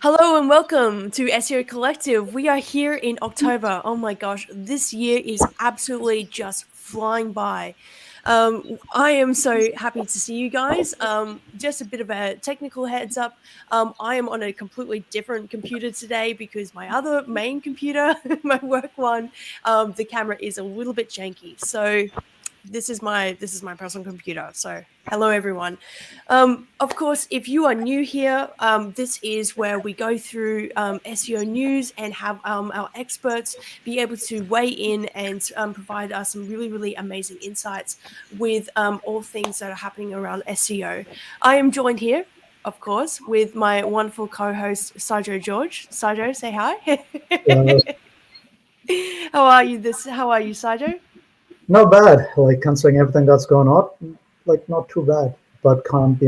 Hello and welcome to SEO Collective. We are here in October. Oh my gosh, this year is absolutely just flying by. I am so happy to see you guys. Just a bit of a technical heads up. I am on a completely different computer today because my other main computer, my work one, the camera is a little bit janky. So this is my personal computer. So hello everyone. Of course, if you are new here, this is where we go through SEO news and have our experts be able to weigh in and provide us some really amazing insights with all things that are happening around SEO. I am joined here, of course, with my wonderful co-host Saijo George. Saijo, say hi. Uh, How are you, Saijo? Not bad, like considering everything that's going on, like not too bad. But can't,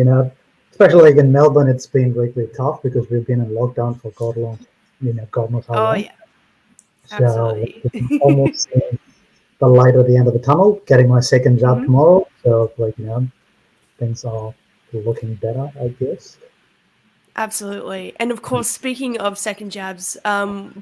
especially like in Melbourne, it's been really tough because we've been in lockdown for God long, God knows how Oh long. yeah, So absolutely. like, I'm almost seeing the light at the end of the tunnel. Getting my second job Mhm. tomorrow, so things are looking better, I guess. Absolutely. And of course, speaking of second jabs,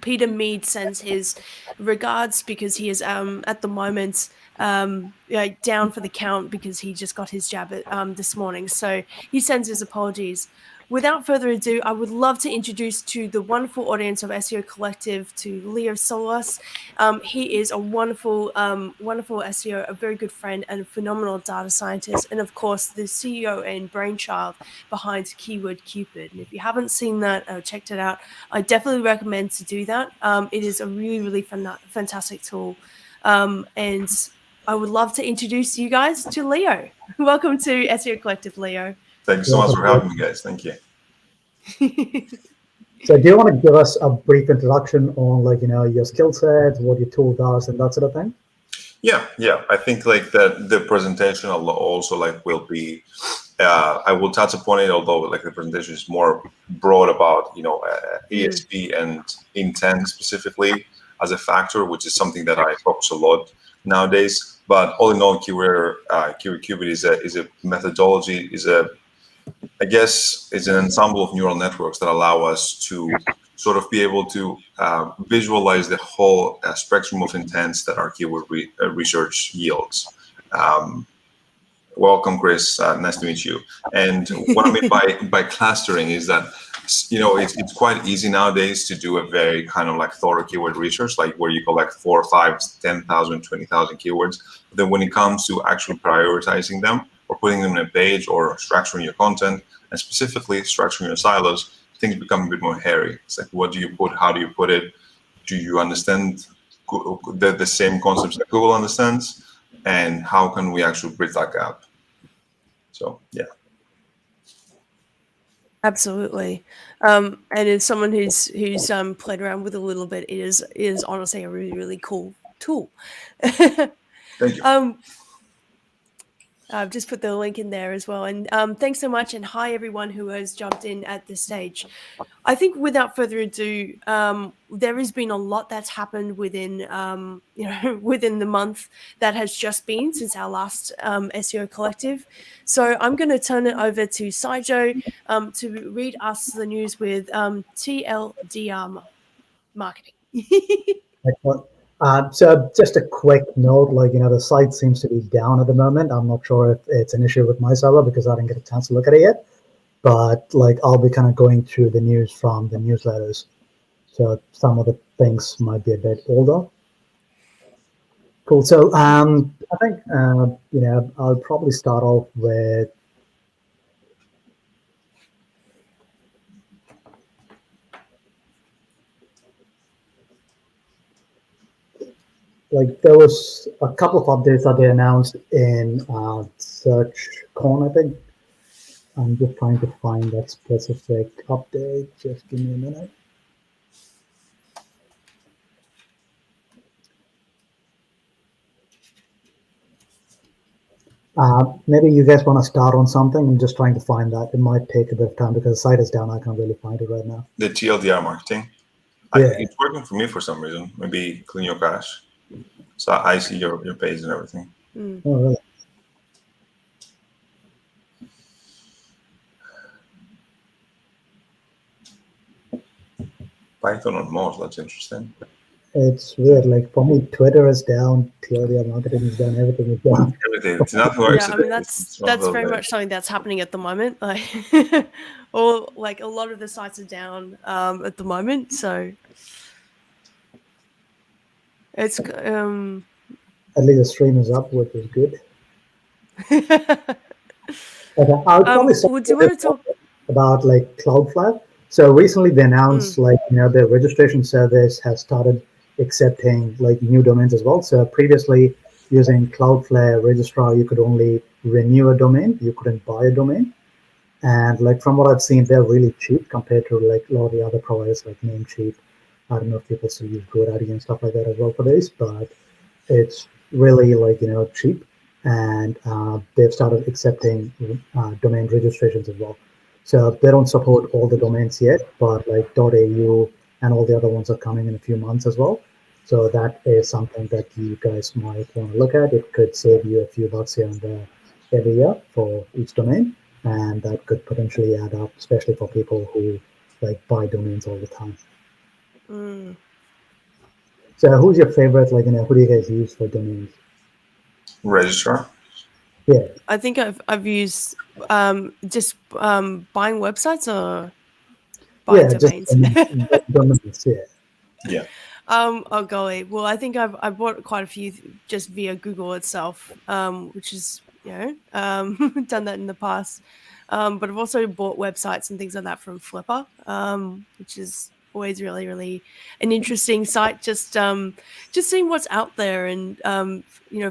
Peter Mead sends his regards because he is at the moment down for the count because he just got his jab this morning. So he sends his apologies. Without further ado, I would love to introduce to the wonderful audience of SEO Collective to Leo Soulas. He is a wonderful SEO, a very good friend, and a phenomenal data scientist, and of course, the CEO and brainchild behind Keyword Cupid. And if you haven't seen that or checked it out, I definitely recommend to do that. It is a really fantastic tool, and I would love to introduce you guys to Leo. Welcome to SEO Collective, Leo. Thank you so much Welcome. for having me, guys. Thank you. So, do you want to give us a brief introduction on your skill set, what your tool does, and that sort of thing? Yeah. I think like that the presentation also like will be. I will touch upon it, although like the presentation is more broad about ESP and intent specifically as a factor, which is something that I focus a lot nowadays. But all in all, Keyword Cupid is a methodology, I guess it's an ensemble of neural networks that allow us to sort of be able to visualize the whole spectrum of intents that our research yields. Um, Welcome, Chris. Nice to meet you. And what I mean by clustering is that it's quite easy nowadays to do a very kind of like thorough keyword research, like where you collect 4, 5, 10,000, 20,000 keywords. But then when it comes to actually prioritizing them or putting them in a page or structuring your content and specifically structuring your silos, things become a bit more hairy. It's like, what do you put? How do you put it? Do you understand the same concepts that Google understands? And how can we actually bridge that gap? So yeah. Absolutely. And as someone who's played around with a little bit, it is honestly a really cool tool. Thank you. I've just put the link in there as well. And thanks so much. And hi, everyone who has jumped in at this stage. I think without further ado, there has been a lot that's happened within, within the month that has just been since our last SEO Collective. So I'm going to turn it over to Saijo to read us the news with TLDR marketing. Excellent. So just a quick note, the site seems to be down at the moment. I'm not sure if it's an issue with my server because I didn't get a chance to look at it yet. But I'll be kind of going through the news from the newsletters. So some of the things might be a bit older. Cool. So I think, I'll probably start off with there was a couple of updates that they announced in SearchCon, I think. I'm just trying to find that specific update. Just give me a minute. Maybe you guys want to start on something. I'm just trying to find that. It might take a bit of time because the site is down. I can't really find it right now. The TLDR marketing. Yeah. It's working for me for some reason. Maybe clean your cache. So I see your page and everything. Oh, really? Python on most. That's interesting. It's weird. Like for me, Twitter is down, TLDR marketing is down, everything is down. Everything. It's not works. Yeah, I mean that's very much something that's happening at the moment. Like, or like a lot of the sites are down at the moment, so it's At least the stream is up, which is good. Okay, I'll probably say would you want to talk about like Cloudflare. So recently they announced like their registration service has started accepting like new domains as well. So previously using Cloudflare registrar, you could only renew a domain, you couldn't buy a domain. And like from what I've seen, they're really cheap compared to like a lot of the other providers like Namecheap. I don't know if people still use GoDaddy and stuff like that as well for this, but it's really like cheap, and they've started accepting domain registrations as well. So they don't support all the domains yet, but like .au and all the other ones are coming in a few months as well. So that is something that you guys might want to look at. It could save you a few bucks here and there every year for each domain, and that could potentially add up, especially for people who like buy domains all the time. So who's your favorite, like, who do you guys use for domains? Registrar. Yeah. I think I've used just buying websites or buying domains. Domains, yeah. Yeah. Oh golly. Well, I think I've bought quite a few just via Google itself, which is done that in the past. But I've also bought websites and things like that from Flipper, which is always really, really an interesting site. Just seeing what's out there and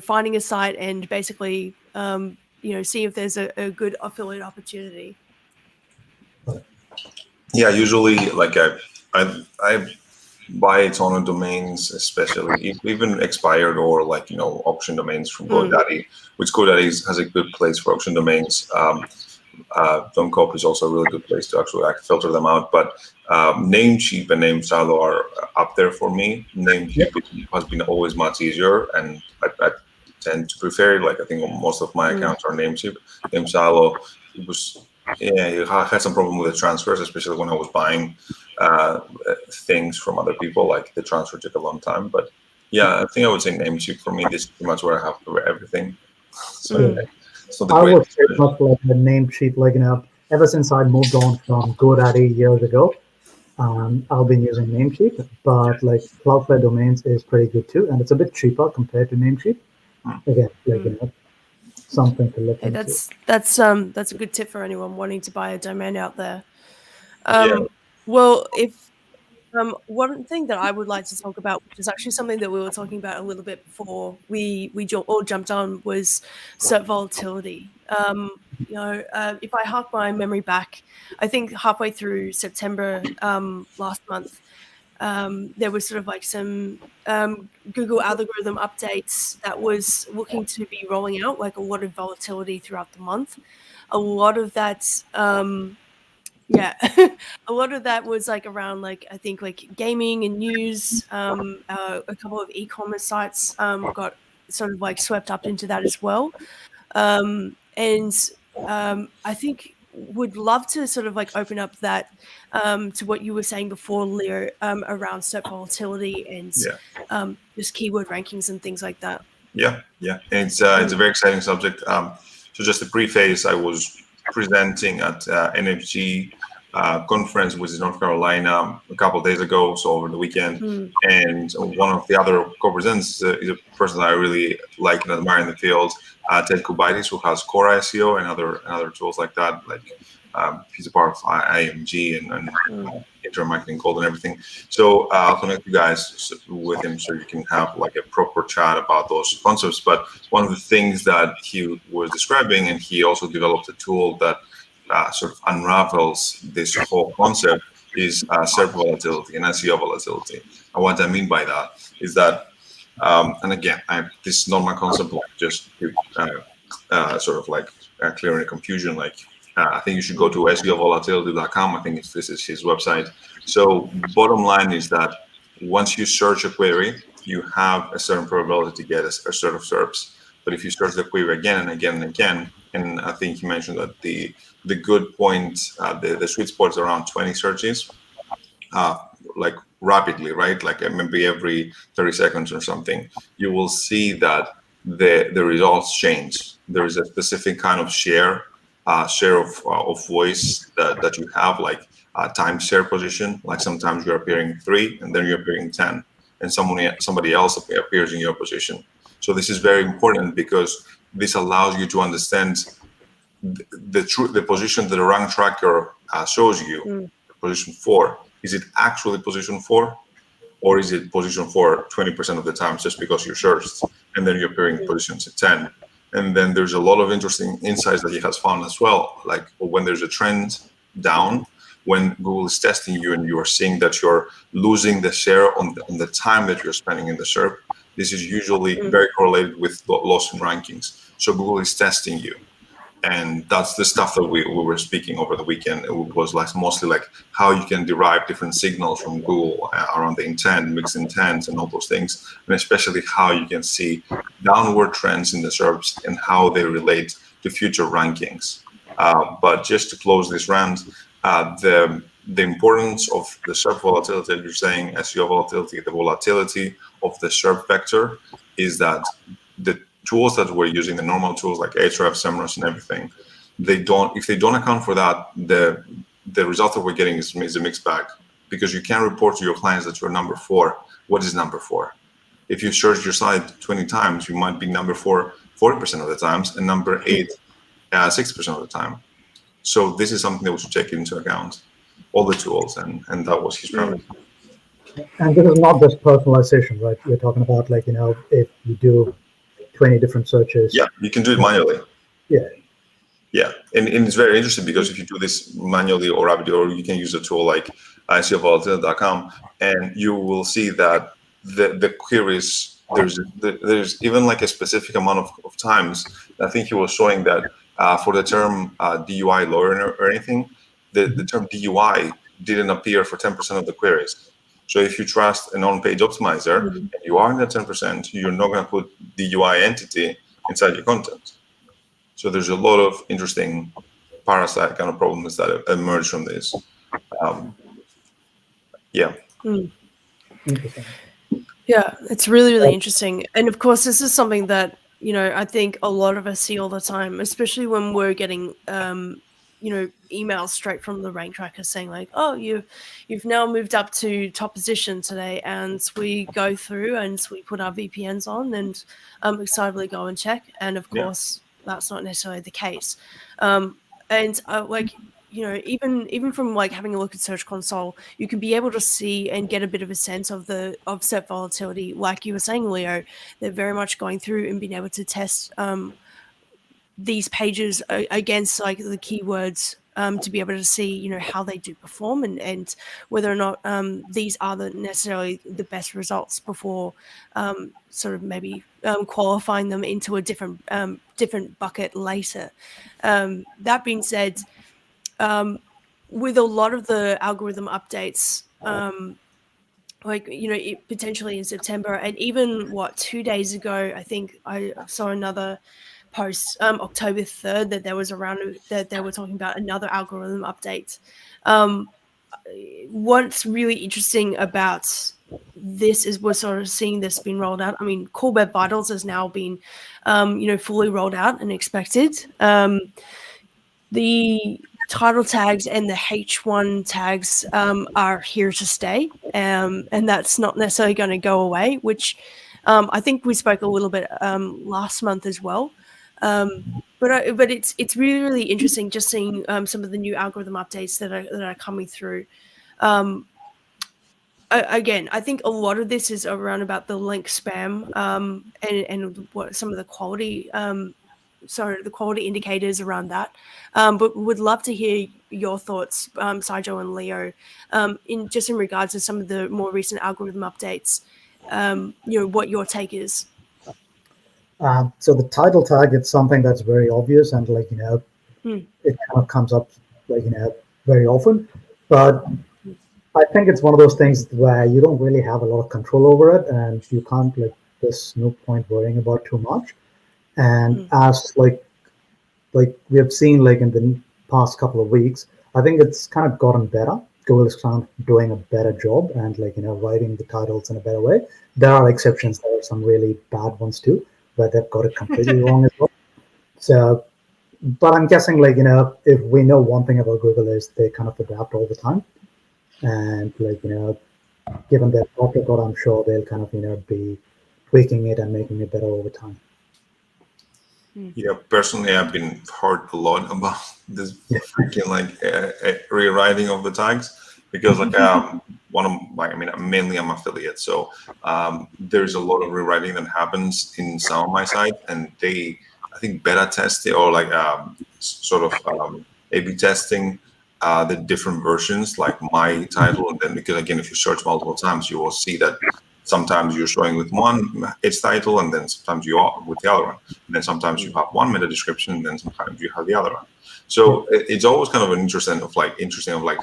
finding a site and basically see if there's a good affiliate opportunity. Yeah, usually like I buy a ton of domains, especially even expired or like auction domains from GoDaddy, which GoDaddy has a good place for auction domains. Duncop is also a really good place to actually filter them out. But Namecheap and NameSilo are up there for me. Namecheap has been always much easier, and I tend to prefer it. Like I think most of my accounts are Namecheap. NameSilo, it was I had some problem with the transfers, especially when I was buying things from other people. Like the transfer took a long time. But yeah, I think I would say Namecheap for me. This is pretty much where I have everything. So. I was pretty much like the Namecheap, like ever since I moved on from GoDaddy years ago, I've been using Namecheap, but like Cloudflare Domains is pretty good too, and it's a bit cheaper compared to Namecheap. Again, like something to look into. That's a good tip for anyone wanting to buy a domain out there. Yeah. Well, if one thing that I would like to talk about, which is actually something that we were talking about a little bit before we all jumped on, was SERP volatility. If I hark my memory back, I think halfway through September last month, there was sort of like some Google algorithm updates that was looking to be rolling out, like a lot of volatility throughout the month. A lot of that a lot of that was like around like I think like gaming and news. A couple of e-commerce sites got sort of like swept up into that as well. I think would love to sort of like open up that to what you were saying before, Leo, around SERP volatility and just keyword rankings and things like that. Yeah. And it's a very exciting subject. So just a preface, I was presenting at NFG conference, which is North Carolina, a couple of days ago, so over the weekend. And one of the other co-presenters is a person that I really like and admire in the field, Ted Kubaitis, who has Cora SEO and other tools like that. Like he's a part of IMG and Internet Marketing Gold and everything. So I'll connect you guys with him so you can have like a proper chat about those concepts. But one of the things that he was describing, and he also developed a tool that sort of unravels this whole concept, is SERP volatility and SEO volatility. And what I mean by that is that, and again, this is not my concept, but just sort of like clearing the confusion. Like I think you should go to SEOvolatility.com. I think this is his website. So bottom line is that once you search a query, you have a certain probability to get a set of SERPs. But if you search the query again and again and again, and I think you mentioned that the good point, the sweet spot is around 20 searches. like rapidly, right? Like maybe every 30 seconds or something, you will see that the results change. There is a specific kind of share of voice that you have, like time share position. Like sometimes you're appearing 3 and then you're appearing 10, and somebody else appears in your position. So this is very important because this allows you to understand the position that the rank tracker shows you, position 4. Is it actually position 4? Or is it position 4 20% of the time just because you searched, and then you're appearing positions at 10? And then there's a lot of interesting insights that he has found as well. Like when there's a trend down, when Google is testing you and you are seeing that you're losing the share on the time that you're spending in the SERP, this is usually very correlated with loss in rankings. So Google is testing you. And that's the stuff that we were speaking over the weekend. It was like mostly like how you can derive different signals from Google around the intent, mixed intents, and all those things, and especially how you can see downward trends in the SERPs and how they relate to future rankings. But just to close this round, the importance of the SERP volatility, you're saying SEO volatility, the volatility of the SERP vector is that the tools that we're using, the normal tools like Ahrefs, Semrush, and everything, if they don't account for that, the result that we're getting is a mixed bag, because you can report to your clients that you're number 4. What is number 4? If you search your site 20 times, you might be number 4 40% of the times, and number 8 60% of the time. So this is something that we should take into account, all the tools, and that was his premise. And this is not just personalization, right? You're talking about, like, if you do 20 different searches. Yeah, you can do it manually. Yeah. Yeah, and it's very interesting because if you do this manually or rapidly, or you can use a tool like SEOvolatility.com, and you will see that the queries, there's even like a specific amount of times. I think he was showing that for the term DUI lawyer or anything, the term DUI didn't appear for 10% of the queries. So if you trust an on-page optimizer and you are in the 10%, you're not going to put DUI entity inside your content. So there's a lot of interesting parasite kind of problems that emerge from this. Yeah. Interesting. Yeah, it's really, really interesting. And of course, this is something that, I think a lot of us see all the time, especially when we're getting, emails straight from the rank tracker saying like, oh, you've now moved up to top position today. And we go through and we put our VPNs on and excitedly go and check. And of course, that's not necessarily the case. Even from like having a look at Search Console, you can be able to see and get a bit of a sense of SERP volatility. Like you were saying, Leo, they're very much going through and being able to test these pages against like the keywords to be able to see, how they do perform and whether or not these are necessarily the best results before sort of maybe qualifying them into a different bucket later. That being said, with a lot of the algorithm updates, potentially in September, and even 2 days ago, I think I saw another post, October 3rd, that there was that they were talking about another algorithm update. What's really interesting about this is we're sort of seeing this being rolled out. I mean, Core Web Vitals has now been, fully rolled out and expected. The title tags and the H1 tags are here to stay, and that's not necessarily going to go away, which I think we spoke a little bit last month as well. But it's really, really interesting just seeing some of the new algorithm updates that are coming through. Again, I think a lot of this is around about the link spam and what some of the quality the quality indicators around that. But would love to hear your thoughts, Saijo and Leo, in regards to some of the more recent algorithm updates. What your take is. So the title tag, it's something that's very obvious, and it kind of comes up very often. But I think it's one of those things where you don't really have a lot of control over it, and you can't there's no point worrying about too much. And as we have seen in the past couple of weeks, I think it's kind of gotten better. Google is kind of doing a better job and writing the titles in a better way. There are exceptions. There are some really bad ones too, where they've got it completely wrong as well. So, but I'm guessing if we know one thing about Google is they kind of adapt all the time, and given their track record, I'm sure they'll kind of be tweaking it and making it better over time. Yeah, personally, I've been heard a lot about this freaking rewriting of the tags, because mainly I'm affiliate, so there's a lot of rewriting that happens in some of my sites, and I think beta testing or A/B testing the different versions, like my title, and then because again, if you search multiple times, you will see that sometimes you're showing with its title, and then sometimes you are with the other one, and then sometimes you have one meta description, and then sometimes you have the other one. So it's always kind of an interesting of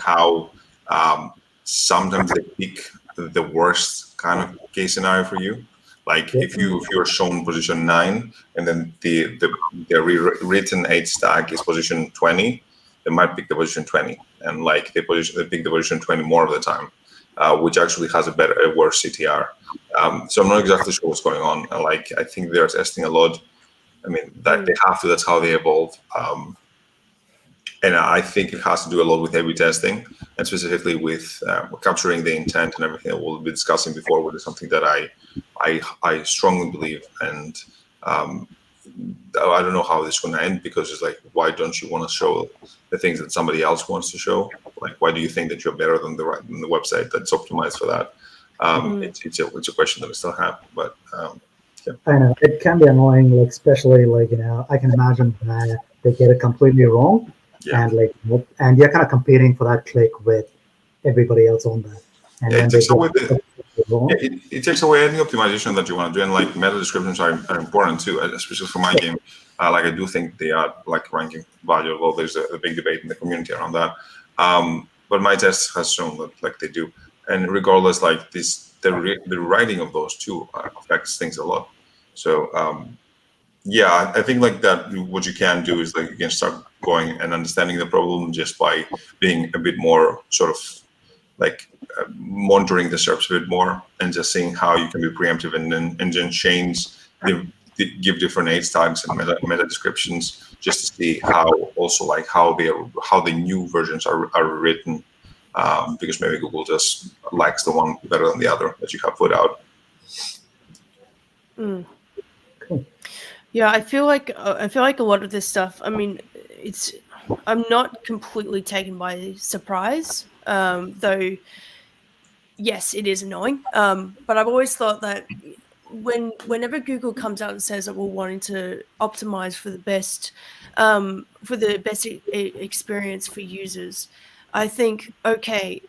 how sometimes they pick the worst kind of case scenario for you. Like if you're shown position 9, and then the rewritten 8 tag is position 20, they might pick the position 20, and they pick the position 20 more of the time. Which actually has a worse CTR. So I'm not exactly sure what's going on. I think they're testing a lot. I mean, that they have to. That's how they evolve. And I think it has to do a lot with A/B testing, and specifically with capturing the intent and everything that we'll be discussing before, which is something that I strongly believe. And I don't know how this is going to end, because it's why don't you want to show the things that somebody else wants to show? Why do you think that you're better than the website that's optimized for that? It's a question that I still have, but yeah. I know it can be annoying, especially I can imagine that they get it completely wrong, and you're kind of competing for that click with everybody else on that, and then it takes away any optimization that you want to do, and meta descriptions are important too, especially for my game. I do think they are ranking value, although there's a big debate in the community around that. But my test has shown that they do, and regardless, the writing of those two affects things a lot. So I think that what you can do is you can start going and understanding the problem just by being a bit more sort of monitoring the SERPs a bit more, and just seeing how you can be preemptive, and then change give different age tags and meta descriptions, just to see how the new versions are written, because maybe Google just likes the one better than the other that you have put out. Yeah, I feel like a lot of this stuff, I mean, I'm not completely taken by surprise, though yes, it is annoying, but I've always thought that whenever Google comes out and says that we're wanting to optimize for the best experience for users, I think, okay,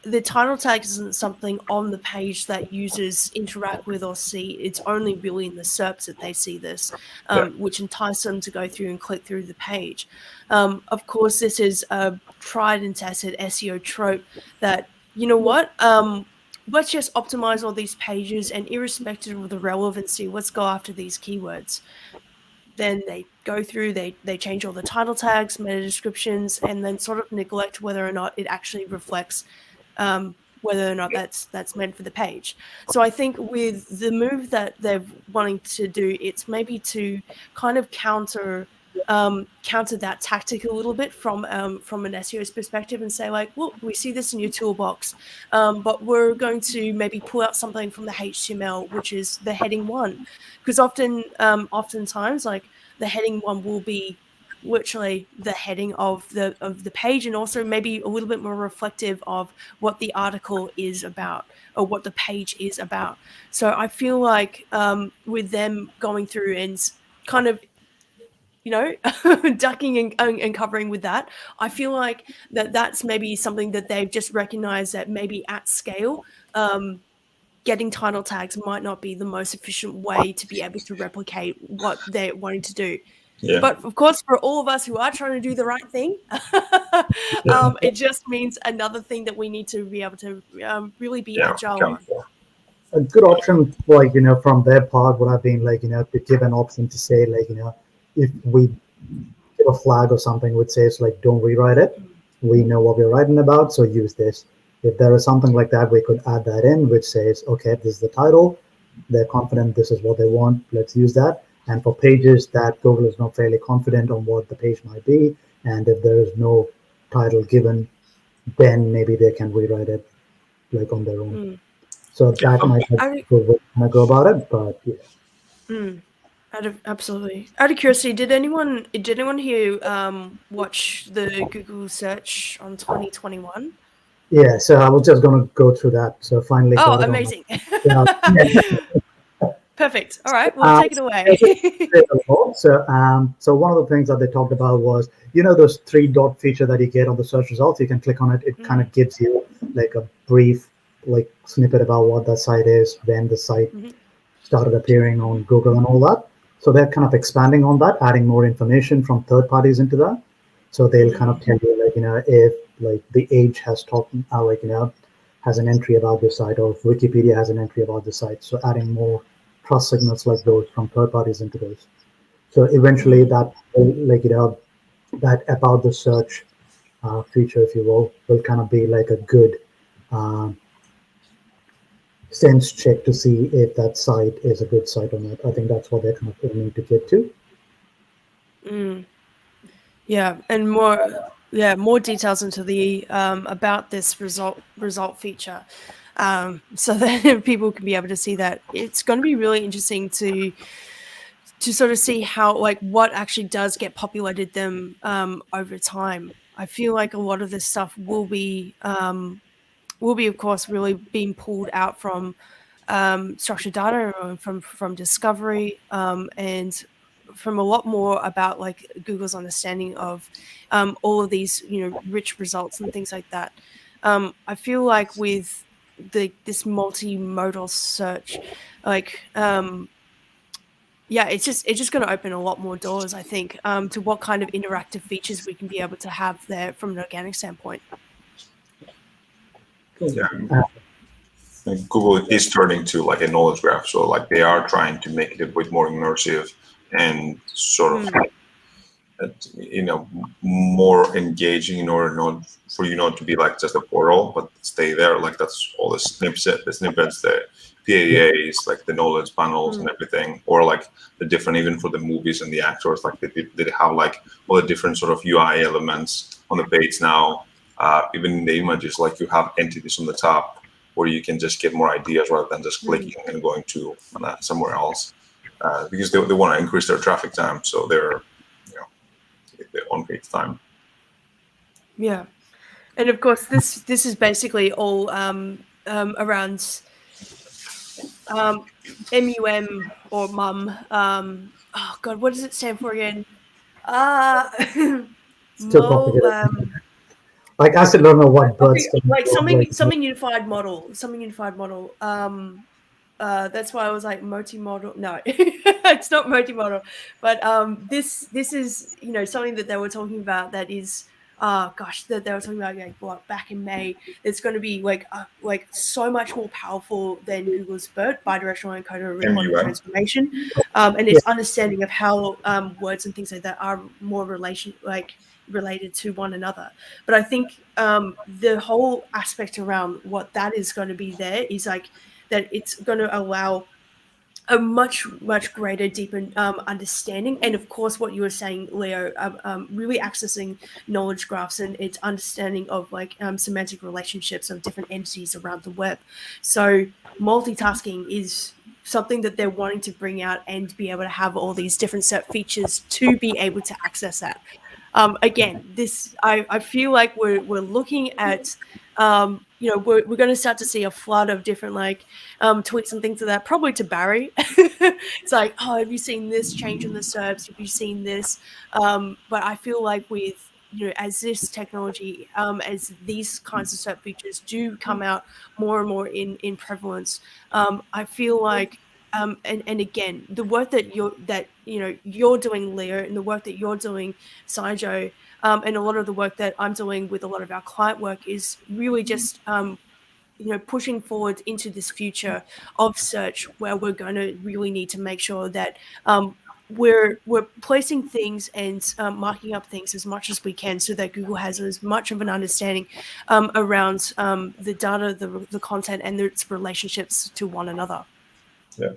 the title tag isn't something on the page that users interact with or see. It's only really in the SERPs that they see this, which entice them to go through and click through the page. Of course, this is a tried and tested SEO trope that, you know what, let's just optimize all these pages, and irrespective of the relevancy, let's go after these keywords. Then they go through, they change all the title tags, meta descriptions, and then sort of neglect whether or not it actually reflects whether or not that's meant for the page. So I think with the move that they're wanting to do, it's maybe to kind of counter that tactic a little bit from an SEO's perspective, and say well, we see this in your toolbox, but we're going to maybe pull out something from the HTML, which is the heading 1, because oftentimes the heading 1 will be literally the heading of the page, and also maybe a little bit more reflective of what the article is about or what the page is about. So I feel with them going through and kind of ducking and covering with that, I feel that's maybe something that they've just recognized, that maybe at scale, getting title tags might not be the most efficient way to be able to replicate what they're wanting to do. Yeah. But of course, for all of us who are trying to do the right thing, it just means another thing that we need to be able to really be agile. A good option, from their part would have been to give an option to say if we give a flag or something which says don't rewrite it, we know what we're writing about, so use this. If there is something like that, we could add that in, which says, okay, this is the title. They're confident this is what they want. Let's use that. And for pages that Google is not fairly confident on what the page might be, and if there is no title given, then maybe they can rewrite it like on their own. So that might be a good way to go about it. But yeah. Absolutely. Out of curiosity, did anyone here watch the Google search on 2021? Yeah, so I was just going to go through that. So finally got it amazing. on. Perfect. All right, well, take it away. So one of the things that they talked about was, those 3-dot feature that you get on the search results. You can click on it. It kind of gives you like a brief like snippet about what that site is, when the site started appearing on Google and all that. So they're kind of expanding on that, adding more information from third parties into that. So they'll kind of tell you, like, if like the Age has talked, has an entry about this site, or if Wikipedia has an entry about the site. So adding more trust signals like those from third parties into those. So eventually that, that about the search feature, if you will kind of be like a good sense check to see if that site is a good site or not. I think that's what they're kind of aiming to get to. Yeah, and more details into the about this result feature, so that people can be able to see that. It's going to be really interesting to sort of see how, like, what actually does get populated them over time. I feel like a lot of this stuff will be of course really being pulled out from structured data, or from discovery, and from a lot more about like Google's understanding of all of these rich results and things like that. I feel like with this multi-modal search, like it's just going to open a lot more doors, I think, to what kind of interactive features we can be able to have there from an organic standpoint. Yeah. And Google is turning to like a knowledge graph, so like they are trying to make it a bit more immersive and sort of more engaging, in order not for you not to be like just a portal, but stay there. Like that's all the snippets, the PAAs, like the knowledge panels and everything, or like the different, even for the movies and the actors, like they have like all the different sort of UI elements on the page now. Even in the images, like you have entities on the top where you can just get more ideas rather than just clicking and going to somewhere else, because they want to increase their traffic time, so they're their on-page time. Yeah, and of course this is basically all around MUM or MUM. Oh God, what does it stand for again? Still complicated. Like I still don't know what birds like something unified model. That's why I was like multi-modal. No, it's not multi-modal, but this is something that they were talking about, that is that they were talking about like back in May. It's going to be like so much more powerful than Google's BERT, bidirectional encoder requirement transformation, and its understanding of how words and things like that are more related to one another. But I think the whole aspect around what that is going to be there is like that it's going to allow a much greater, deeper understanding, and of course what you were saying, Leo, really accessing knowledge graphs and its understanding of like semantic relationships of different entities around the web. So multitasking is something that they're wanting to bring out and be able to have all these different set features to be able to access that. Again, this I feel like we're looking at we're going to start to see a flood of different like tweets and things like that, probably to Barry. It's like, oh, have you seen this change in the SERPs? Have you seen this? But I feel like with as this technology, as these kinds of SERP features do come out more and more in prevalence, I feel like and again, the work that you're doing, Leo, and the work that you're doing, Saijo, and a lot of the work that I'm doing with a lot of our client work is really just pushing forward into this future of search, where we're going to really need to make sure that we're placing things and marking up things as much as we can so that Google has as much of an understanding around the data, the content, and its relationships to one another. Yeah.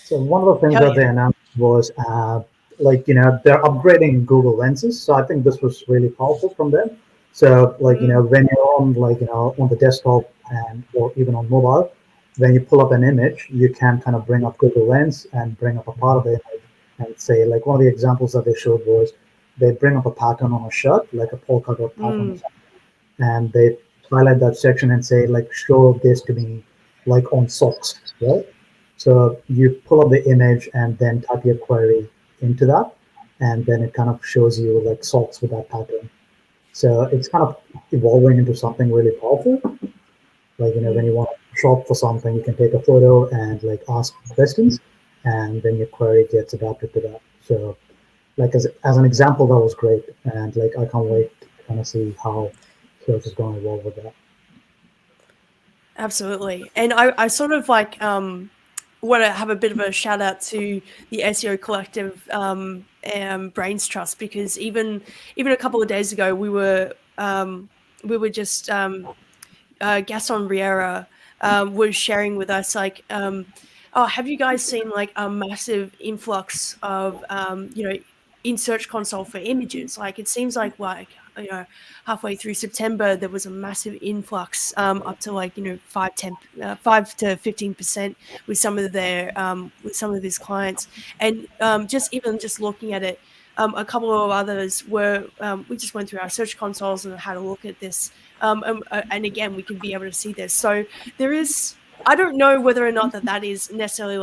So one of the things that they announced was they're upgrading Google Lenses. So I think this was really powerful from them. So when you're on on the desktop and or even on mobile, when you pull up an image, you can kind of bring up Google Lens and bring up a part of the image and say, like, one of the examples that they showed was they bring up a pattern on a shirt, like a polka dot pattern, and they highlight that section and say, like, show this to me like on socks, right? So you pull up the image and then type your query into that, and then it kind of shows you like socks with that pattern. So it's kind of evolving into something really powerful. Like, when you want to shop for something, you can take a photo and like ask questions, and then your query gets adapted to that. So like as an example, that was great. And like, I can't wait to kind of see how search is going to evolve with that. Absolutely. And I sort of like want to have a bit of a shout out to the SEO Collective Brains Trust, because even a couple of days ago we were just Gaston Riera was sharing with us like oh, have you guys seen like a massive influx of in Search Console for images? Like, it seems like halfway through September there was a massive influx up to 5 to 15% with some of their with some of these clients, and just looking at it, a couple of others were we just went through our Search Consoles and had a look at this, and again we can be able to see this. So there is, I don't know whether or not that is necessarily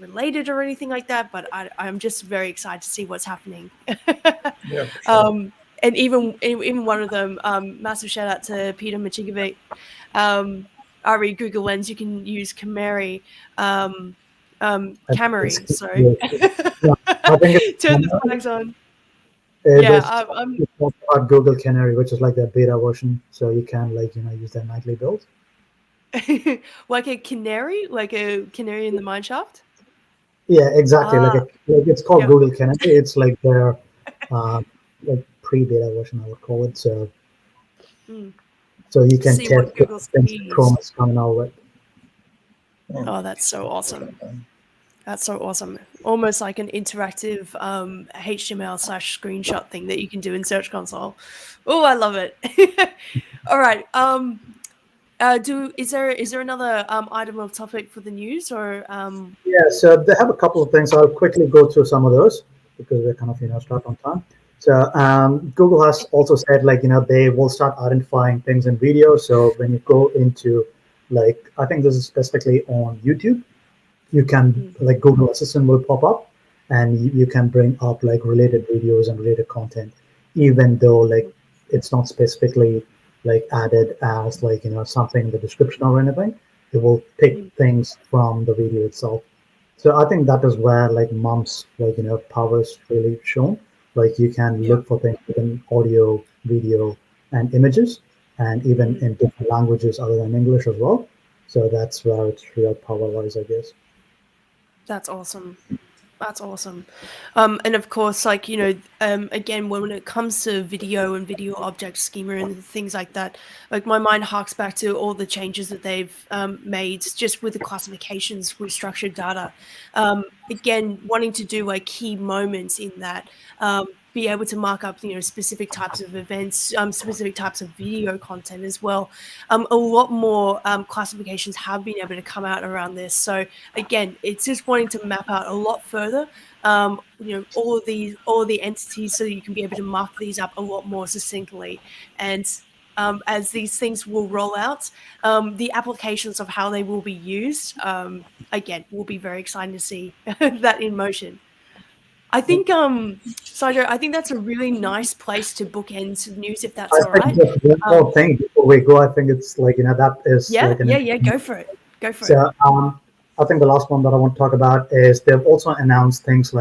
related or anything like that, but I'm just very excited to see what's happening. Yeah, for sure. And even one of them, massive shout out to Peter Machigovic, RE Google Lens, you can use Camry, Camry, sorry. I think it's Turn the flags on. I'm about Google Canary, which is like their beta version, so you can use their nightly build. Like a canary in the mine shaft. Yeah, exactly. Like it's called Google Canary. It's like their like pre-beta version, I would call it. So you can test things Chrome is coming out with. Oh, that's so awesome. That's so awesome. Almost like an interactive HTML/screenshot thing that you can do in Search Console. Oh, I love it. All right. Is there another item of topic for the news, or Yeah, so they have a couple of things. I'll quickly go through some of those because we're kind of strapped on time. So Google has also said they will start identifying things in video. So when you go into I think this is specifically on YouTube, you can Google Assistant will pop up, and you can bring up related videos and related content, even though it's not specifically added as something in the description or anything. It will pick things from the video itself. So I think that is where mom's power is really shown. You can look for things within audio, video, and images, and even in different languages other than English as well. So that's where its real power lies, I guess. That's awesome. That's awesome. And of course, again, when it comes to video and video object schema and things like that, my mind harks back to all the changes that they've made just with the classifications with structured data. Again, wanting to do key moments in that, be able to mark up, specific types of events, specific types of video content as well. A lot more classifications have been able to come out around this. So again, it's just wanting to map out a lot further, all of the entities, so you can be able to mark these up a lot more succinctly. And as these things will roll out, the applications of how they will be used, again, will be very exciting to see that in motion. I think, Saijo, I think that's a really nice place to bookend news, if that's all right. Just one more thing before we go. I think it's that is go for it. Go for it. So I think the last one that I want to talk about is they've also announced things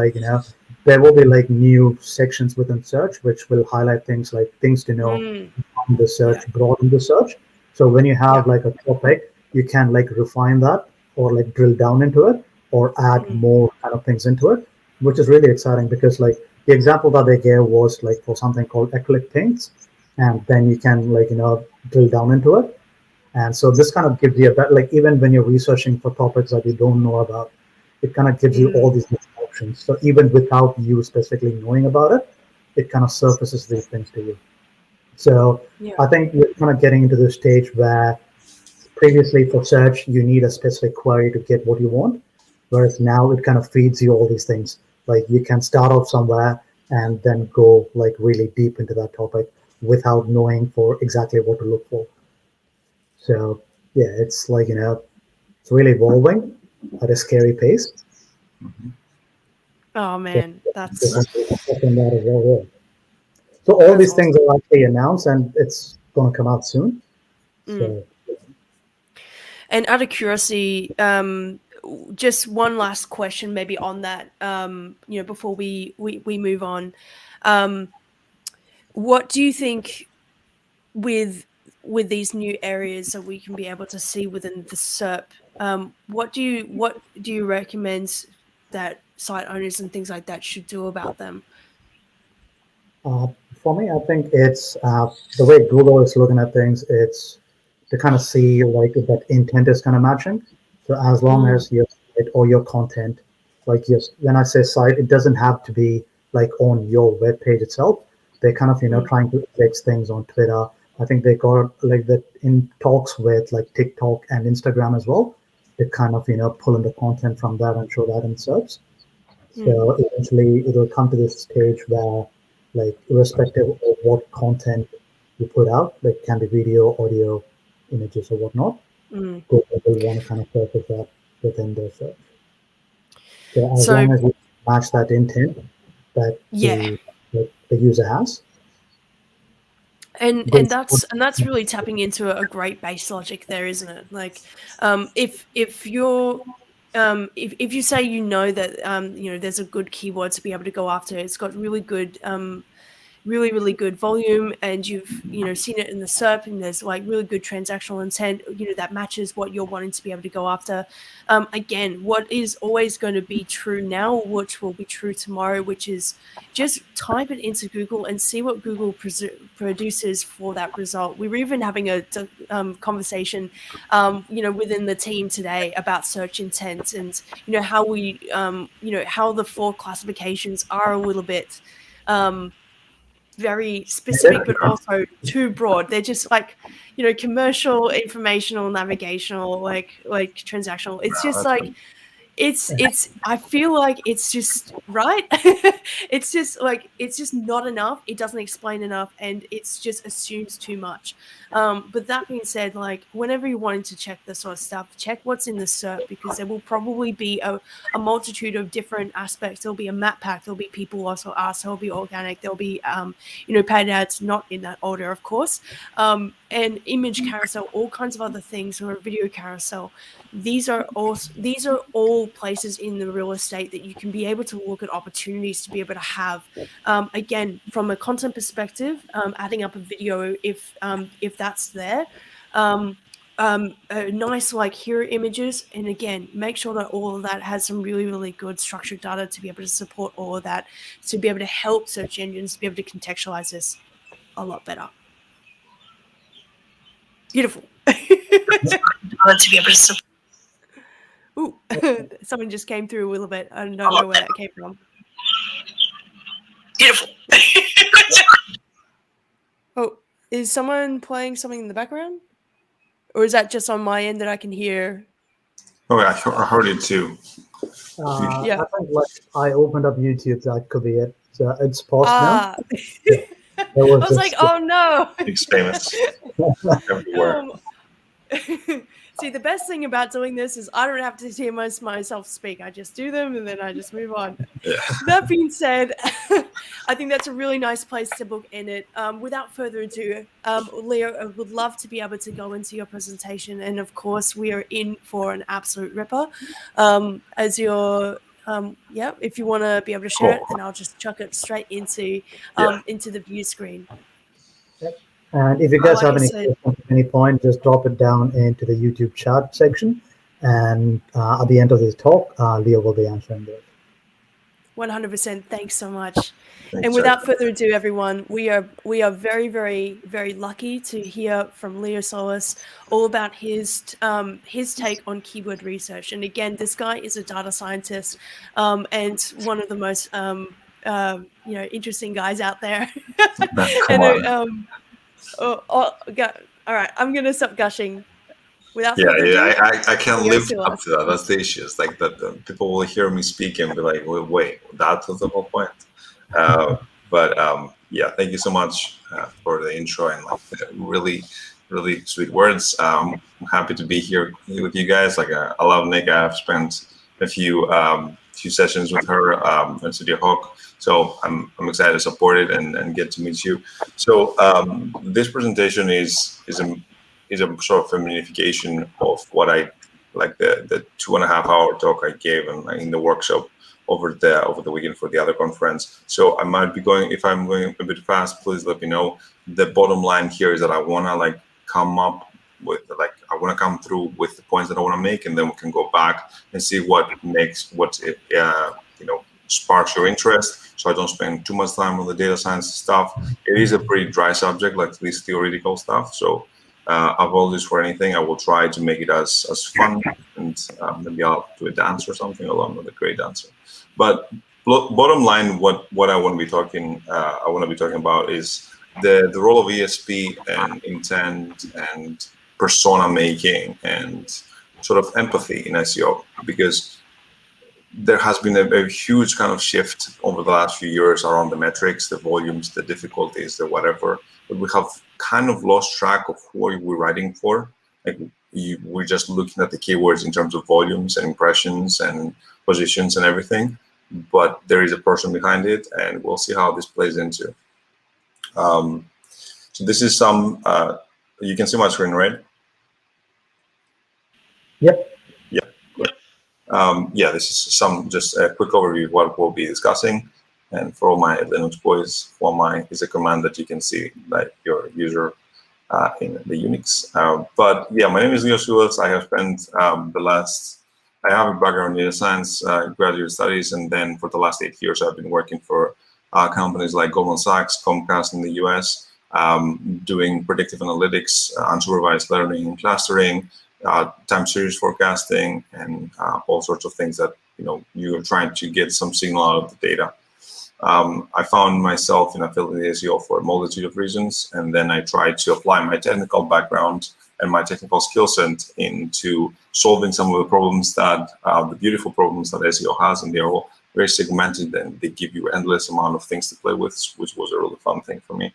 there will be new sections within search which will highlight things things to know on the search, broaden the search. So when you have a topic, you can refine that or drill down into it, or add more kind of things into it, which is really exciting because like the example that they gave was like for something called acrylic paints, and then you can like drill down into it. And so this kind of gives you a better, like even when you're researching for topics that you don't know about, it kind of gives you all these different options. So even without you specifically knowing about it, it kind of surfaces these things to you. So I think we're kind of getting into the stage where previously for search, you need a specific query to get what you want, whereas now it kind of feeds you all these things. Like you can start off somewhere and then go like really deep into that topic without knowing for exactly what to look for. So yeah, it's like, it's really evolving at a scary pace. Oh man, that's that as well, yeah. So all these things are actually announced and it's going to come out soon. So. And out of curiosity, just one last question maybe on that, before we move on. What do you think with these new areas that we can be able to see within the SERP? What do you recommend that site owners and things like that should do about them? For me, I think it's the way Google is looking at things. It's to kind of see like if that intent is kind of matching. So as long as your site or your content, like when I say site, it doesn't have to be like on your web page itself. They're kind of trying to fix things on Twitter. I think they got like that in talks with like TikTok and Instagram as well. They kind of pull in the content from that and show that in SERPs. So eventually it'll come to this stage where, like, irrespective of what content you put out, like can be video, audio, images, or whatnot, Google will want to kind of surface that within their search. So as long as you match that intent that the user has. And that's really tapping into a great base logic there, isn't it? Like, if you're if you say that there's a good keyword to be able to go after, it's got really good really good volume, and you've seen it in the SERP, and there's like really good transactional intent that matches what you're wanting to be able to go after. Again, what is always going to be true now, which will be true tomorrow, which is just type it into Google and see what Google produces for that result. We were even having a conversation within the team today about search intent, and how we how the 4 classifications are a little bit very specific, but also too broad. They're just like, commercial, informational, navigational, like transactional. It's just like, it's I feel like it's just right. It's just not enough. It doesn't explain enough, and it's just assumes too much. But that being said, like whenever you're wanting to check this sort of stuff, check what's in the SERP, because there will probably be a multitude of different aspects. There'll be a map pack, there'll be people also ask, there'll be organic, there'll be paid ads, not in that order, of course, and image carousel, all kinds of other things, or a video carousel. These are all places in the real estate that you can be able to look at opportunities to be able to have. Again, from a content perspective, adding up a video if that's there. Nice like hero images, and again, make sure that all of that has some really good structured data to be able to support all of that, to be able to help search engines to be able to contextualize this a lot better. Beautiful. To be able to support. Ooh, someone just came through a little bit. I don't know where that came from. Beautiful. Oh, is someone playing something in the background? Or is that just on my end that I can hear? Oh, yeah, I heard it too. I think like I opened up YouTube, that could be it. So it's paused now. Yeah. I was like, oh no. It's famous everywhere. See, the best thing about doing this is I don't have to hear myself speak. I just do them and then I just move on. Yeah. That being said, I think that's a really nice place to bookend it. Without further ado, Leo, I would love to be able to go into your presentation. And of course, we are in for an absolute ripper. As your if you want to be able to share it, then I'll just chuck it straight into the view screen. And if you guys have any questions at any point, just drop it down into the YouTube chat section, And at the end of this talk, Leo will be answering those. 100%. Thanks so much. Thanks, And without further ado, everyone, we are very, very, very lucky to hear from Leo Soulas all about his take on keyword research. And again, this guy is a data scientist and one of the most interesting guys out there. All right, I'm gonna stop gushing. Without further ado, I can't Leo live up Soulas. to that. That's the issue. It's like that people will hear me speak and be like, wait, that was the whole point. Yeah, thank you so much for the intro and like really, really sweet words. I'm happy to be here with you guys. Like I love Nik. I've spent a few sessions with her and Studio Hawk. So I'm excited to support it and get to meet you. So this presentation is a sort of a minification of what I like the 2.5 hour talk I gave in the workshop over the weekend for the other conference. So I might be going, if I'm going a bit fast, please let me know. The bottom line here is that I want to like come up with I want to come through with the points that I want to make, and then we can go back and see what sparks your interest. So I don't spend too much time on the data science stuff. It is a pretty dry subject, like this theoretical stuff. So apologies for anything. I will try to make it as fun, and maybe I'll do a dance or something along with a great dancer. But bottom line, what I want to be talking about is the role of ESP and intent and persona making and sort of empathy in SEO, because there has been a huge kind of shift over the last few years around the metrics, the volumes, the difficulties, the whatever. But we have kind of lost track of who we're writing for. Like we're just looking at the keywords in terms of volumes and impressions and positions and everything. But there is a person behind it, and we'll see how this plays into. So this is some. You can see my screen, right? Yep. Yeah, this is just a quick overview of what we'll be discussing. And for all my Linux boys, FOMI is a command that you can see like your user in the Unix. But yeah, my name is Leo Soulas. I have spent I have a background in data science, graduate studies, and then for the last 8 years, I've been working for companies like Goldman Sachs, Comcast in the US, doing predictive analytics, unsupervised learning and clustering, time series forecasting, and all sorts of things that you're trying to get some signal out of the data. I found myself in affiliate SEO for a multitude of reasons, and then I tried to apply my technical background and my technical skill set into solving some of the problems that the beautiful problems that SEO has, and they're all very segmented and they give you endless amount of things to play with, which was a really fun thing for me.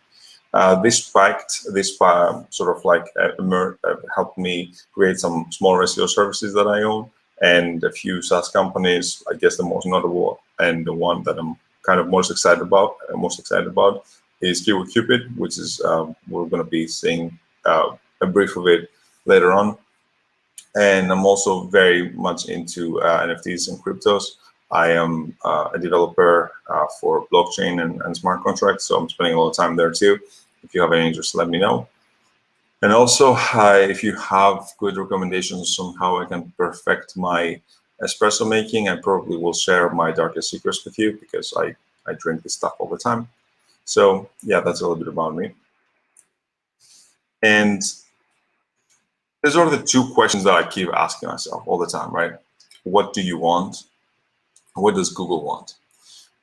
This sort of like helped me create some smaller SEO services that I own and a few SaaS companies. I guess the most notable and the one that I'm kind of most excited about is Keyword Cupid, which is we're going to be seeing a brief of it later on. And I'm also very much into NFTs and cryptos. I am a developer for blockchain and smart contracts, so I'm spending a lot of time there too. If you have any interest, let me know. And also, if you have good recommendations on how I can perfect my espresso making, I probably will share my darkest secrets with you, because I drink this stuff all the time. So yeah, that's a little bit about me. And these are the two questions that I keep asking myself all the time, right? What do you want? What does Google want?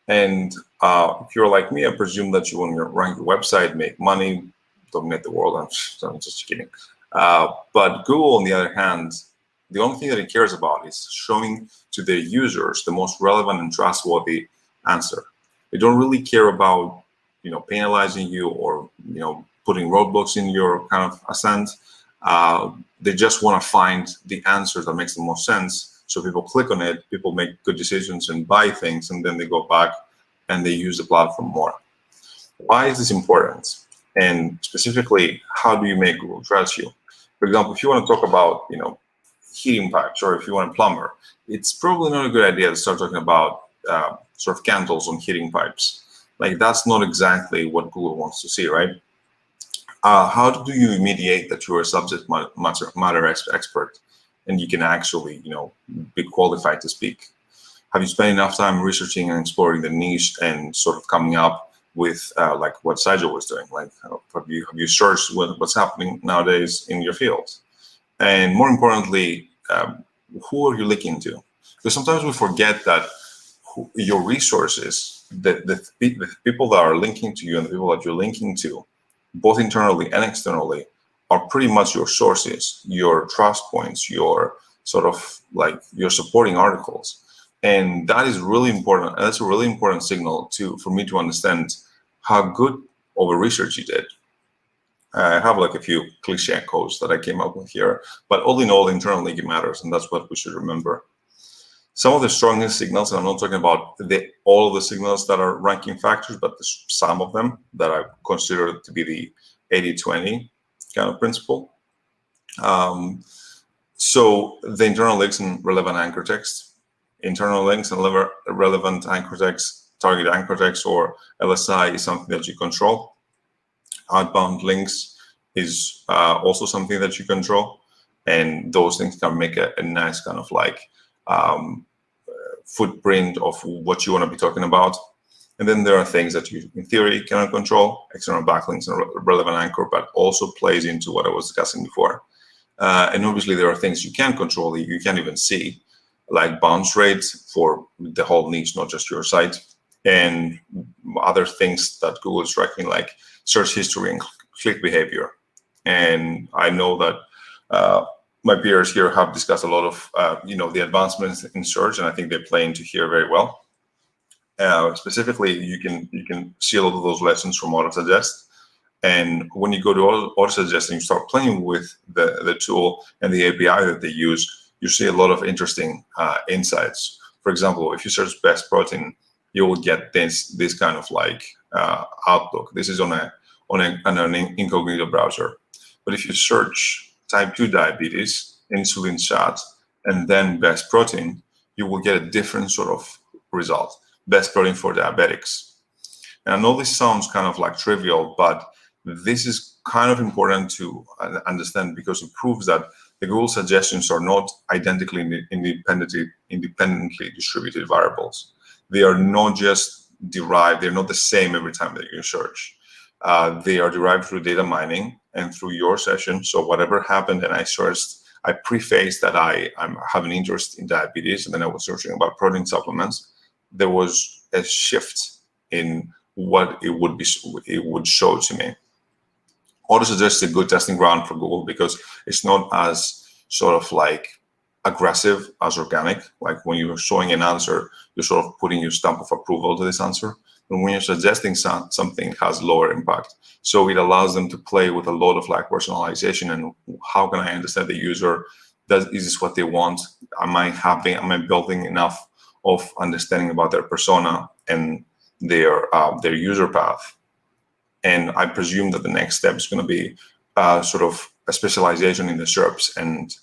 And if you're like me, I presume that you want to run your website, make money, dominate the world. I'm just kidding. But Google, on the other hand, the only thing that it cares about is showing to their users the most relevant and trustworthy answer. They don't really care about penalizing you or putting roadblocks in your kind of ascent. They just want to find the answer that makes the most sense. So people click on it, people make good decisions and buy things, and then they go back and they use the platform more. Why is this important? And specifically, how do you make Google trust you? For example, if you want to talk about heating pipes, or if you want a plumber, it's probably not a good idea to start talking about sort of candles on heating pipes. Like, that's not exactly what Google wants to see, right? How do you mediate that you're a subject matter expert? and you can actually, be qualified to speak? Have you spent enough time researching and exploring the niche and sort of coming up with like what Saijo was doing? Like, have you searched what's happening nowadays in your field? And more importantly, who are you linking to? Because sometimes we forget that your resources, the people that are linking to you and the people that you're linking to, both internally and externally, are pretty much your sources, your trust points, your sort of like your supporting articles. And that is really important. And that's a really important signal for me to understand how good of a research you did. I have like a few cliche quotes that I came up with here, but all in all, internal linking matters, and that's what we should remember. Some of the strongest signals, and I'm not talking about all of the signals that are ranking factors, but some of them that I consider to be the 80-20 kind of principle. So the internal links and relevant anchor text, internal links and relevant anchor text, target anchor text, or LSI is something that you control. Outbound links is also something that you control, and those things can make a nice kind of like footprint of what you want to be talking about. And then there are things that you, in theory, cannot control, external backlinks and relevant anchor, but also plays into what I was discussing before. And obviously, there are things you can control that you can't even see, like bounce rates for the whole niche, not just your site, and other things that Google is tracking, like search history and click behavior. And I know that my peers here have discussed a lot of the advancements in search, and I think they play into here very well. Specifically, you can see a lot of those lessons from AutoSuggest. And when you go to AutoSuggest and you start playing with the tool and the API that they use, you see a lot of interesting insights. For example, if you search best protein, you will get this kind of like outlook. This is on an incognito browser. But if you search type 2 diabetes, insulin shot, and then best protein, you will get a different sort of result. Best protein for diabetics. And I know this sounds kind of like trivial, but this is kind of important to understand, because it proves that the Google suggestions are not identically independently distributed variables. They are not just derived, they're not the same every time that you search. They are derived through data mining and through your session. So whatever happened and I searched, I prefaced that I have an interest in diabetes, and then I was searching about protein supplements. There was a shift in what it would show to me. AutoSuggest is a good testing ground for Google because it's not as sort of like aggressive as organic. Like when you're showing an answer, you're sort of putting your stamp of approval to this answer. And when you're suggesting something, it has lower impact. So it allows them to play with a lot of like personalization and how can I understand the user? Is this what they want? Am I building enough of understanding about their persona and their user path? And I presume that the next step is going to be sort of a specialization in the SERPs, and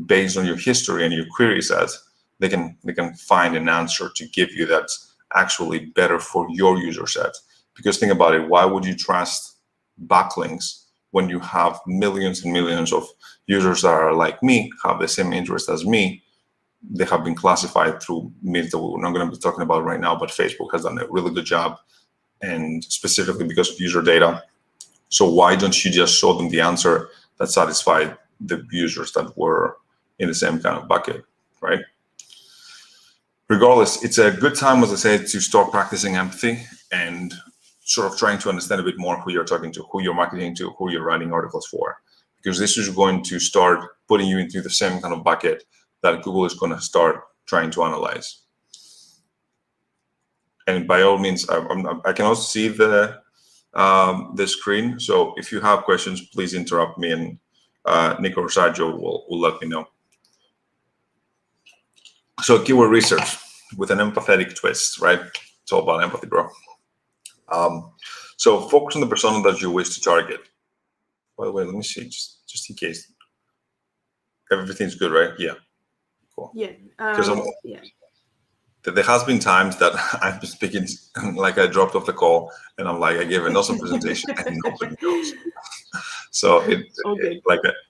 based on your history and your query set, they can find an answer to give you that's actually better for your user set. Because think about it, why would you trust backlinks when you have millions and millions of users that are like me, have the same interest as me? They have been classified through means that we're not going to be talking about right now, but Facebook has done a really good job, and specifically because of user data. So why don't you just show them the answer that satisfied the users that were in the same kind of bucket, right? Regardless, it's a good time, as I said, to start practicing empathy and sort of trying to understand a bit more who you're talking to, who you're marketing to, who you're writing articles for, because this is going to start putting you into the same kind of bucket that Google is going to start trying to analyze. And by all means, I can also see the screen. So if you have questions, please interrupt me, and Nik or Saijo will let me know. So keyword research with an empathetic twist, right? It's all about empathy, bro. So focus on the persona that you wish to target. By the way, let me see, just in case. Everything's good, right? Yeah. Cool. Yeah. Yeah. There has been times that I've been speaking, like I dropped off the call, and I'm like, I gave an awesome presentation, and nobody knows. So I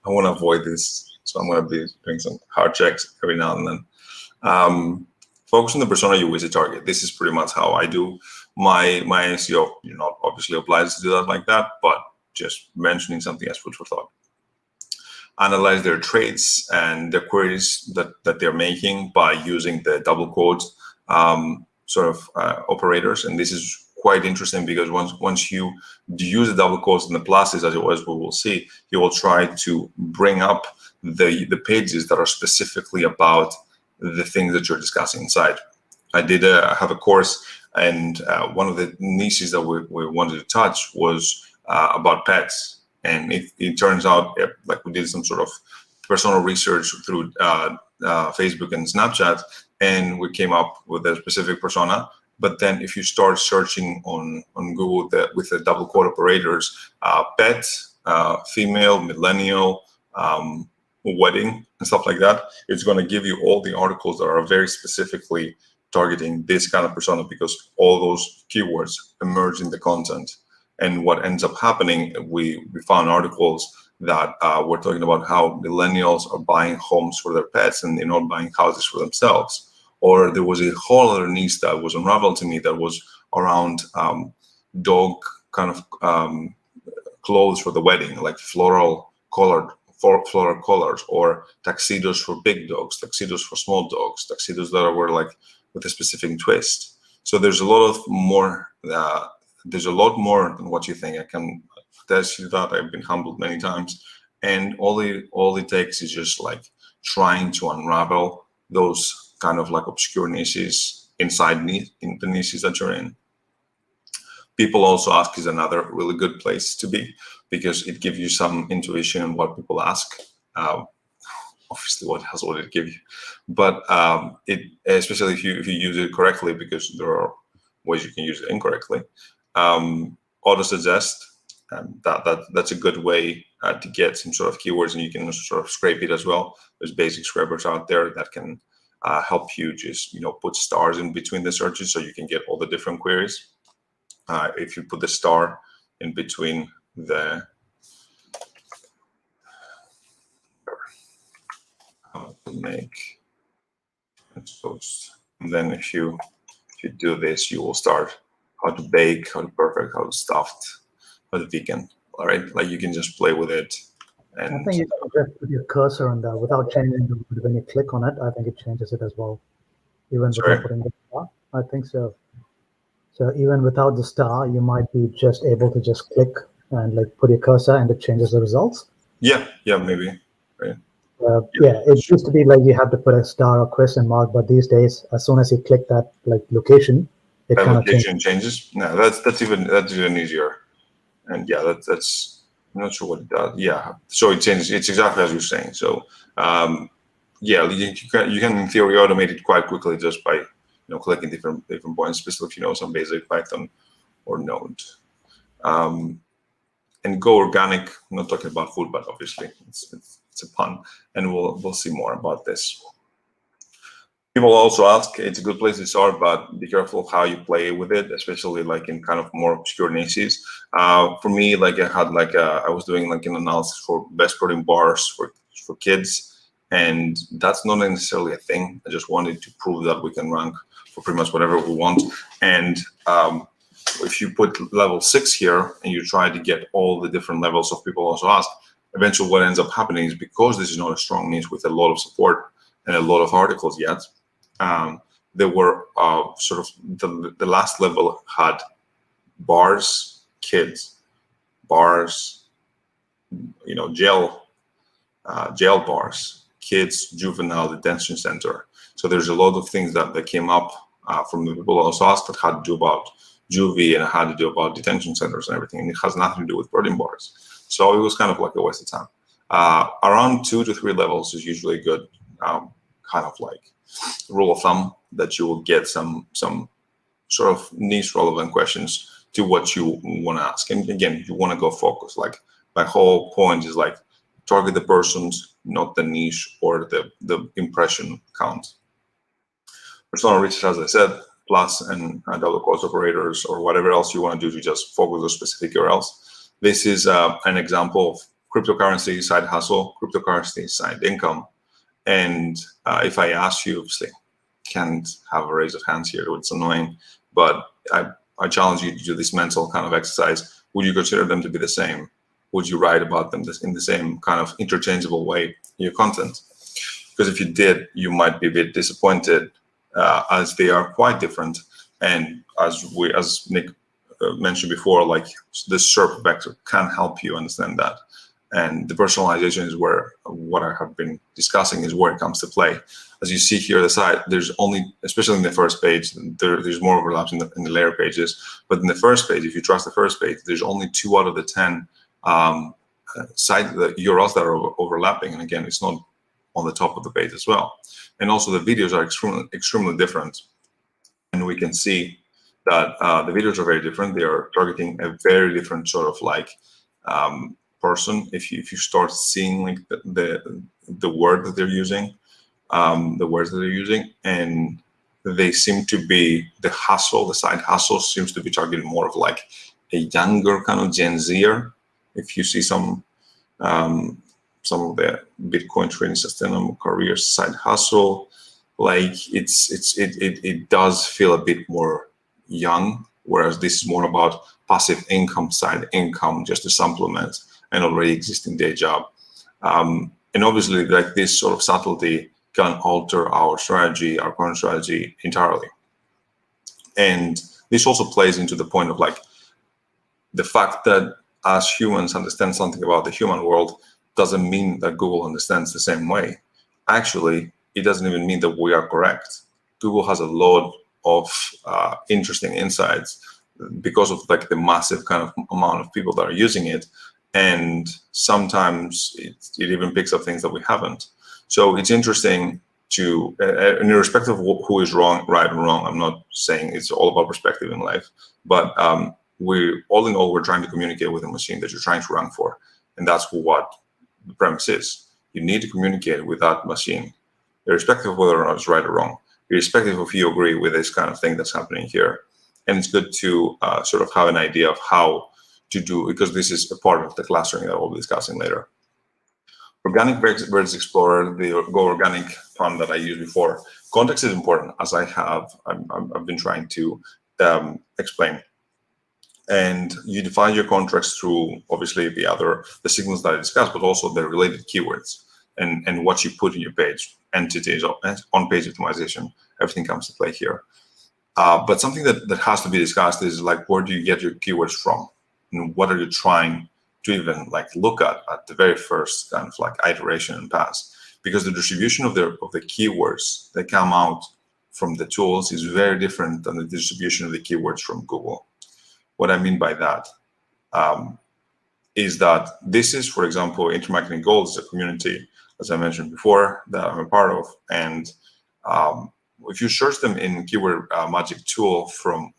want to avoid this So I'm going to be doing some hard checks every now and then. Focus on the persona you wish to target. This is pretty much how I do my SEO. You're not obviously obliged to do that like that, but just mentioning something as food for thought. Analyze their traits and the queries that they're making by using the double quotes operators. And this is quite interesting because once you use the double quotes and the pluses, as we will see, you will try to bring up the pages that are specifically about the things that you're discussing inside. I have a course, and one of the niches that we wanted to touch was about pets. And it turns out, like we did some sort of personal research through Facebook and Snapchat, and we came up with a specific persona. But then if you start searching on Google with the double quote operators, pet, female, millennial, wedding, and stuff like that, it's going to give you all the articles that are very specifically targeting this kind of persona, because all those keywords emerge in the content. And what ends up happening, we found articles that were talking about how millennials are buying homes for their pets and they're not buying houses for themselves. Or there was a whole other niche that was unraveled to me that was around dog kind of clothes for the wedding, like floral colors, or tuxedos for big dogs, tuxedos for small dogs, tuxedos that were like with a specific twist. So there's a lot more than what you think. I can attest to that. I've been humbled many times, and all it takes is just like trying to unravel those kind of like obscure niches in the niches that you're in. People also ask is another really good place to be, because it gives you some intuition on what people ask. Obviously, what else would it give you? But especially if you use it correctly, because there are ways you can use it incorrectly. Auto suggest, that's a good way to get some sort of keywords, and you can sort of scrape it as well. There's basic scrapers out there that can help you just put stars in between the searches, so you can get all the different queries. If you put the star in between the how to make post, and then if you do this, you will start how to bake, how to perfect, how to stuffed, how to vegan. All right, like you can just play with it. And I think you can just put your cursor on there without changing the word. When you click on it, I think it changes it as well, even without putting the star. I think so. So even without the star, you might be just able to just click and like put your cursor, and it changes the results. Yeah, maybe. Right. Yeah, it used to be like you have to put a star or question mark, but these days, as soon as you click that like location, it kind of changes. No, that's even easier. And yeah, that's I'm not sure what it does. Yeah, so it changes. It's exactly as you're saying. So yeah, you can in theory automate it quite quickly just by clicking different points, especially if you know some basic Python or Node. And go organic. I'm not talking about food, but obviously it's a pun, and we'll see more about this. People also ask, it's a good place to start, but be careful of how you play with it, especially like in kind of more obscure niches. For me, like I was doing like an analysis for best protein bars for kids, and that's not necessarily a thing. I just wanted to prove that we can rank for pretty much whatever we want. And if you put level 6 here and you try to get all the different levels of people also ask, eventually what ends up happening is, because this is not a strong niche with a lot of support and a lot of articles yet, there were sort of the last level had bars, kids, bars, jail bars, kids, juvenile detention center. So there's a lot of things that came up from the people also asked that had to do about juvie and had to do about detention centers and everything, and it has nothing to do with protein bars. So it was kind of like a waste of time. Around 2 to 3 levels is usually a good kind of like rule of thumb, that you will get some sort of niche relevant questions to what you want to ask. And again, you want to go focus. Like my whole point is like target the persons, not the niche or the impression count. Persona research, as I said, plus and double quotes operators or whatever else you want to do to just focus on specific URLs. This is an example cryptocurrency side hustle, cryptocurrency side income. And if I ask you, obviously, can't have a raise of hands here, it's annoying, but I challenge you to do this mental kind of exercise. Would you consider them to be the same? Would you write about them in the same kind of interchangeable way in your content? Because if you did, you might be a bit disappointed, as they are quite different. And as Nick mentioned before, like the SERP vector can help you understand that. And the personalization is where what I have been discussing is where it comes to play. As you see here on the side, there's only, especially in the first page, there's more overlaps in the layer pages. But in the first page, if you trust the first page, there's only 2 out of the 10 site URLs that are overlapping. And again, it's not on the top of the page as well. And also the videos are extremely different. And we can see that the videos are very different. They are targeting a very different sort of like person. If you start seeing like the word that they're using, the words that they're using, and they seem to be the side hustle seems to be targeting more of like a younger kind of Gen Zer. If you see some of the Bitcoin trading sustainable career side hustle, like it does feel a bit more young, whereas this is more about passive income, side income, just to supplement an already existing day job. And obviously, like this sort of subtlety can alter our strategy, our current strategy entirely. And this also plays into the point of like the fact that as humans understand something about the human world doesn't mean that Google understands the same way. Actually, it doesn't even mean that we are correct. Google has a lot of interesting insights because of like the massive kind of amount of people that are using it. And sometimes it even picks up things that we haven't. So it's interesting to, irrespective of who is wrong, right and wrong, I'm not saying it's all about perspective in life, but all in all, we're trying to communicate with a machine that you're trying to rank for. And that's what the premise is. You need to communicate with that machine, irrespective of whether or not it's right or wrong, irrespective of if you agree with this kind of thing that's happening here. And it's good to sort of have an idea of how to do, because this is a part of the clustering that we'll be discussing later. Organic versus Explorer, the Go Organic pun that I used before. Context is important, as I've been trying to explain. And you define your contracts through obviously the signals that I discussed, but also the related keywords and what you put in your page, entities, on-page optimization, everything comes to play here. But something that has to be discussed is like, where do you get your keywords from? And what are you trying to even like look at the very first kind of like iteration and pass? Because the distribution of the keywords that come out from the tools is very different than the distribution of the keywords from Google. What I mean by that is that this is, for example, Intermarketing Gold is a community, as I mentioned before, that I'm a part of. And if you search them in Keyword Magic Tool from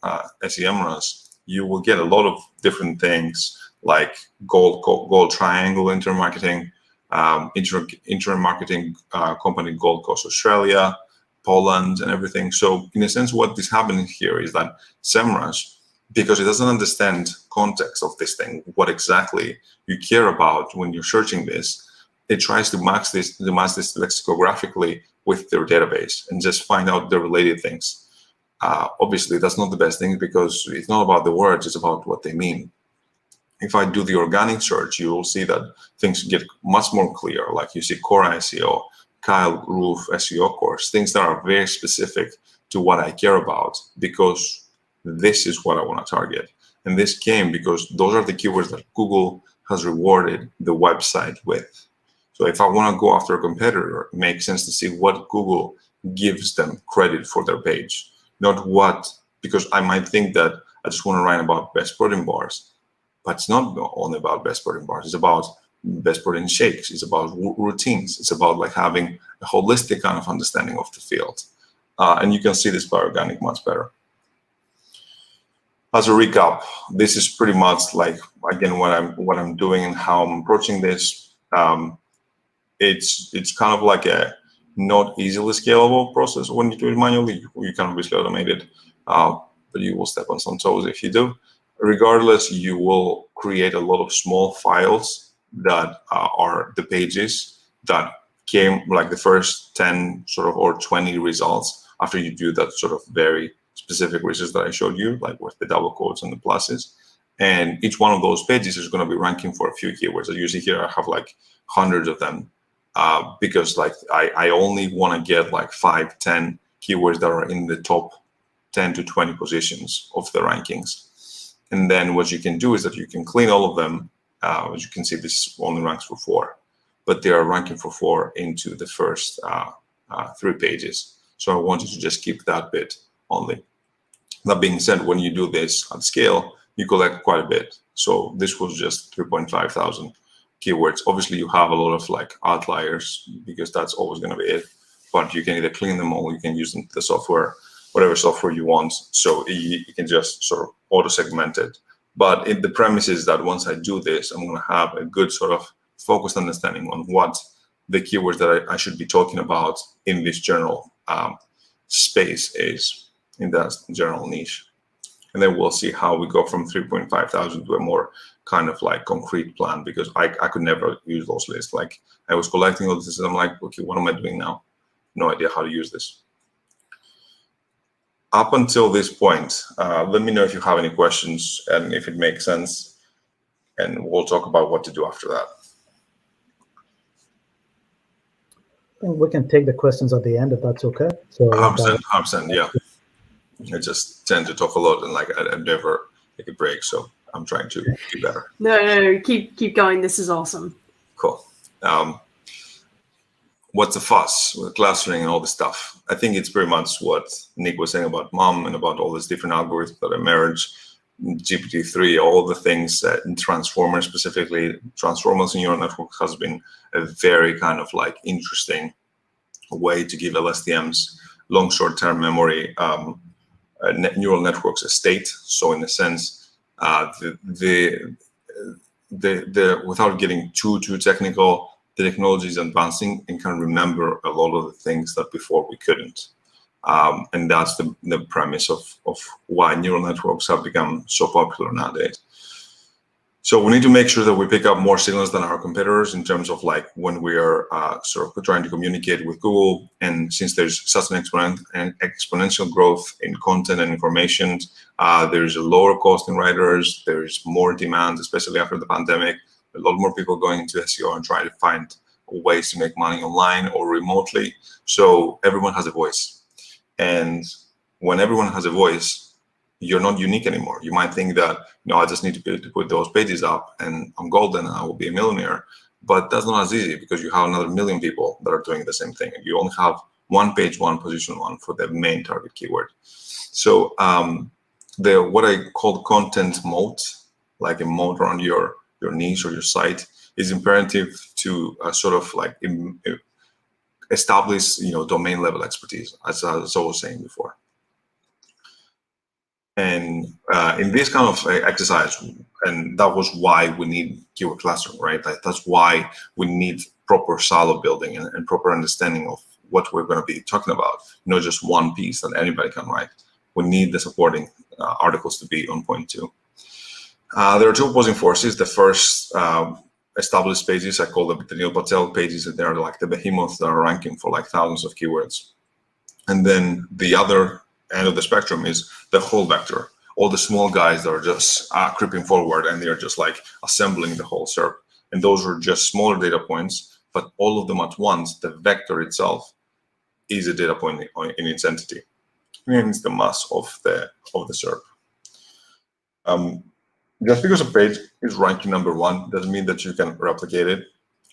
SEMrush, you will get a lot of different things like gold triangle intermarketing, intermarketing company Gold Coast Australia, Poland, and everything. So in a sense, what is happening here is that SEMrush, because it doesn't understand context of this thing, what exactly you care about when you're searching this, it tries to match this lexicographically with their database and just find out the related things. Obviously, that's not the best thing because it's not about the words, it's about what they mean. If I do the organic search, you will see that things get much more clear. Like you see Core SEO, Kyle Roof SEO course, things that are very specific to what I care about because this is what I want to target. And this came because those are the keywords that Google has rewarded the website with. So if I want to go after a competitor, it makes sense to see what Google gives them credit for their page, not what, because I might think that I just want to write about best protein bars, but it's not only about best protein bars. It's about best protein shakes. It's about routines. It's about like having a holistic kind of understanding of the field. And you can see this by organic much better. As a recap, this is pretty much like, again, what I'm doing and how I'm approaching this. It's kind of like a not easily scalable process when you do it manually. You can obviously automate it, but you will step on some toes if you do. Regardless, you will create a lot of small files that are the pages that came, like the first 10 sort of or 20 results after you do that sort of very specific research that I showed you, like with the double quotes and the pluses. And each one of those pages is going to be ranking for a few keywords. So usually here I have like hundreds of them because like I only want to get like 5-10 keywords that are in the top 10 to 20 positions of the rankings. And then what you can do is that you can clean all of them. As you can see, this only ranks for 4, but they are ranking for 4 into the first 3 pages. So I wanted to just keep that bit only. That being said, when you do this at scale, you collect quite a bit. So this was just 3,500 keywords. Obviously, you have a lot of like outliers because that's always going to be it. But you can either clean them all, you can use the software, whatever software you want. So you can just sort of auto-segment it. But the premise is that once I do this, I'm going to have a good sort of focused understanding on what the keywords that I should be talking about in this general space is, in that general niche. And then we'll see how we go from 3,500 to a more kind of like concrete plan, because I could never use those lists. Like I was collecting all this and I'm like, okay, what am I doing now? No idea how to use this. Up until this point, let me know if you have any questions and if it makes sense, and we'll talk about what to do after that. I think we can take the questions at the end if that's okay. So 100%, yeah. I just tend to talk a lot and like I never take a break, so I'm trying to do better. No, keep going. This is awesome. Cool. What's the fuss with clustering and all this stuff? I think it's pretty much what Nick was saying about MUM and about all these different algorithms that emerge, GPT-3, all the things in transformers specifically. Transformers in neural networks has been a very kind of like interesting way to give LSTMs long short-term memory neural networks a state. So in a sense, without getting too technical, the technology is advancing and can remember a lot of the things that before we couldn't. And that's the premise of why neural networks have become so popular nowadays. So we need to make sure that we pick up more signals than our competitors in terms of like when we are sort of trying to communicate with Google. And since there's such an exponential growth in content and information, there's a lower cost in writers, there's more demand, especially after the pandemic, a lot more people going into SEO and trying to find ways to make money online or remotely. So everyone has a voice. And when everyone has a voice, you're not unique anymore. You might think that, I just need to put those pages up and I'm golden and I will be a millionaire. But that's not as easy because you have another million people that are doing the same thing. And you only have one page, one position, one for the main target keyword. So what I call content moat, like a moat around your niche or your site, is imperative to sort of like establish, domain level expertise, as I was saying before. And in this kind of exercise, and that was why we need keyword clustering, right? That's why we need proper silo building and proper understanding of what we're going to be talking about, not just one piece that anybody can write. We need the supporting articles to be on point too. There are two opposing forces. The first established pages, I call them the Neil Patel pages, and they're like the behemoths that are ranking for like thousands of keywords. And then the other end of the spectrum is the whole vector, all the small guys that are just creeping forward and they're just like assembling the whole SERP. And those are just smaller data points, but all of them at once, the vector itself is a data point in its entity. And it's the mass of the SERP. Just because a page is ranking #1 doesn't mean that you can replicate it.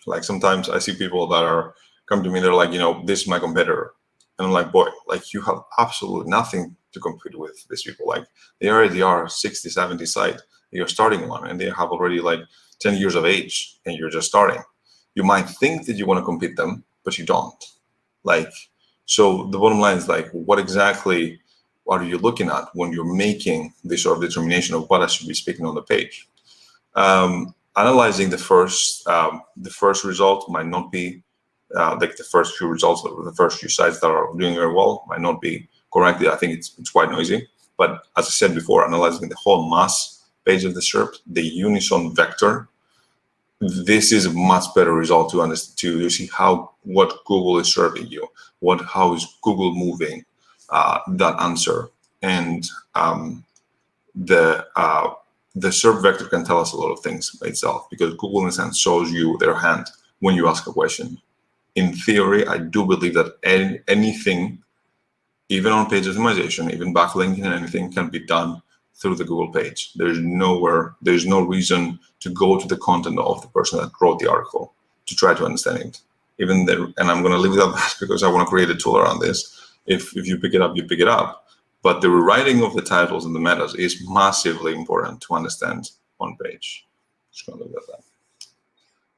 Like sometimes I see people that come to me, they're like, this is my competitor. And I'm like, boy, like you have absolutely nothing to compete with these people. Like they already are 60, 70 site. You're starting one and they have already like 10 years of age and you're just starting. You might think that you want to compete them, but you don't. Like, so the bottom line is like, what exactly are you looking at when you're making this sort of determination of what I should be speaking on the page? Analyzing the first result might not be like the first few results of the first few sites that are doing very well might not be correct. I think it's quite noisy. But as I said before, analyzing the whole mass page of the SERP, the unison vector, this is a much better result to understand, to see what Google is serving you, how is Google moving that answer, and the SERP vector can tell us a lot of things by itself, because Google in a sense shows you their hand when you ask a question. In theory, I do believe that anything, even on page optimization, even backlinking and anything, can be done through the Google page. There's no reason to go to the content of the person that wrote the article to try to understand it. Even there, and I'm going to leave it at that because I want to create a tool around this. If you pick it up, you pick it up. But the rewriting of the titles and the metas is massively important to understand on page. Just going to look at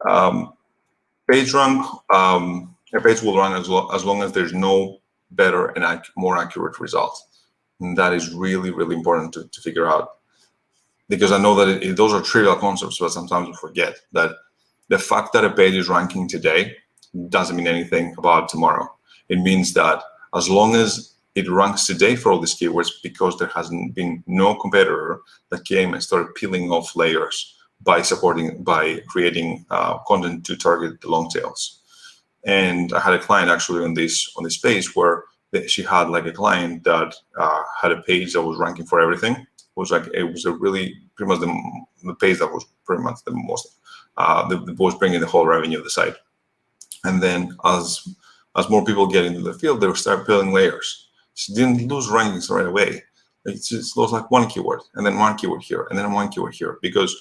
that. Page rank, a page will run as long as there's no better and more accurate result. And that is really, really important to figure out, because I know that those are trivial concepts, but sometimes we forget that the fact that a page is ranking today doesn't mean anything about tomorrow. It means that as long as it ranks today for all these keywords, because there hasn't been no competitor that came and started peeling off layers by creating content to target the long tails. And I had a client actually on this page where she had like a client that had a page that was ranking for everything. It was a really pretty much the page that was pretty much the most that was bringing the whole revenue of the site. And then as more people get into the field, they would start peeling layers. She didn't lose rankings right away. It just lost like one keyword, and then one keyword here, and then one keyword here, because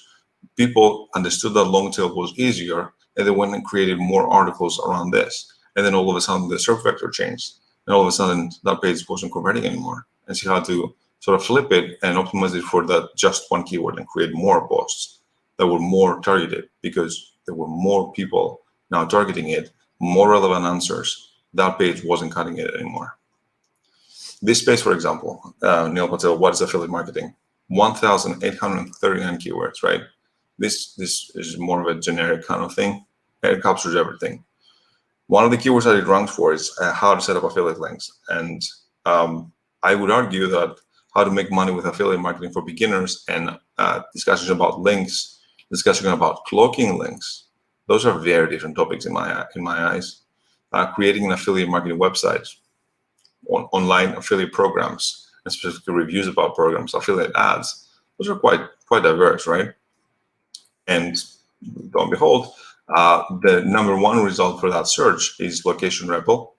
people understood that long tail was easier, and they went and created more articles around this. And then all of a sudden the SERP vector changed, and all of a sudden that page wasn't converting anymore. And she had to sort of flip it and optimize it for that just one keyword and create more posts that were more targeted, because there were more people now targeting it, more relevant answers. That page wasn't cutting it anymore. This page, for example, Neil Patel, what is affiliate marketing? 1,839 keywords, right? This is more of a generic kind of thing. It captures everything. One of the keywords that it ranks for is how to set up affiliate links. And I would argue that how to make money with affiliate marketing for beginners and discussions about links, discussion about cloaking links, those are very different topics in my eyes. Creating an affiliate marketing website, online affiliate programs, and specifically reviews about programs, affiliate ads, those are quite diverse, right? And lo and behold, the #1 result for that search is location rebel,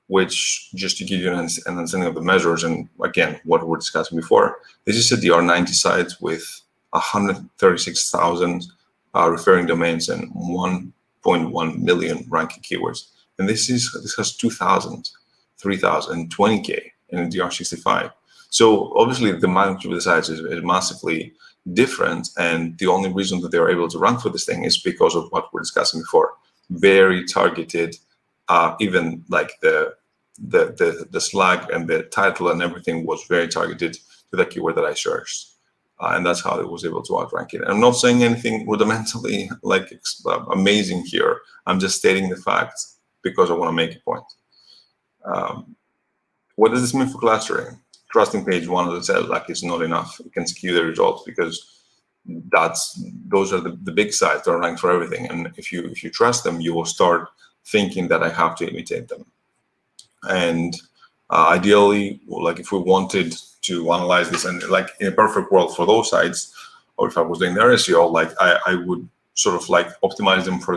which, just to give you an understanding of the measures, and again, what we were discussing before, this is a DR90 site with 136,000 referring domains and 1.1 million ranking keywords. And this has 2,000, 3,000, 20K in a DR65. So obviously the magnitude of the sites is massively different, and the only reason that they're able to rank for this thing is because of what we're discussing before. Very targeted, even like the slag and the title and everything was very targeted to the keyword that I searched. And that's how it was able to outrank it. I'm not saying anything rudimentally like amazing here. I'm just stating the facts because I want to make a point. What does this mean for clustering? Trusting page one, as I said, like, it's not enough. It can skew the results because those are the big sites that are ranked for everything. And if you trust them, you will start thinking that I have to imitate them. And ideally, like, if we wanted to analyze this, and like in a perfect world for those sites, or if I was doing their SEO, like I would sort of like optimize them for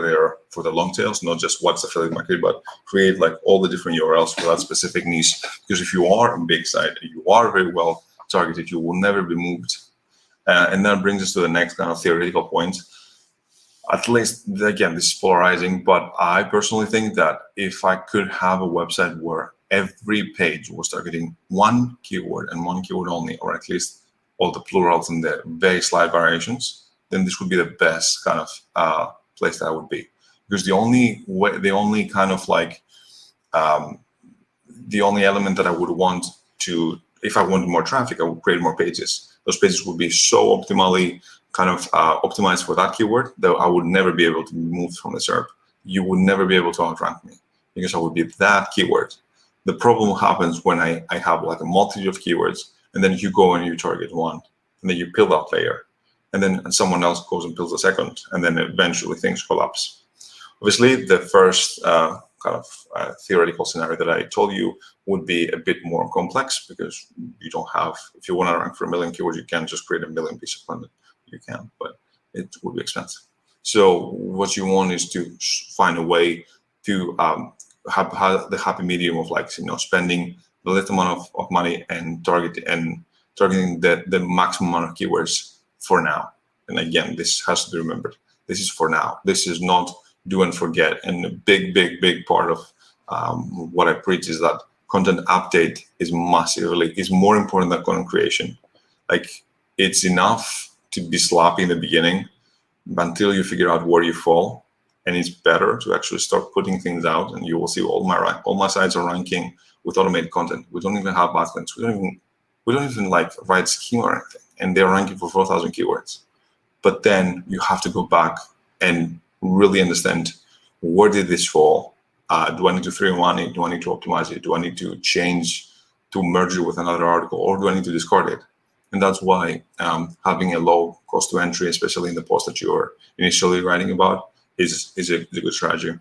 the long tails, not just what's affiliate marketing, but create like all the different URLs for that specific niche. Because if you are a big site, you are very well targeted, you will never be moved. And that brings us to the next kind of theoretical point. At least, again, this is polarizing, but I personally think that if I could have a website where every page was targeting one keyword and one keyword only, or at least all the plurals and the very slight variations, then this would be the best kind of place that I would be. Because the only element that I would want to, if I wanted more traffic, I would create more pages. Those pages would be so optimally kind of optimized for that keyword that I would never be able to move from the SERP. You would never be able to outrank me because I would be that keyword. The problem happens when I have like a multitude of keywords, and then you go and you target one, and then you peel that layer. and then someone else goes and builds a second, and then eventually things collapse. Obviously, the first theoretical scenario that I told you would be a bit more complex, because you don't have, if you want to rank for 1 million keywords, you can't just create 1 million pieces of content. You can, but it would be expensive. So what you want is to find a way to have the happy medium of, like, spending the little amount of money and targeting the maximum amount of keywords for now. And again, this has to be remembered. This is for now. This is not do and forget. And a big part of what I preach is that content update is more important than content creation. Like, it's enough to be sloppy in the beginning until you figure out where you fall, and it's better to actually start putting things out. And you will see all my sites are ranking with automated content. We don't even have backlinks. We don't even like write schema or anything, and they're ranking for 4,000 keywords. But then you have to go back and really understand, where did this fall? Do I need to throw money? Do I need to optimize it? Do I need to change to merge it with another article, or do I need to discard it? And that's why having a low cost to entry, especially in the post that you're initially writing about, is a good strategy.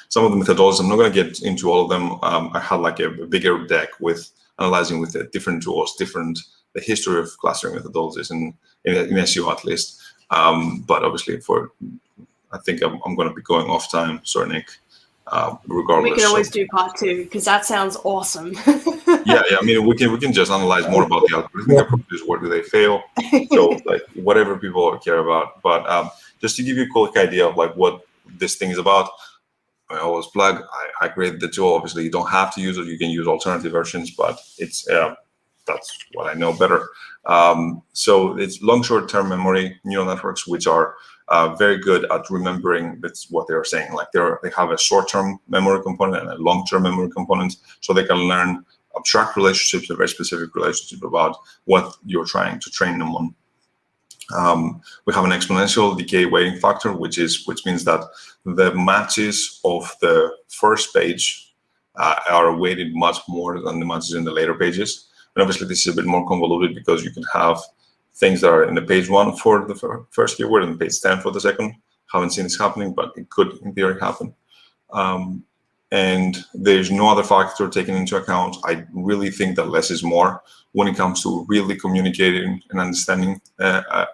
Some of the methodologies, I'm not going to get into all of them. I had like a bigger deck with analyzing with the different tools, the history of clustering methodologies in SEO at least. But obviously, I think I'm going to be going off time. Sorry, Nick. Regardless, we can always do part 2, because that sounds awesome. yeah. I mean, we can just analyze more about the algorithmic approaches. Where do they fail? So, like, whatever people care about. But just to give you a quick idea of like what this thing is about, I always plug. I created the tool. Obviously, you don't have to use it. You can use alternative versions, but it's that's what I know better. So it's long short-term memory neural networks, which are very good at remembering that's what they're saying. Like, they have a short-term memory component and a long-term memory component, so they can learn abstract relationships, a very specific relationship about what you're trying to train them on. We have an exponential decay weighting factor, which means that the matches of the first page are weighted much more than the matches in the later pages. And obviously, this is a bit more convoluted, because you can have things that are in the page 1 for the first keyword and page 10 for the second. Haven't seen this happening, but it could in theory happen. And there's no other factor taken into account. I really think that less is more when it comes to really communicating and understanding a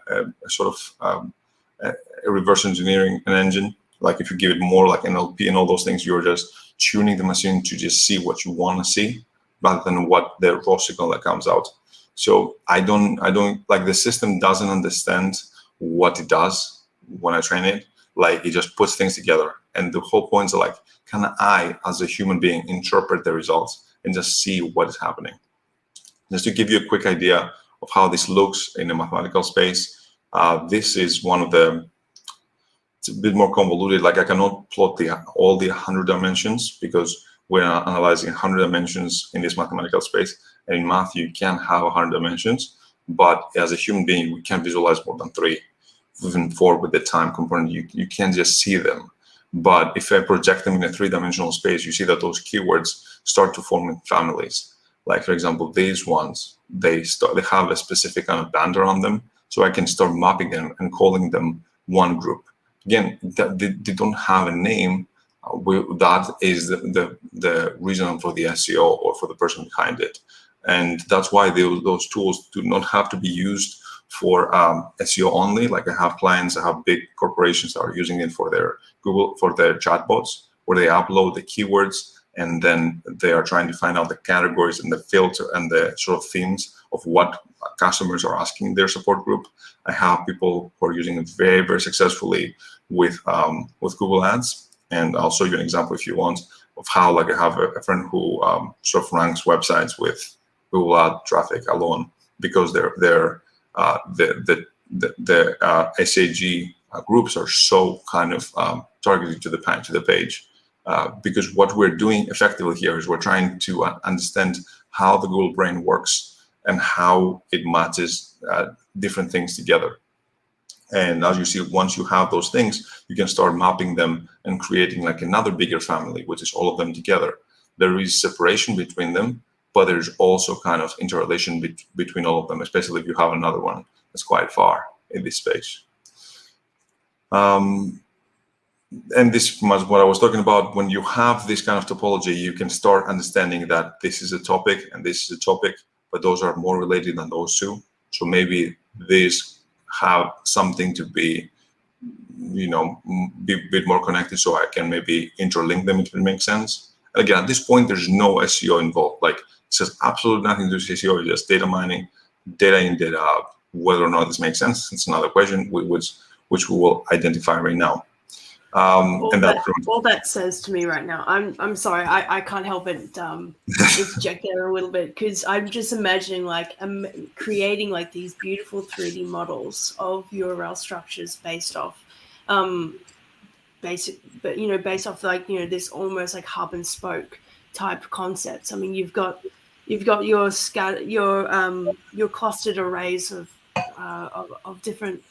reverse engineering an engine. Like, if you give it more like NLP and all those things, you're just tuning the machine to just see what you want to see, rather than what the raw signal that comes out. So I don't like, the system doesn't understand what it does when I train it. Like, it just puts things together. And the whole point is, like, can I, as a human being, interpret the results and just see what is happening? Just to give you a quick idea of how this looks in a mathematical space, this is one of the, it's a bit more convoluted. Like, I cannot plot all the 100 dimensions, because we're analyzing 100 dimensions in this mathematical space. And in math, you can have 100 dimensions, but as a human being, we can't visualize more than 3, even 4 with the time component. You can't just see them. But if I project them in a 3-dimensional space, you see that those keywords start to form in families. Like, for example, these ones, they have a specific kind of band around them, so I can start mapping them and calling them one group. Again, they don't have a name. That is the reason for the SEO or for the person behind it. And that's why those tools do not have to be used for SEO only. Like, I have clients, I have big corporations that are using it for their Google, for their chatbots, where they upload the keywords, and then they are trying to find out the categories and the filter and the sort of themes of what customers are asking their support group. I have people who are using it very, very successfully with Google Ads. And I'll show you an example if you want of how, like, I have a friend who sort of ranks websites with Google Ad traffic alone, because the SAG groups are so kind of targeted to the page. Because what we're doing effectively here is we're trying to understand how the Google brain works and how it matches different things together. And as you see, once you have those things, you can start mapping them and creating like another bigger family, which is all of them together. There is separation between them, but there's also kind of interrelation between all of them, especially if you have another one It's quite far in this space. And this was what I was talking about. When you have this kind of topology, you can start understanding that this is a topic and this is a topic, but those are more related than those two. So maybe these have something to be, be a bit more connected, so I can maybe interlink them if it makes sense. And again, at this point, there's no SEO involved. Like, it says absolutely nothing to do with SEO. It's just data mining, data in, data out. Whether or not this makes sense, it's another question, which we will identify right now. All that says to me right now, I'm sorry, I can't help but interject there a little bit, because I'm just imagining like creating like these beautiful 3D models of URL structures based off based off like this almost like hub and spoke type concepts. I mean, you've got your clustered arrays of different.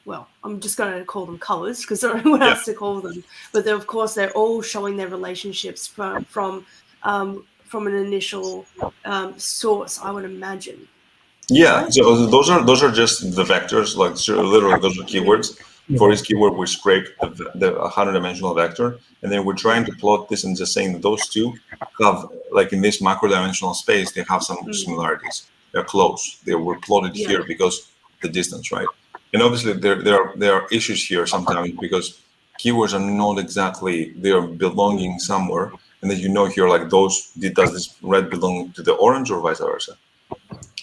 Well, I'm just going to call them colors because I don't know what else to call them. But of course, they're all showing their relationships from an initial source, I would imagine. Yeah, right? so those are just the vectors, like literally those are keywords. For each keyword, we scrape the 100-dimensional vector, and then we're trying to plot this and just saying that those two have, like in this macro-dimensional space, they have some similarities. They're close. They were plotted here because the distance, right? And obviously, there are issues here sometimes because keywords are not exactly, they are belonging somewhere, and then here, like does this red belong to the orange or vice versa?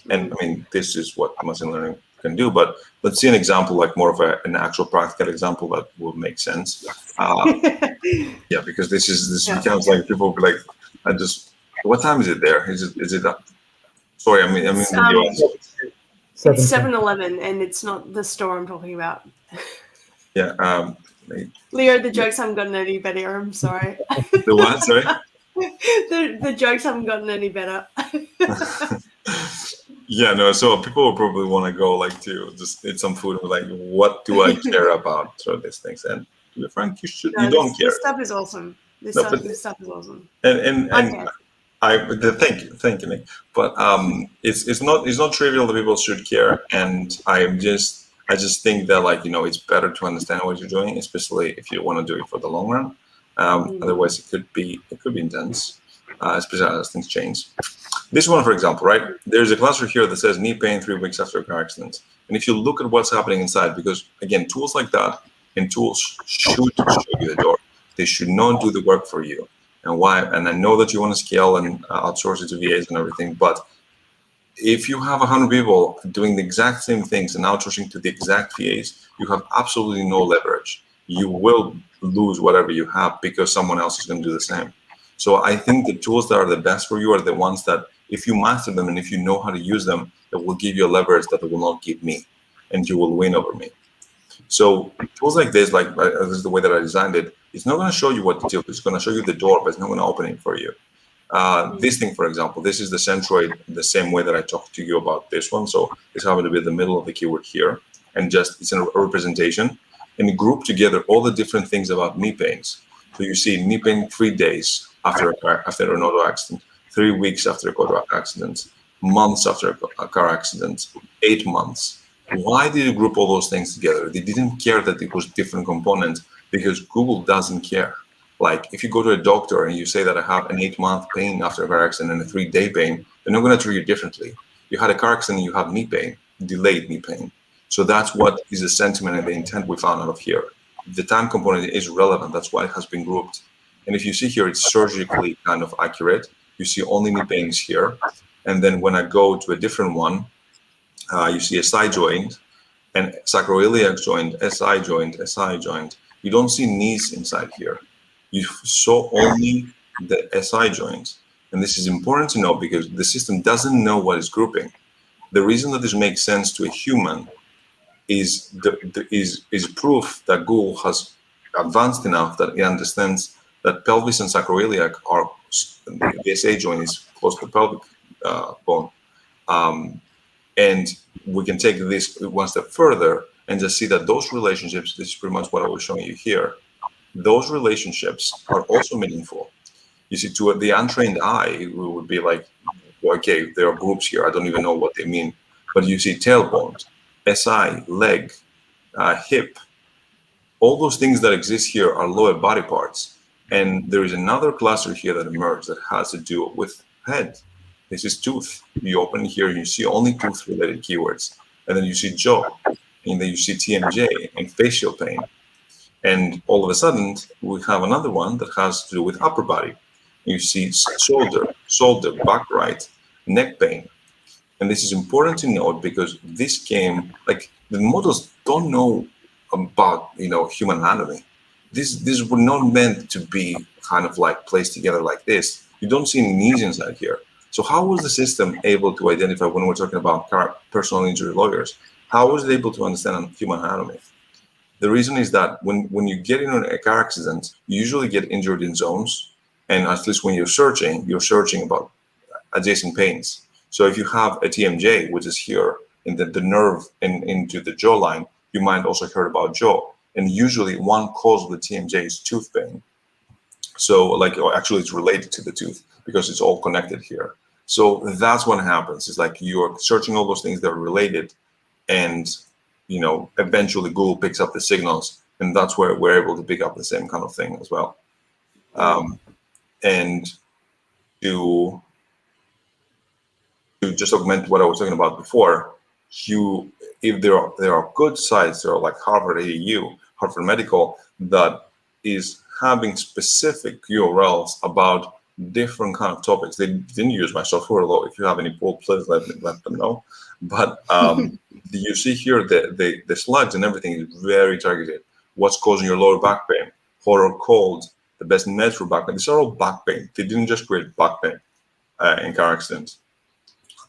And I mean, this is what machine learning can do, but let's see an example, like more of an actual practical example that will make sense. Because this becomes like people will be like, what time is it there? Is it up? Sorry, I mean in the US. It's 7-Eleven, and it's not the store I'm talking about. Yeah. Leo, the jokes haven't gotten any better. I'm sorry. The what? Sorry. the jokes haven't gotten any better. Yeah, no. So people will probably want to go like to just eat some food and be like, what do I care about? So these things, and to be frank, you don't care. This stuff is awesome. This stuff is awesome. And thank you, Nick. But it's not trivial that people should care, and I just think that it's better to understand what you're doing, especially if you want to do it for the long run. Otherwise, it could be intense, especially as things change. This one, for example, right? There's a cluster here that says knee pain 3 weeks after a car accident, and if you look at what's happening inside, because again, tools like that and tools should show you the door. They should not do the work for you. And why? And I know that you want to scale and outsource it to VAs and everything, but if you have 100 people doing the exact same things and outsourcing to the exact VAs, you have absolutely no leverage. You will lose whatever you have because someone else is going to do the same. So I think the tools that are the best for you are the ones that, if you master them and if you know how to use them, that will give you a leverage that they will not give me, and you will win over me. So tools like this, this is the way that I designed it. It's not going to show you what to do. It's going to show you the door, but it's not going to open it for you. This thing, for example, this is the centroid, the same way that I talked to you about this one. So it's happened to be the middle of the keyword here, and just it's a representation, and group together all the different things about knee pains. So you see knee pain 3 days after an auto accident, 3 weeks after a car accident, months after a car accident, 8 months. Why did you group all those things together? They didn't care that it was different components because Google doesn't care. Like if you go to a doctor and you say that I have an 8-month pain after a car accident and a 3-day pain, they're not going to treat you differently. You had a car accident, you have knee pain, delayed knee pain. So that's what is the sentiment and the intent we found out of here. The time component is relevant. That's why it has been grouped. And if you see here, it's surgically kind of accurate. You see only knee pains here. And then when I go to a different one, you see a SI joint and sacroiliac joint, SI joint, SI joint. You don't see knees inside here. You saw only the SI joint. And this is important to know because the system doesn't know what is grouping. The reason that this makes sense to a human is proof that Google has advanced enough that it understands that pelvis and sacroiliac are, the SI joint is close to the pelvic bone. And we can take this one step further and just see that those relationships, this is pretty much what I was showing you here, those relationships are also meaningful. You see, to the untrained eye, it would be like, okay, there are groups here. I don't even know what they mean. But you see tailbones. SI, leg, hip, all those things that exist here are lower body parts. And there is another cluster here that emerged that has to do with head. This is tooth. You open here and you see only tooth related keywords. And then you see jaw, and then you see TMJ and facial pain. And all of a sudden, we have another one that has to do with upper body. You see shoulder, back right, neck pain. And this is important to note because this came, like, the models don't know about, human anatomy. These were not meant to be kind of like placed together like this. You don't see any knees inside here. So how was the system able to identify, when we're talking about personal injury lawyers, how was it able to understand human anatomy? The reason is that when you get into a car accident, you usually get injured in zones. And at least when you're searching about adjacent pains. So if you have a TMJ, which is here in the nerve and into the jawline, you might also heard about jaw. And usually one cause of the TMJ is tooth pain. So actually it's related to the tooth because it's all connected here. So that's what happens. It's like you're searching all those things that are related, and eventually Google picks up the signals, and that's where we're able to pick up the same kind of thing as well. And to just augment what I was talking about before, if there are good sites, there are like Harvard AAU, Harvard Medical, that is having specific URLs about different kind of topics. They didn't use my software, although if you have any pull, please let them know. But you see here the slides and everything is very targeted. What's causing your lower back pain? Hot or cold? The best meds for back pain. These are all back pain. They didn't just create back pain in car accidents.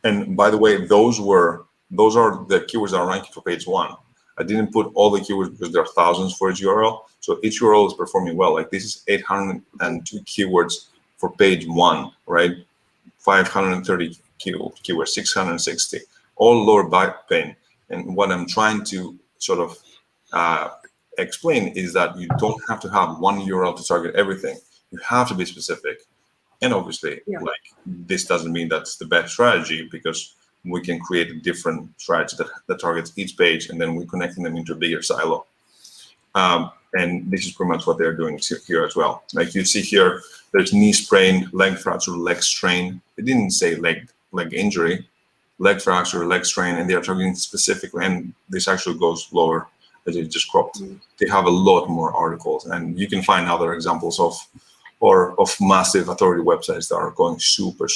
And by the way, those are the keywords that are ranking for page 1. I didn't put all the keywords because there are thousands for each URL. So each URL is performing well. Like this is 802 keywords for page 1, right? 530 keywords, 660, all lower back pain. And what I'm trying to sort of explain is that you don't have to have one URL to target everything. You have to be specific. And obviously, this doesn't mean that's the best strategy, because we can create a different strategy that targets each page, and then we're connecting them into a bigger silo. And this is pretty much what they're doing here as well. Like you see here, there's knee sprain, leg fracture, leg strain. They didn't say leg injury, leg fracture, leg strain, and they are targeting specifically. And this actually goes lower, as it just cropped. They have a lot more articles, and you can find other examples of massive authority websites that are going super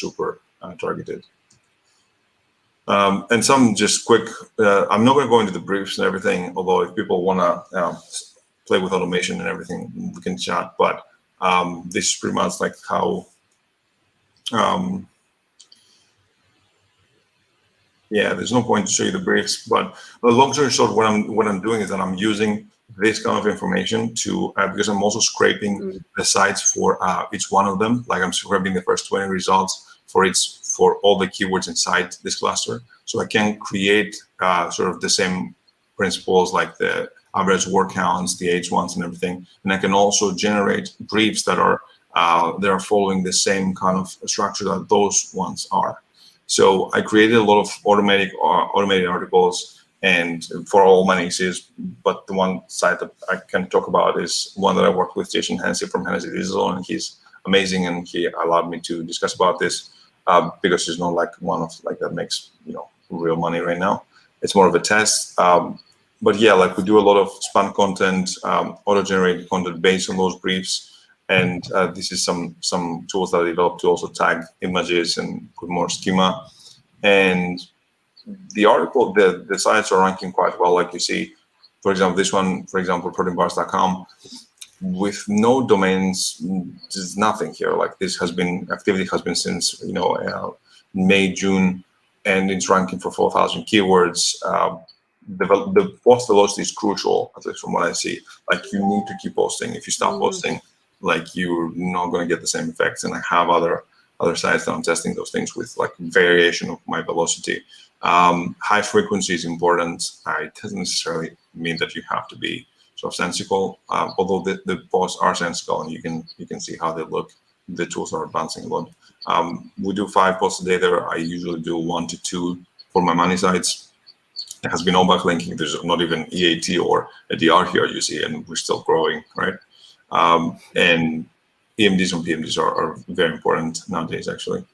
targeted. And some just quick, I'm not going to go into the briefs and everything, although if people want to play with automation and everything, we can chat. But this is pretty much like how, there's no point to show you the briefs. But the long story short, what I'm doing is that I'm using this kind of information to, because I'm also scraping the sites for each one of them. Like I'm scraping the first 20 results for all the keywords inside this cluster. So I can create sort of the same principles, like the average word counts, the H1s and everything. And I can also generate briefs that are following the same kind of structure that those ones are. So I created a lot of automated articles and for all my niches, but the one site that I can talk about is one that I worked with Jason Hennessy from Hennessy Digital, and he's amazing, and he allowed me to discuss about this because there's not like one of like that makes real money right now. It's more of a test. But yeah, like we do a lot of spam content, auto-generated content based on those briefs. And this is some tools that I developed to also tag images and put more schema. And the article, the sites are ranking quite well. Like you see, for example, this one, for example, proteinbars.com, with no domains, there's nothing here. Like this activity has been since May, June, and it's ranking for 4,000 keywords. The post velocity is crucial, at least from what I see. Like you need to keep posting. If you stop posting, like you're not going to get the same effects. And I have other sites that I'm testing those things with, like variation of my velocity. High frequency is important. It doesn't necessarily mean that you have to be sort of sensical, although the posts are sensical, and you can see how they look. The tools are advancing a lot. We do 5 posts a day there. I usually do 1 to 2 for my money sites. It has been all backlinking. There's not even EAT or a DR here, you see, and we're still growing, right? And EMDs and PMDs are very important nowadays, actually.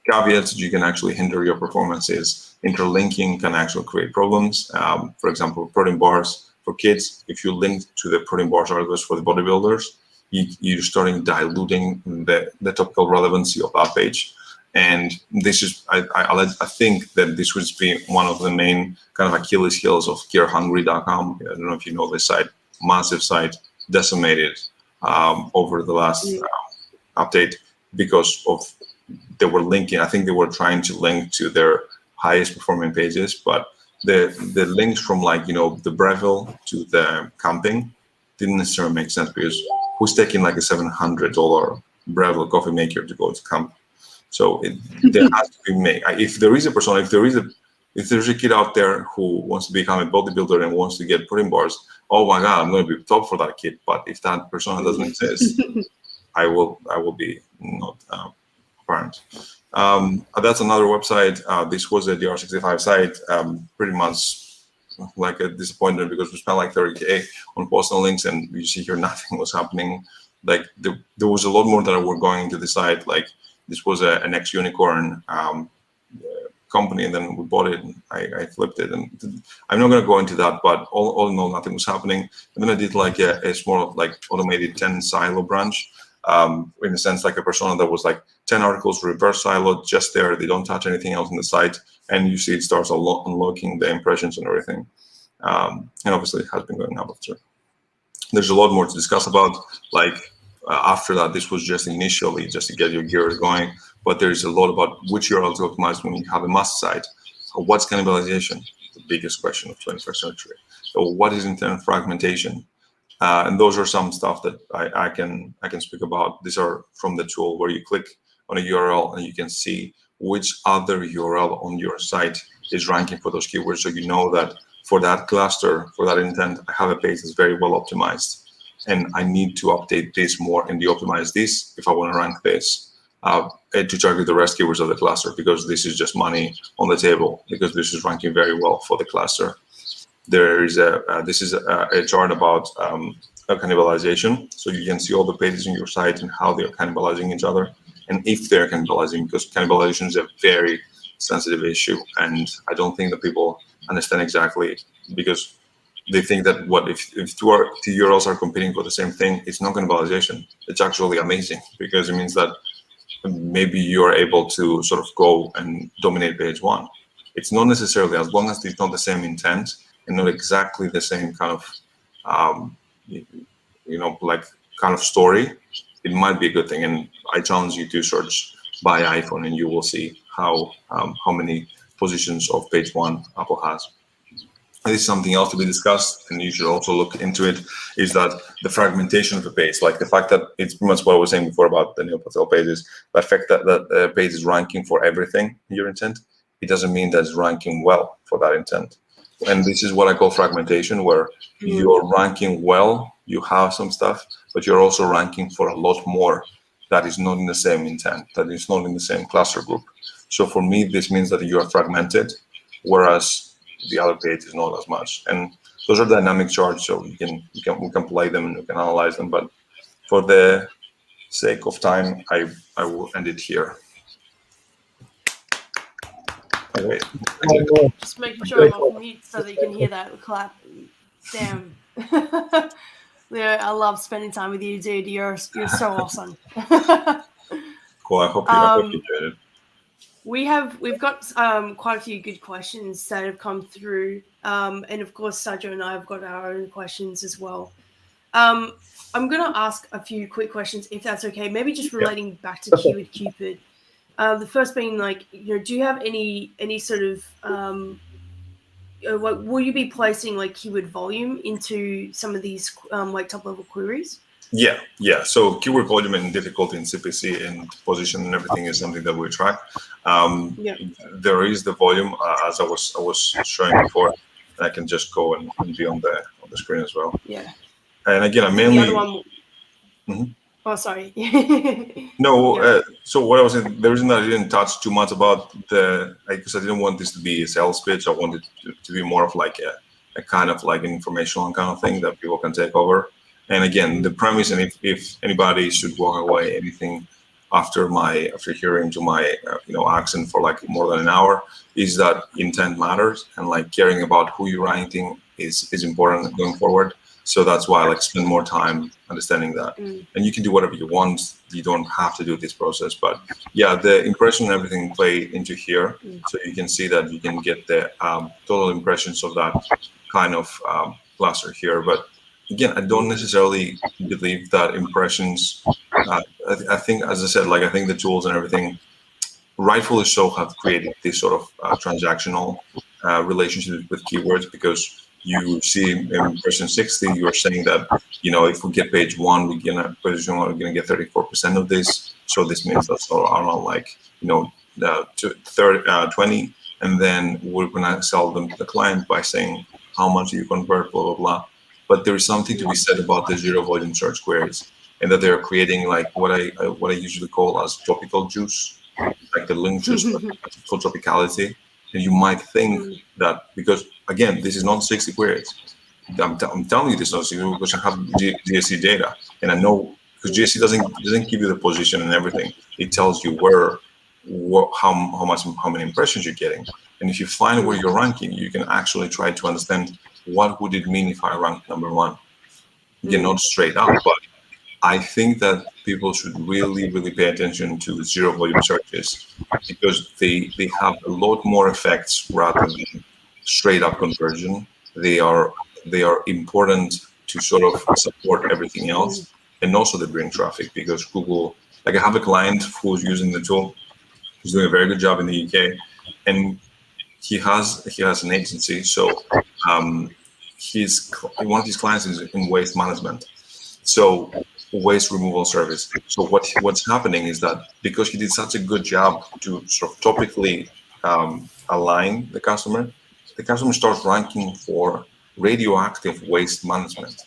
Caveats, you can actually hinder your performances. Interlinking can actually create problems. For example, protein bars for kids, if you link to the protein bars articles for the bodybuilders, you're starting diluting the topical relevancy of that page. And this is, I think that this would be one of the main kind of Achilles heels of gearhungry.com. I don't know if you know this site, massive site, decimated over the last update because of they were linking. I think they were trying to link to their highest performing pages, but the links from the Breville to the camping didn't necessarily make sense because who's taking like a $700 Breville coffee maker to go to camp? So there has to be made. If there is a person, if there's a kid out there who wants to become a bodybuilder and wants to get protein bars, oh my God, I'm going to be top for that kid. But if that persona doesn't exist, I will be not apparent. That's another website. This was a DR65 site. Pretty much like a disappointment because we spent like 30K on posting links, and you see here nothing was happening. Like there was a lot more that were going into the site. Like this was an ex-unicorn company, and then we bought it and I flipped it. And I'm not going to go into that, but all in all, nothing was happening. And then I did like a small like automated 10 silo branch. In a sense, like a persona that was like 10 articles reverse siloed just there. They don't touch anything else on the site. And you see it starts unlocking the impressions and everything. And obviously it has been going up after. There's a lot more to discuss about. Like after that, this was just initially just to get your gears going. But there's a lot about which URL to optimize when you have a must site. What's cannibalization? The biggest question of 21st century. So what is intent fragmentation? And those are some stuff that I can speak about. These are from the tool where you click on a URL and you can see which other URL on your site is ranking for those keywords. So you know that for that cluster, for that intent, I have a page that's very well optimized. And I need to update this more and de-optimize this if I want to rank this to target the rest keywords of the cluster, because this is just money on the table, because this is ranking very well for the cluster. There is this is a chart about cannibalization. So you can see all the pages in your site and how they're cannibalizing each other, and if they're cannibalizing, because cannibalization is a very sensitive issue. And I don't think that people understand exactly, because they think that if two URLs are competing for the same thing, it's not cannibalization. It's actually amazing, because it means that maybe you're able to sort of go and dominate page one. It's not necessarily, as long as it's not the same intent and not exactly the same kind of, like kind of story, it might be a good thing. And I challenge you to search by iPhone, and you will see how many positions of page one Apple has. This is something else to be discussed, and you should also look into it, is that the fragmentation of the page, like the fact that it's pretty much what I was saying before about the Neil Patel pages, the fact that the page is ranking for everything in your intent, it doesn't mean that it's ranking well for that intent. And this is what I call fragmentation, where you're ranking well, you have some stuff, but you're also ranking for a lot more that is not in the same intent, that is not in the same cluster group. So for me, this means that you are fragmented, whereas the other page is not as much. And those are dynamic charts, so we can play them and we can analyze them. But for the sake of time, I will end it here. Okay. Just making sure I'm off mute so that you can hear that clap. Damn. Leo, I love spending time with you, dude. You're so awesome. Cool. I hope you enjoyed it. We've got quite a few good questions that have come through, and of course Saijo and I have got our own questions as well. I'm going to ask a few quick questions, if that's okay. Maybe just relating back to Keyword Cupid. The first being, like, do you have any sort of will you be placing like keyword volume into some of these like top level queries? Yeah. So keyword volume and difficulty in CPC and position and everything is something that we track. There is the volume, as I was showing before. I can just go and be on the screen as well. Yeah. And again, I mainly. The other one, Oh, sorry. No, Yeah. so what I was saying, the reason that I didn't touch too much about because I didn't want this to be a sales pitch. I wanted to be more of like a kind of like an informational kind of thing that people can take over. And again, the premise, and if anybody should walk away anything after hearing to my accent for like more than an hour, is that intent matters, and like caring about who you're writing is important going forward. So that's why I like spend more time understanding that. And you can do whatever you want. You don't have to do this process. But yeah, the impression and everything play into here. So you can see that you can get the total impressions of that kind of cluster here. But again, I don't necessarily believe that impressions, I think, as I said, like I think the tools and everything, rightfully so, have created this sort of transactional relationship with keywords, because you see in version 60, you're saying that, if we get page one, we're gonna position one, we're gonna get 34% of this. So this means that's around like, 20, and then we're gonna sell them to the client by saying how much you convert, blah, blah, blah. But there is something to be said about the zero volume search queries, and that they're creating like what I usually call as topical juice, like the link juice for tropicality. And you might think that, because again, this is not 60 queries. I'm telling you this not 60 because I have GSC data, and I know, because GSC doesn't give you the position and everything. It tells you how many impressions you're getting, and if you find where you're ranking, you can actually try to understand what would it mean if I rank number one. Again, not straight up, but I think that people should really, really pay attention to zero volume searches, because they have a lot more effects rather than straight up conversion. They are important to sort of support everything else, and also they bring traffic, because Google, like I have a client who's using the tool, who's doing a very good job in the UK, and he has an agency. So one of his clients is in waste management. So waste removal service. So what's happening is that, because he did such a good job to sort of topically align the customer starts ranking for radioactive waste management.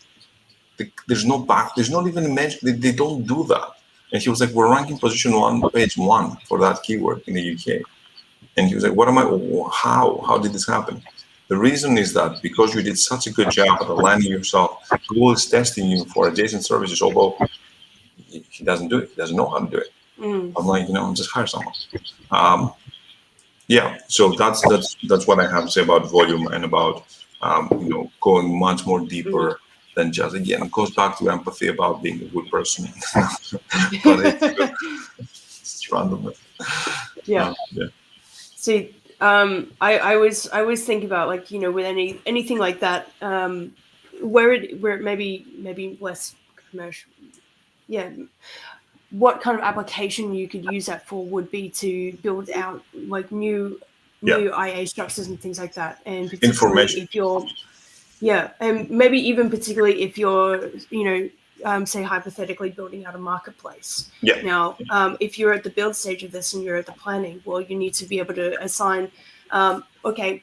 There's not even a mention. They don't do that. And he was like, we're ranking position one, page one for that keyword in the UK. And he was like, how did this happen? The reason is that because you did such a good job at aligning yourself, Google is testing you for adjacent services, although he doesn't do it. He doesn't know how to do it. I'm like, just hire someone. Yeah, so that's what I have to say about volume, and about going much more deeper than just, again, it goes back to empathy about being a good person. But it's random. Yeah. See, I always think about, like, with anything like that, where it maybe less commercial. Yeah. What kind of application you could use that for would be to build out like new IA structures and things like that, and particularly if you're, and maybe even particularly if you're, say hypothetically building out a marketplace. Yeah. Now, if you're at the build stage of this and you're at the planning, well, you need to be able to assign, okay,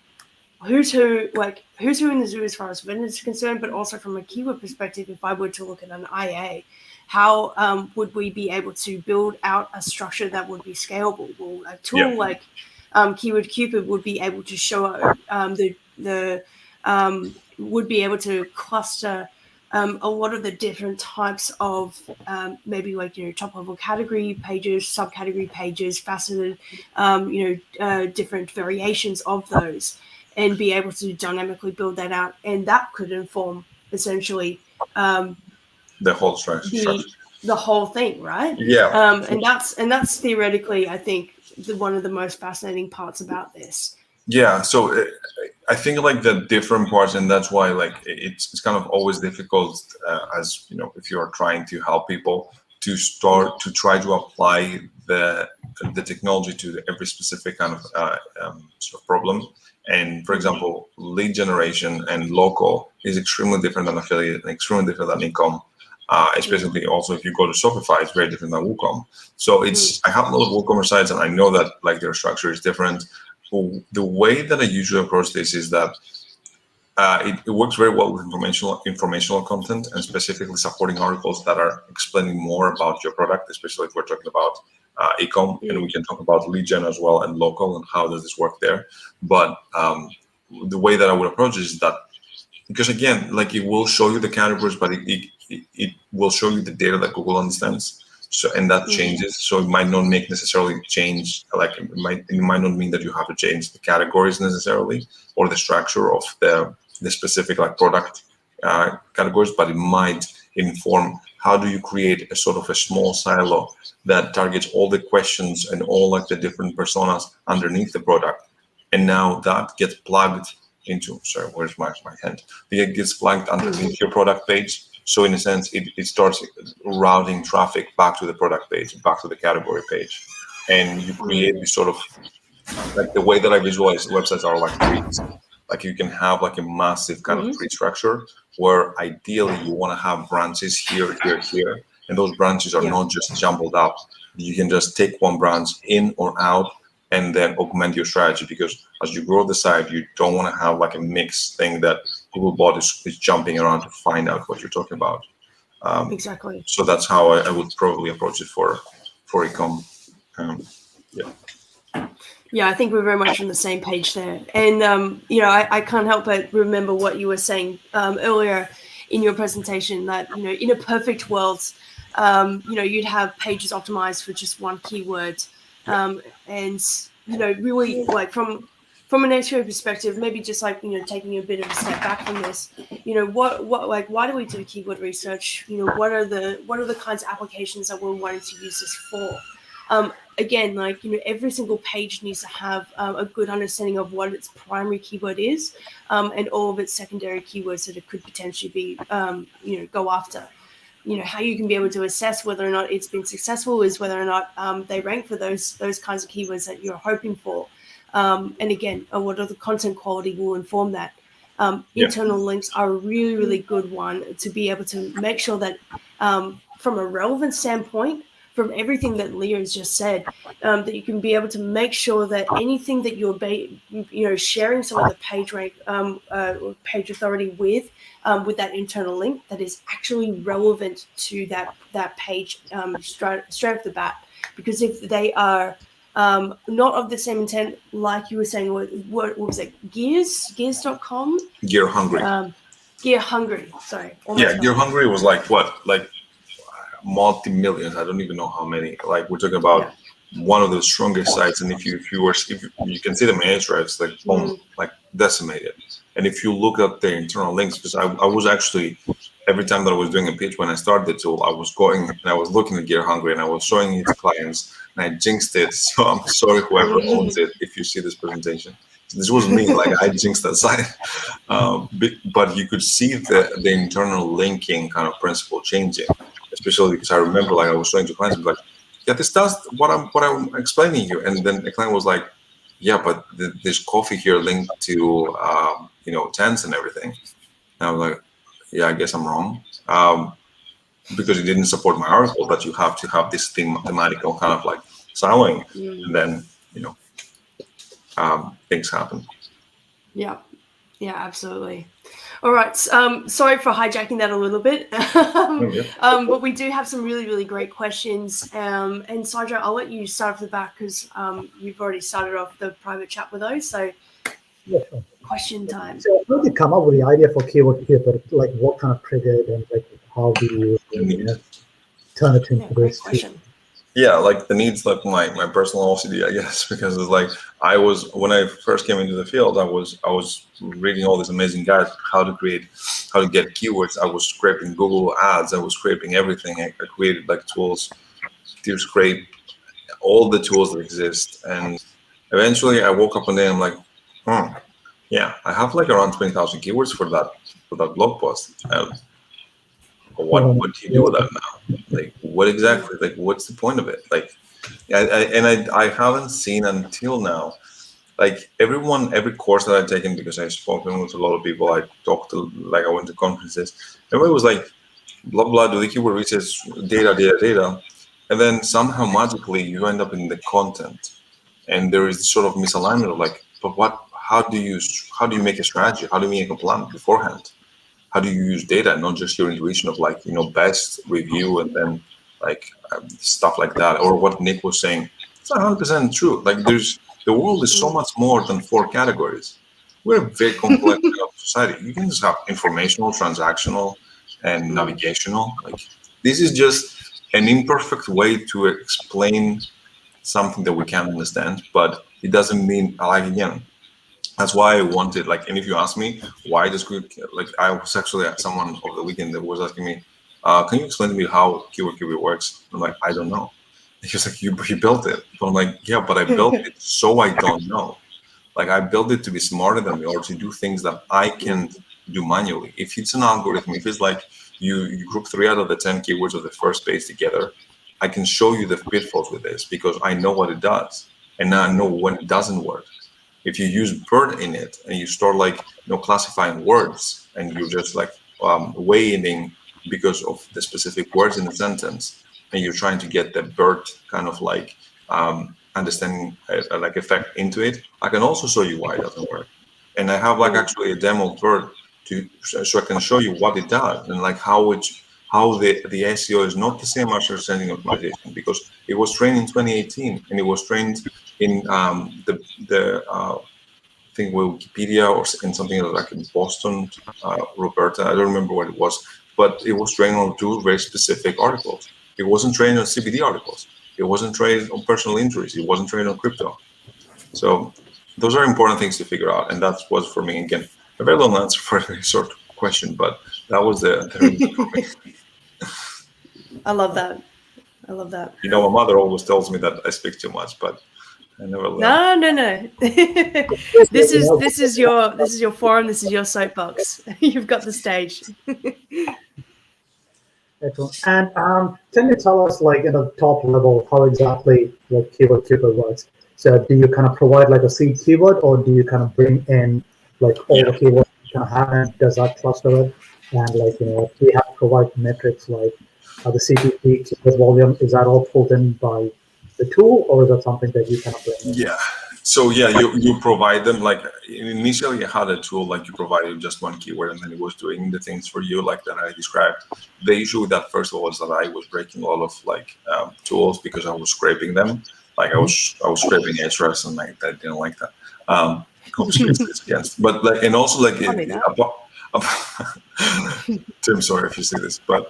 who's who in the zoo as far as vendors is concerned, but also from a keyword perspective. If I were to look at an IA, how would we be able to build out a structure that would be scalable? Well, a tool like Keyword Cupid would be able to show would be able to cluster a lot of the different types of maybe like top level category pages, subcategory pages, faceted, different variations of those, and be able to dynamically build that out, and that could inform essentially the whole structure, the whole thing, right? Yeah. And that's theoretically, I think, one of the most fascinating parts about this. Yeah. So I think like the different parts, and that's why like it's kind of always difficult as if you're trying to help people to start to try to apply the technology to every specific kind of sort of problem. And for example, lead generation and local is extremely different than affiliate, and extremely different than e-com. Especially also if you go to Shopify, it's very different than WooCommerce. So I have a lot of WooCommerce sites, and I know that like their structure is different. The way that I usually approach this is that it works very well with informational content, and specifically supporting articles that are explaining more about your product, especially if we're talking about e-com, and we can talk about lead gen as well and local and how does this work there. But the way that I would approach it is that, because again, like it will show you the categories, but it will show you the data that Google understands. So, and that changes. So it might not make necessarily change, like it might not mean that you have to change the categories necessarily or the structure of the specific like product categories, but it might inform how do you create a sort of a small silo that targets all the questions and all like the different personas underneath the product. And now that gets plugged into, sorry, where's my hand? It gets plugged underneath your product page. So in a sense, it starts routing traffic back to the product page, back to the category page. And you create this sort of, like the way that I visualize websites are like trees. Like you can have like a massive kind of tree structure where ideally you want to have branches here, here, here. And those branches are not just jumbled up. You can just take one branch in or out and then augment your strategy, because as you grow the site, you don't want to have like a mixed thing that Googlebot is jumping around to find out what you're talking about. Exactly. So that's how I would probably approach it for e-com. Yeah, I think we're very much on the same page there. And, you know, I can't help but remember what you were saying earlier in your presentation, that, you know, in a perfect world, you know, you'd have pages optimized for just one keyword. And, you know, really like from an SEO perspective, maybe just like, you know, taking a bit of a step back from this, you know, what like, why do we do keyword research? You know, what are the kinds of applications that we're wanting to use this for? Again, like, you know, every single page needs to have a good understanding of what its primary keyword is, and all of its secondary keywords that it could potentially be, you know, go after. You know, how you can be able to assess whether or not it's been successful is whether or not they rank for those kinds of keywords that you're hoping for. And again, what are the content quality will inform that. Internal links are a really, really good one to be able to make sure that from a relevant standpoint, from everything that Leo has just said, that you can be able to make sure that anything that you're, you know, sharing some of the page rank, page authority with that internal link, that is actually relevant to that page straight off the bat. Because if they are not of the same intent, like you were saying, what was it? Gears.com? Gear Hungry. Gear Hungry. Sorry. Yeah, Gear Hungry was like what? Like multi-millions. I don't even know how many. Like we're talking about one of the strongest sites, and if you can see the managed rights, like boom, like decimated. And if you look at the internal links, because I was actually, every time that I was doing a pitch when I started the tool, I was going and I was looking at Gear Hungry and I was showing it to clients, and I jinxed it. So I'm sorry whoever owns it if you see this presentation. This was me, like I jinxed that site. But you could see the internal linking kind of principle changing, especially because I remember, like I was showing to clients, like, yeah, this does what I'm explaining you. And then the client was like, yeah, but there's coffee here linked to you know, tents and everything. And I was like, yeah, I guess I'm wrong, because it didn't support my article that you have to have this thematical kind of like siloing, and then, you know, things happen. Yeah, absolutely. All right. Sorry for hijacking that a little bit, but we do have some really, really great questions. And Saijo, I'll let you start off the back because you've already started off the private chat with those. So, question time. So how did you come up with the idea for keyword here? But like, what kind of triggered, and like, how do you turn it into this? Question. Yeah, like the needs, like my personal OCD, I guess, because it's like when I first came into the field, I was reading all these amazing guides how to get keywords. I was scraping Google ads, I was scraping everything. I created like tools to scrape all the tools that exist, and eventually I woke up one day and I'm like, yeah, I have like around 20,000 keywords for that blog post. What do you do with that now? Like, what exactly? Like, what's the point of it? Like, I haven't seen until now. Like every course that I've taken, because I've spoken with a lot of people, I talked to, like I went to conferences. Everybody was like, blah blah, do the keyword research, data, and then somehow magically you end up in the content, and there is this sort of misalignment of like, but how do you make a strategy? How do you make a plan beforehand? How do you use data, not just your intuition of like, best review and then like stuff like that, or what Nick was saying? It's not 100% true. Like the world is so much more than 4 categories. We're a very complex society. You can just have informational, transactional, and navigational. Like this is just an imperfect way to explain something that we can't understand, but it doesn't mean, like, again, that's why I wanted, like, and if you ask me why this group, like, I was actually at someone over the weekend that was asking me, can you explain to me how Keyword works? I'm like, I don't know. He was like, you built it. But I'm like, yeah, but I built it so I don't know. Like, I built it to be smarter than me or to do things that I can do manually. If it's an algorithm, if it's like you group 3 out of the 10 keywords of the first page together, I can show you the pitfalls with this because I know what it does and now I know when it doesn't work. If you use BERT in it and you start like classifying words and you're just like weighing because of the specific words in the sentence, and you're trying to get the BERT kind of like understanding like effect into it, I can also show you why it doesn't work. And I have like actually a demo of BERT so I can show you what it does and like how the SEO is not the same as search engine optimization, because it was trained in 2018 and it was trained in I think Wikipedia or in something like in Boston, Roberta, I don't remember what it was, but it was trained on 2 very specific articles. It wasn't trained on CBD articles. It wasn't trained on personal injuries. It wasn't trained on crypto. So those are important things to figure out, and that was for me, again, a very long answer for a very short question, but that was the reason for me. I love that. I love that. My mother always tells me that I speak too much, but I never learn. No. This is your forum. This is your soapbox. You've got the stage. Excellent. And can you tell us, like, at a top level, how exactly like Keyword works? So do you kind of provide like a seed keyword, or do you kind of bring in like all the keywords you kind of have, and does that cluster it? And like, do you have to provide metrics like the CPC, keyword volume? Is that all pulled in by the tool, or is that something that you kind of bring in? Yeah. So you provide them, like initially you had a tool like you provided just one keyword and then it was doing the things for you like that I described. The issue with that first of all is that I was breaking a lot of like tools because I was scraping them. Like I was scraping HRS and like I didn't like that. Yes, but like, and also like Tim, sorry if you see this, but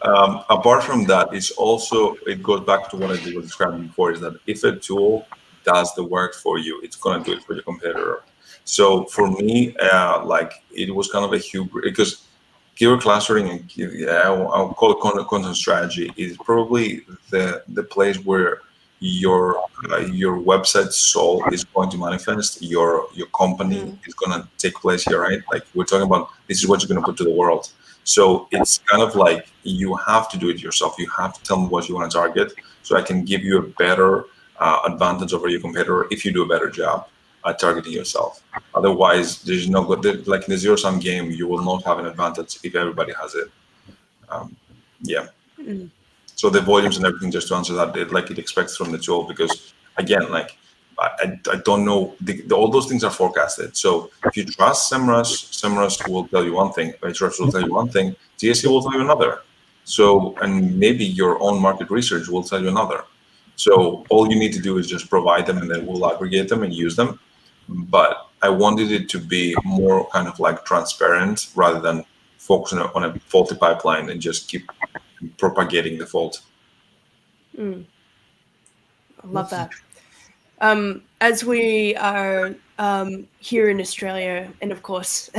apart from that, it goes back to what I was describing before, is that if a tool does the work for you, it's going to do it for your competitor. So for me, like it was kind of a huge, because keyword clustering and I'll call it content strategy is probably the place where your website soul is going to manifest. Your company is going to take place here, right? Like we're talking about, this is what you're going to put to the world. So it's kind of like you have to do it yourself. You have to tell me what you want to target, so I can give you a better advantage over your competitor if you do a better job at targeting yourself. Otherwise, there's no good, like in the zero-sum game, you will not have an advantage if everybody has it. So the volumes and everything, just to answer that, it expects from the tool, because again, like I don't know, all those things are forecasted. So if you trust SEMrush will tell you one thing, Ahrefs will tell you one thing, TSE will tell you another. So, and maybe your own market research will tell you another. So all you need to do is just provide them, and then we'll aggregate them and use them. But I wanted it to be more kind of like transparent rather than focusing on a faulty pipeline and just keep propagating the fault. I love that. As we are here in Australia, and of course,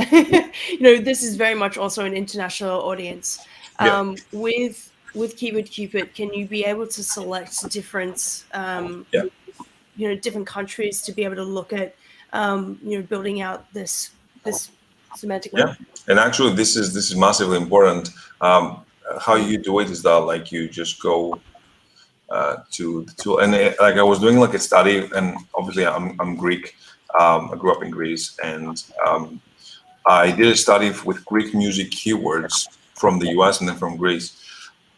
this is very much also an international audience. With Keyword, can you be able to select different, different countries to be able to look at, building out this semantic link? Yeah, and actually, this is massively important. How you do it is that like you just go to the tool, and like I was doing like a study, and obviously I'm Greek. I grew up in Greece, and I did a study with Greek music keywords from the US and then from Greece.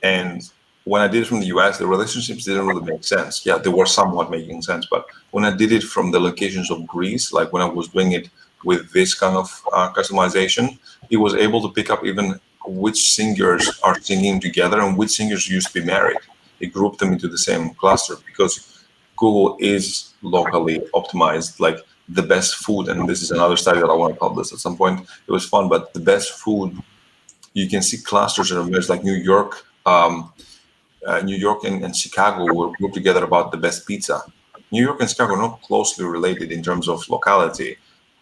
And when I did it from the US, the relationships didn't really make sense. Yeah, they were somewhat making sense, but when I did it from the locations of Greece, like when I was doing it with this kind of customization, it was able to pick up even which singers are singing together and which singers used to be married. It grouped them into the same cluster because Google is locally optimized, like the best food. And this is another study that I want to publish at some point. It was fun, but the best food, you can see clusters that emerge, like New York and Chicago were grouped together about the best pizza. New York and Chicago are not closely related in terms of locality,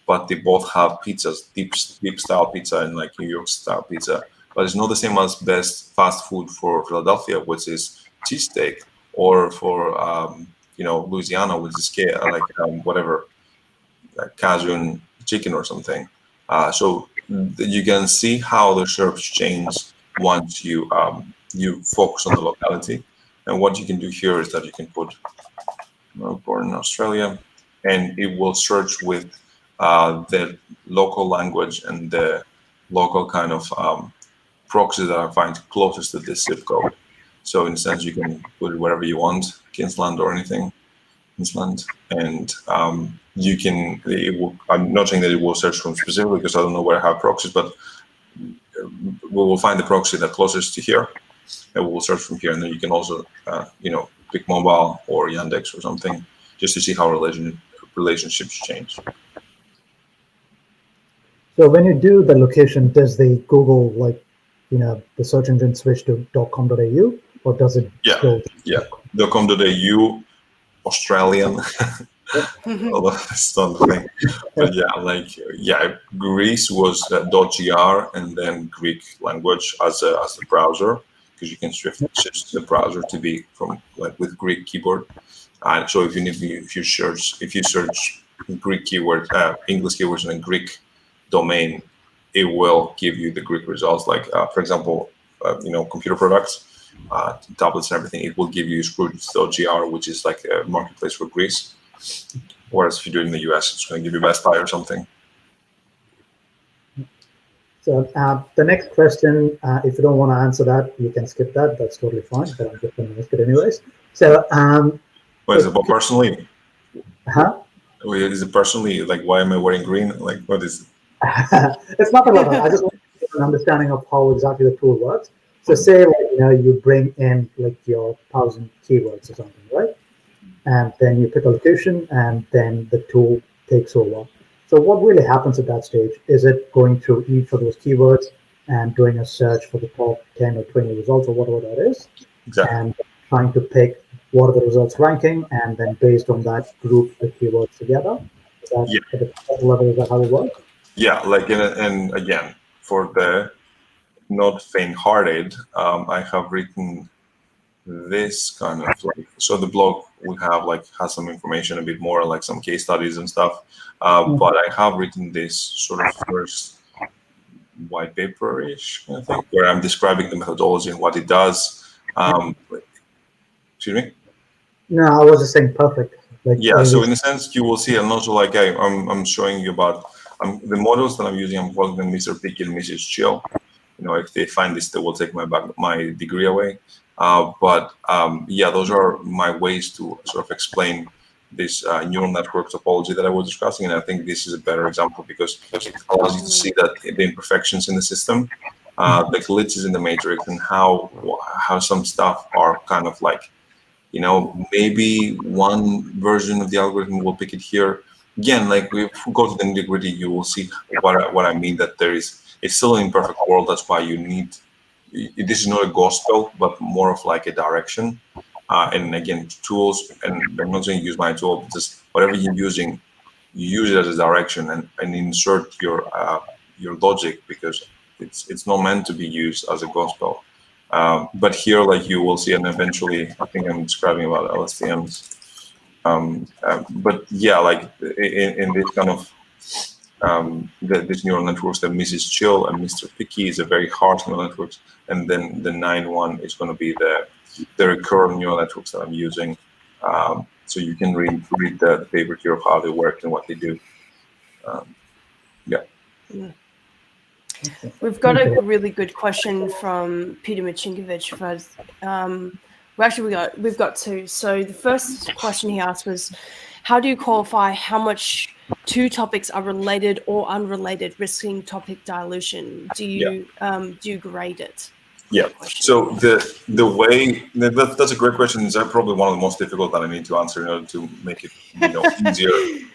but they both have pizzas, deep style pizza and like New York style pizza. But it's not the same as best fast food for Philadelphia, which is cheesesteak, or for Louisiana, which is whatever, like Cajun chicken or something. So you can see how the SERPs change once you focus on the locality. And what you can do here is that you can put Melbourne, Australia, and it will search with the local language and the local kind of proxy that I find closest to this zip code. So in a sense, you can put it wherever you want, Queensland or anything, Queensland, and you can. I'm not saying that it will search from specifically because I don't know where I have proxies, but we will find the proxy that's closest to here, and we will search from here. And then you can also, pick mobile or Yandex or something, just to see how relationships change. So when you do the location, does the Google, the search engine switch to .com.au, or does it still? Yeah, .com.au, Australian, although that's not the thing. But Greece was .gr and then Greek language as the browser, because you can shift the browser to be from with Greek keyboard. And so if you search Greek keyword, English keywords in a Greek domain, it will give you the Greek results. For example, computer products, tablets and everything. It will give you Scrooge.gr, which is like a marketplace for Greece. Whereas if you do it in the US, it's going to give you Best Buy or something. So the next question, if you don't want to answer that, you can skip that. That's totally fine, but I'm just going to ask it anyways. So, what is it about personally? Huh? Is it personally, like, why am I wearing green? Like, what is it? It's not about that. I just want to get an understanding of how exactly the tool works. So say, you bring in your 1,000 keywords or something, right? And then you pick a location, and then the tool takes over. So what really happens at that stage? Is it going through each of those keywords and doing a search for the top 10 or 20 results or whatever that is, exactly, and trying to pick what are the results ranking, and then based on that, group the keywords together? At the top level, is that how it works? Yeah, and again, for the not faint-hearted, I have written this kind of so the blog we have has some information, a bit more like some case studies and stuff, but I have written this sort of first white paper-ish, I think, where I'm describing the methodology and what it does. Excuse me? No, I was just saying perfect. So in a sense, you will see, and also I'm showing you about the models that I'm using. I'm calling them Mr. Picky and Mrs. Chill. If they find this, they will take my degree away. Those are my ways to sort of explain this neural network topology that I was discussing. And I think this is a better example because it allows you to see that the imperfections in the system, the glitches in the matrix, and how some stuff are kind of maybe one version of the algorithm will pick it here. Again, if we go to the nitty-gritty, you will see what I mean, that it's still an imperfect world. That's why you need, this is not a gospel, but more of a direction. And again, tools, and I'm not saying use my tool, but just whatever you're using, you use it as a direction and insert your logic, because it's not meant to be used as a gospel. But here, you will see, and eventually, I think I'm describing about LSTMs. But yeah, in this kind of this neural networks, the Mrs. Chill and Mr. Picky is a very harsh neural networks, and then the 9-1 is going to be the recurrent neural networks that I'm using. So you can read the paper here of how they work and what they do. We've got a really good question from Peter Machinkovich. We've got two. So the first question he asked was, how do you qualify how much two topics are related or unrelated, risking topic dilution? Do you grade it? Yeah. So the way that's a great question. It's probably one of the most difficult that I need to answer in order to make it easier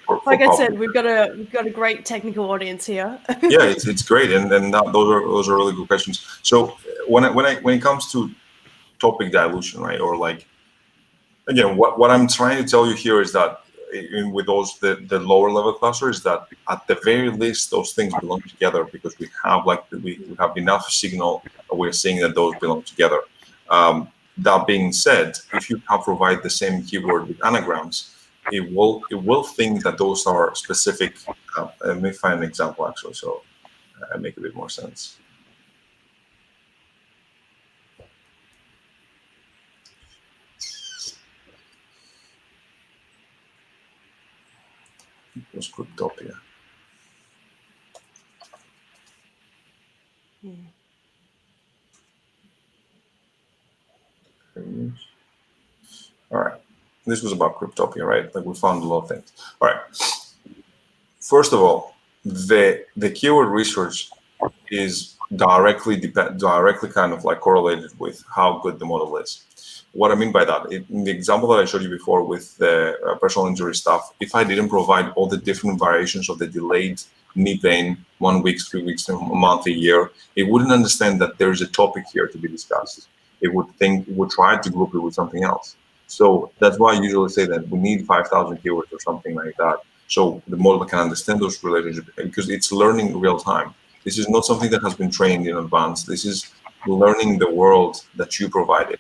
for Like I public. said, we've got a great technical audience here. Yeah, it's great, and those are really good questions. So when it comes to topic dilution, right, or like, again, what I'm trying to tell you here is that with those the lower level clusters, that at the very least those things belong together, because we have we have enough signal, we're seeing that those belong together. That being said, if you have provide the same keyword with anagrams, it will think that those are specific. Let me find an example actually, so I make a bit more sense. It was Cryptopia. All right, this was about Cryptopia, right? Like we found a lot of things. All right, first of all, the keyword research is directly kind of like correlated with how good the model is. What I mean by that, in the example that I showed you before with the personal injury stuff, if I didn't provide all the different variations of the delayed knee pain, 1 week, 3 weeks, a month, a year, it wouldn't understand that there is a topic here to be discussed. It would try to group it with something else. So that's why I usually say that we need 5,000 keywords or something like that, so the model can understand those relationships, because it's learning real time. This is not something that has been trained in advance. This is learning the world that you provided.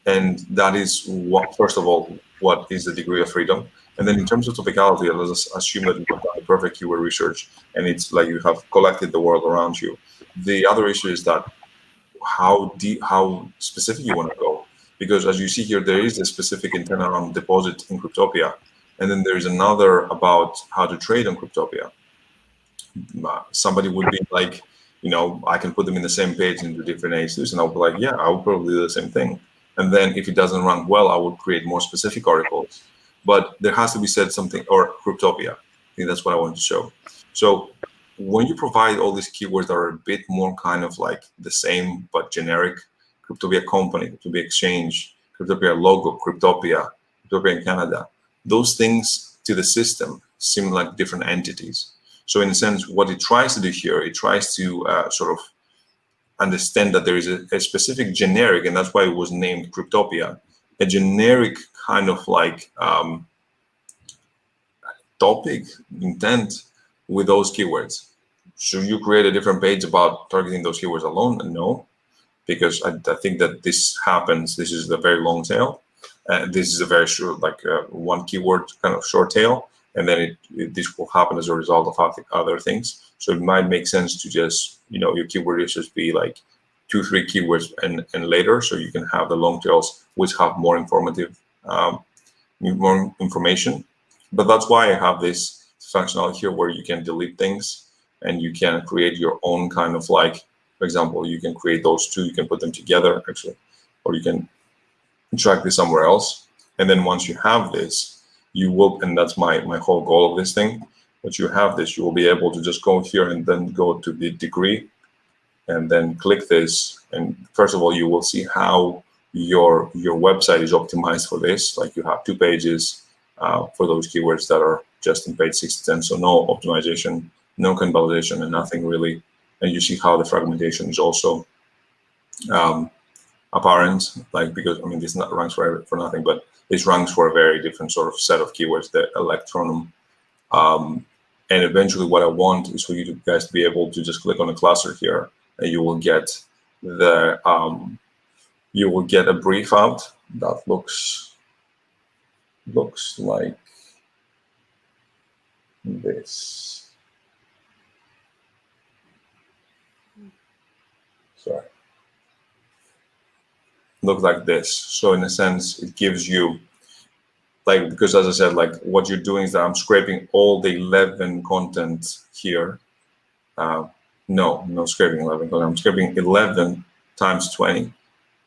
And that is what, first of all, what is the degree of freedom. And then in terms of topicality, let's assume that you have done the perfect keyword research and it's like you have collected the world around you. The other issue is that how specific you want to go. Because as you see here, there is a specific intent around deposit in Cryptopia. And then there's another about how to trade on Cryptopia. Somebody would be like, I can put them in the same page in the different ASUs, and I'll be like, yeah, I would probably do the same thing. And then if it doesn't rank well, I would create more specific articles. But there has to be said something, or Cryptopia. I think that's what I want to show. So when you provide all these keywords that are a bit more kind of like the same but generic, Cryptopia company, Cryptopia exchange, Cryptopia logo, Cryptopia in Canada, those things to the system seem like different entities. So in a sense, what it tries to do here, it tries to sort of understand that there is a specific generic, and that's why it was named Cryptopia, a generic kind of like topic intent with those keywords. Should you create a different page about targeting those keywords alone? No, because I think that this happens. This is the very long tail. This is a very short, like one keyword kind of short tail. And then this will happen as a result of other things. So it might make sense to just, your keyword research be like 2-3 keywords and later, so you can have the long tails which have more informative, more information. But that's why I have this functionality here where you can delete things and you can create your own kind of like, for example, you can create those two, you can put them together actually, or you can track this somewhere else. And then once you have this, you will, and that's my whole goal of this thing, once you have this, you will be able to just go here and then go to the degree and then click this. And first of all, you will see how your website is optimized for this. Like you have 2 pages for those keywords that are just in page 6 to 10. So no optimization, no cannibalization, and nothing really. And you see how the fragmentation is also apparent, like, because I mean, this not ranks for nothing, but this ranks for a very different sort of set of keywords, the electronum. And eventually what I want is for you guys to be able to just click on the cluster here, and you will get the you will get a brief out that looks like this. Sorry. Look like this. So in a sense, it gives you, like, because as I said, like what you're doing is that I'm scraping all the 11 content here. No, I'm not scraping 11, but I'm scraping 11 times 20.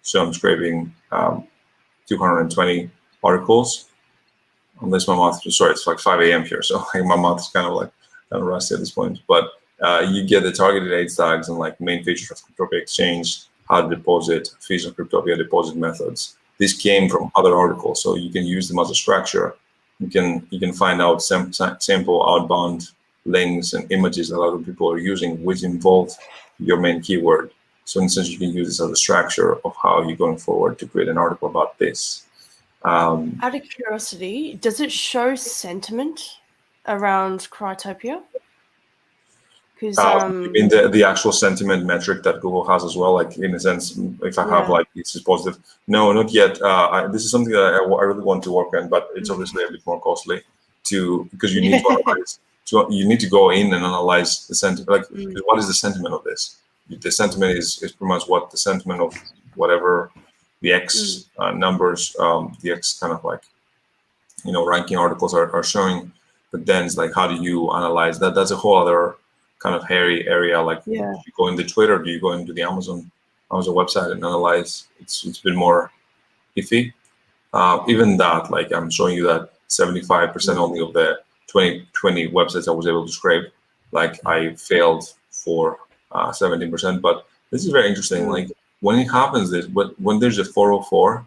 So I'm scraping 220 articles. unless my mouth, sorry, it's like 5 a.m. here, so like my mouth is kind of rusty at this point. But you get the targeted AIDS tags and like main features of Cryptopia Exchange, how to deposit, fees of Cryptopia, deposit methods. This came from other articles, so you can use them as a structure. You can find out sample outbound links and images that other people are using, which involve your main keyword. So in a sense, you can use this as a structure of how you're going forward to create an article about this. Out of curiosity, does it show sentiment around Cryptopia? Because in the actual sentiment metric that Google has as well, like in a sense, if I have like this is positive. No, not yet. This is something that I really want to work on, but it's obviously a bit more costly because you need to analyze. So you need to go in and analyze the sentiment. Like, what is the sentiment of this? The sentiment is pretty much what the sentiment of whatever the X numbers, the X kind of like, ranking articles are showing. But then it's like, how do you analyze that? That's a whole other kind of hairy area. Like, do you go into Twitter? Do you go into the Amazon website and analyze? It's been more iffy. Even that, like I'm showing you that 75% only of the 20 websites I was able to scrape, like I failed for 17%. But this is very interesting. Like when it happens, when there's a 404,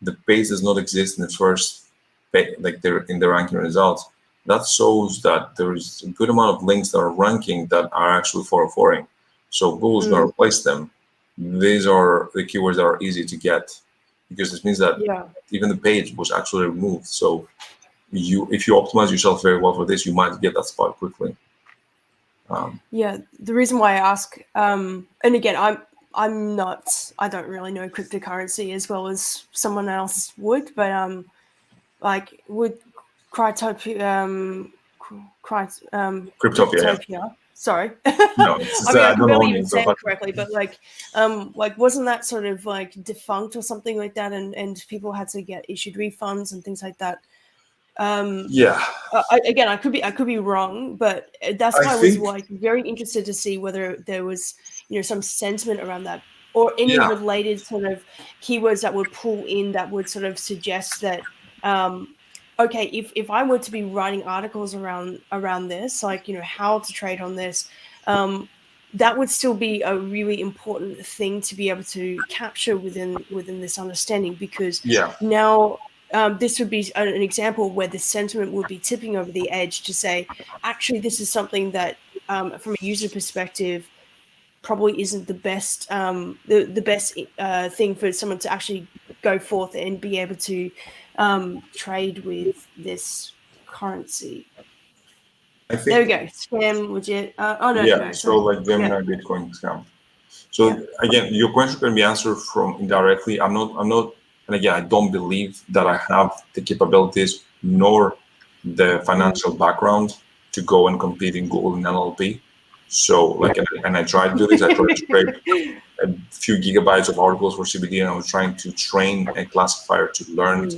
the page does not exist in the first page, like they're in the ranking results. That shows that there is a good amount of links that are ranking that are actually 404ing. So Google's going to replace them. These are the keywords that are easy to get, because this means that even the page was actually removed. So if you optimize yourself very well for this, you might get that spot quickly. The reason why I ask, and again, I don't really know cryptocurrency as well as someone else would, but like would Cryptopia. Sorry, no, I mean I can barely even say it correctly, but like wasn't that sort of like defunct or something like that, and people had to get issued refunds and things like that. Again, I could be wrong, but that's why I was like very interested to see whether there was some sentiment around that, or any related sort of keywords that would pull in that would sort of suggest that okay, if I were to be writing articles around this, like how to trade on this, that would still be a really important thing to be able to capture within this understanding, because now this would be an example where the sentiment would be tipping over the edge to say, actually, this is something that from a user perspective probably isn't the best the best thing for someone to actually go forth and be able to trade with this currency. There we go. Scam, legit. No. So like Gemini Bitcoin scam. So again, your question can be answered from indirectly. I'm not, and again, I don't believe that I have the capabilities nor the financial background to go and compete in Google and NLP. So like, and I tried to do this. I tried to scrape a few gigabytes of articles for CBD, and I was trying to train a classifier to learn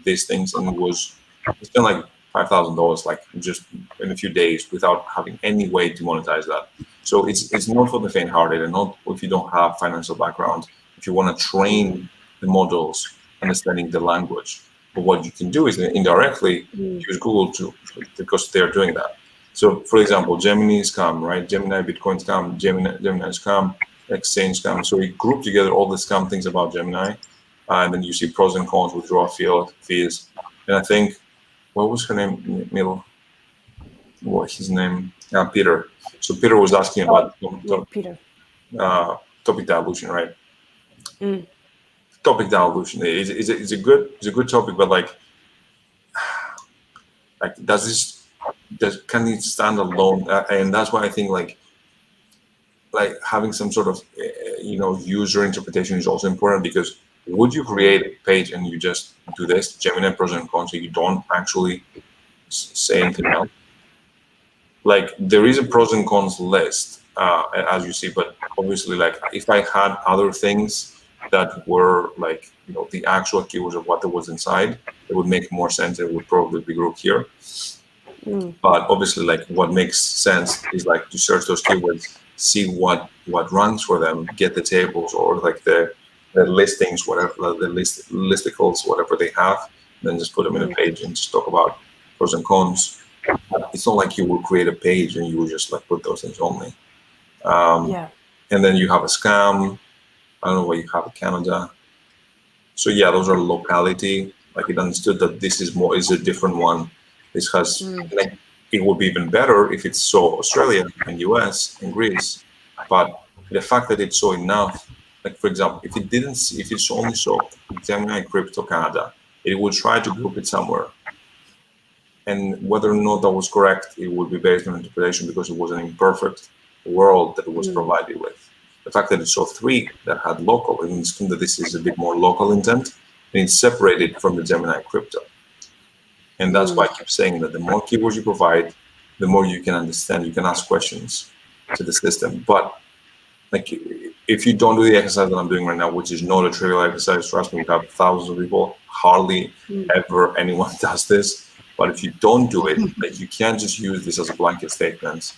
these things, and it's been like $5,000, like just in a few days, without having any way to monetize that. So it's not for the faint-hearted, and not if you don't have financial background. If you want to train the models, understanding the language, but what you can do is indirectly use Google because they're doing that. So, for example, Gemini scam, right? Gemini Bitcoin scam, Gemini scam, exchange scam. So we group together all the scam things about Gemini, and then you see pros and cons, withdrawal fees. And I think, what was her name? What's his name? Peter. So Peter was asking about topic dilution, right? Topic dilution is a good topic, but like can it stand alone? And that's why I think like having some sort of user interpretation is also important, because would you create a page and you just do this Gemini pros and cons, so you don't actually say anything else? Like there is a pros and cons list, as you see, but obviously like if I had other things that were like the actual keywords of what there was inside, it would make more sense. It would probably be grouped here. But obviously, like what makes sense is like to search those keywords, see what runs for them, get the tables or like the listings, whatever the listicles, whatever they have, then just put them in a page and just talk about pros and cons. It's not like you will create a page and you will just like put those things only. And then you have a scam. I don't know what you have in Canada. So yeah, those are locality. Like it understood that this is a different one. This has like it would be even better if it's so Australia and US and Greece, but the fact that it's so enough, like for example, if it's only so Gemini Crypto Canada, it would try to group it somewhere. And whether or not that was correct, it would be based on interpretation because it was an imperfect world that it was provided with. The fact that it saw 3 that had local, it means that this is a bit more local intent, and it's separated from the Gemini crypto. And that's why I keep saying that the more keywords you provide, the more you can understand, you can ask questions to the system. But like, if you don't do the exercise that I'm doing right now, which is not a trivial exercise, trust me, we have thousands of people, hardly ever anyone does this. But if you don't do it, like you can't just use this as a blanket statement.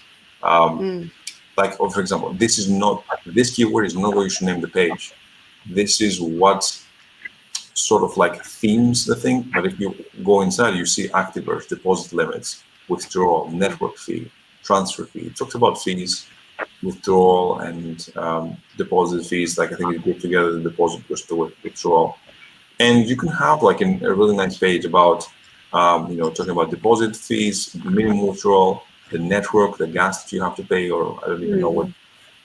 Like, for example, this keyword is not what you should name the page. This is what sort of like themes the thing. But if you go inside, you see activers, deposit limits, withdrawal, network fee, transfer fee. It talks about fees, withdrawal, and deposit fees. Like I think you group together the deposit plus the withdrawal. And you can have like a really nice page about, talking about deposit fees, minimum withdrawal, the network, the gas that you have to pay, or I don't even know what,